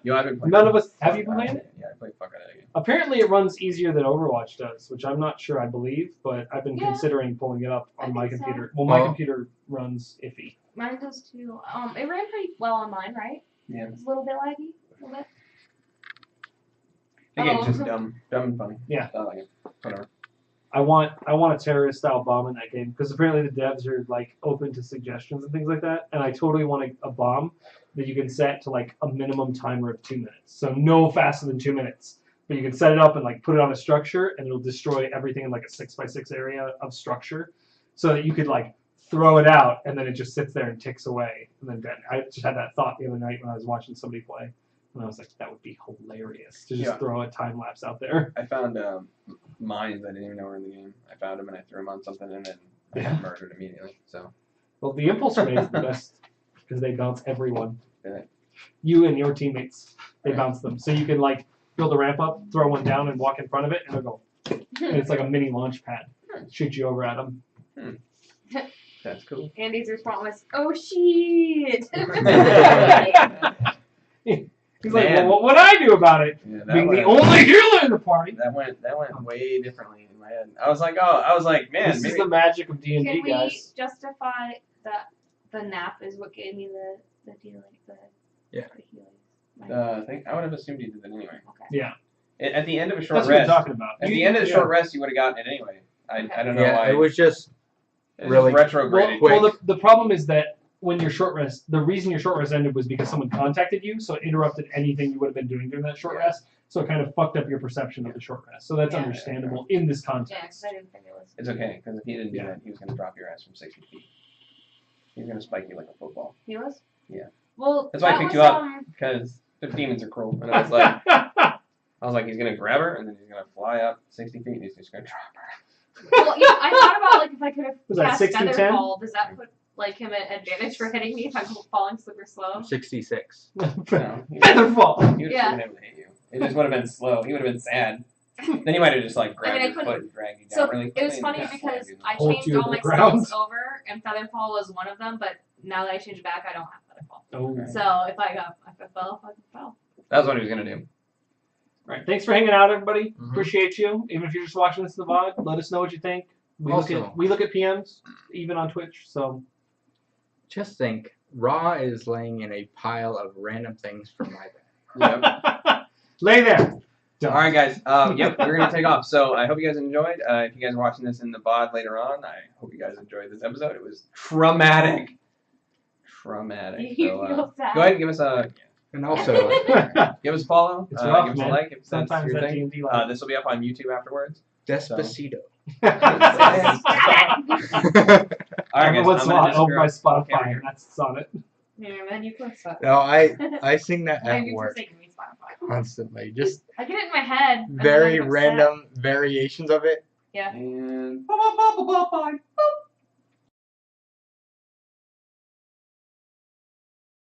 C: You have been playing.
B: None of us. Have you been playing it?
C: Yeah, I played fuck out of that game.
B: Apparently, it runs easier than Overwatch does, which I'm not sure I believe, but I've been
E: Yeah.
B: considering pulling it up
E: I
B: on my
E: think so.
B: computer. Well, my
F: Well-
B: computer runs iffy.
E: Mine does too. It ran pretty well on mine, right?
C: Yeah.
E: It's a little bit laggy. A little bit.
C: The game's
E: Oh.
C: just dumb and funny.
B: Yeah.
C: I like it. Whatever.
B: I want a terrorist style bomb in that game because apparently the devs are like open to suggestions and things like that. And I totally want a bomb that you can set to like a minimum timer of 2 minutes, so no faster than 2 minutes. But you can set it up and like put it on a structure, and it'll destroy everything in like a 6x6 area of structure, so that you could like throw it out, and then it just sits there and ticks away, and then dead. I just had that thought the other night when I was watching somebody play, and I was like, that would be hilarious to just throw a time lapse out there.
C: I found mines I didn't even know were in the game. I found them and I threw them on something, and then I got murdered immediately. So.
B: Well, the impulse grenade is the best because they bounce everyone.
C: Yeah.
B: You and your teammates, they bounce them, so you can like build a ramp up, throw one down, and walk in front of it, and it'll go. And it's like a mini launch pad. Shoot you over at them.
C: That's cool.
E: Andy's response was, "Oh shit!"
B: He's like, well, what would I do about it?
C: Yeah,
B: Being the only healer in the party.
C: That went way differently in my head. I was like, man,
B: This
C: maybe
B: is the magic of D&D,
E: Can we
B: guys.
E: justify that the nap is what gave me the healing?
F: Yeah.
E: The healing.
C: thing. I would have assumed you did that anyway.
E: Okay.
B: Yeah.
C: At the end of a short
B: That's what I'm
C: rest.
B: talking about.
C: At the end of the short rest, you would have gotten it anyway. I don't know
F: Yeah,
C: why.
F: it was just
C: It was
F: really
C: retrograded.
B: Well, the problem is that when your short rest, the reason your short rest ended was because someone contacted you, so it interrupted anything you would have been doing during that short rest. So it kind of fucked up your perception of the short rest. So that's
E: Yeah.
B: understandable in this
E: Yeah,
B: context.
E: because I didn't think it was.
C: It's okay, because if he didn't do that, he was going to drop your ass from 60 feet. He was going to spike you like a football.
E: He was.
C: Yeah.
E: Well,
C: That's why I
E: that
C: picked
E: was,
C: you up, because the demons are cruel. And I was like, he's going to grab her, and then he's going to fly up 60 feet, and he's just going to drop her.
E: Well, yeah, I thought about like if I could have
B: Was that
E: cast
B: 6 and 10?
E: Featherfall, does that put like him at advantage for hitting me if I'm falling super slow?
F: 66.
C: No,
B: Featherfall.
C: He would
E: Yeah.
C: have been able to hit you. It just would have been slow. He would have been sad. Then he might have just like grabbed
E: I
C: your
E: couldn't-
C: foot and dragged you down
E: So
C: really
E: it
C: quickly.
E: was funny
C: and
E: because
C: slammed you.
E: I
B: Hold
E: changed
B: you
E: all
B: to
E: my
B: the ground.
E: spells over, and Featherfall was one of them. But now that I changed it back, I don't have Featherfall.
B: Oh.
E: So if I fell, I fell.
C: That's what he was going to do.
B: Right. Thanks for hanging out, everybody.
F: Mhm.
B: Appreciate you. Even if you're just watching this in the VOD, let us know what you think. We
F: Also-
B: look at PMs, even on Twitch. So
F: Just think, Raw is laying in a pile of random things from my bed.
C: Yep.
B: lay there.
C: All right, guys. Yep, we're gonna take off. So I hope you guys enjoyed. If you guys are watching this in the VOD later on, I hope you guys enjoyed this episode. It was traumatic. Traumatic.
E: You
C: So,
E: feel sad.
C: go ahead and give us a
F: And also,
C: give us a follow.
B: It's rough,
C: give us
B: man.
C: a like if that's
B: Sometimes
C: your
B: that
C: thing.
B: D&D life.
C: This will be up on YouTube afterwards.
F: Despacito.
C: All right, guys.
B: Everyone's
C: I'm gonna
B: owned by
C: disappear.
B: Spotify,
C: Okay.
B: and that's on it.
E: Yeah, man, you can stop.
F: No, I sing that
E: I
F: at
E: do
F: work
E: forsake me, Spotify.
F: constantly. Just
E: I get it in my head. and then I
F: very
E: get upset.
F: random variations of it.
E: Yeah.
C: And bye.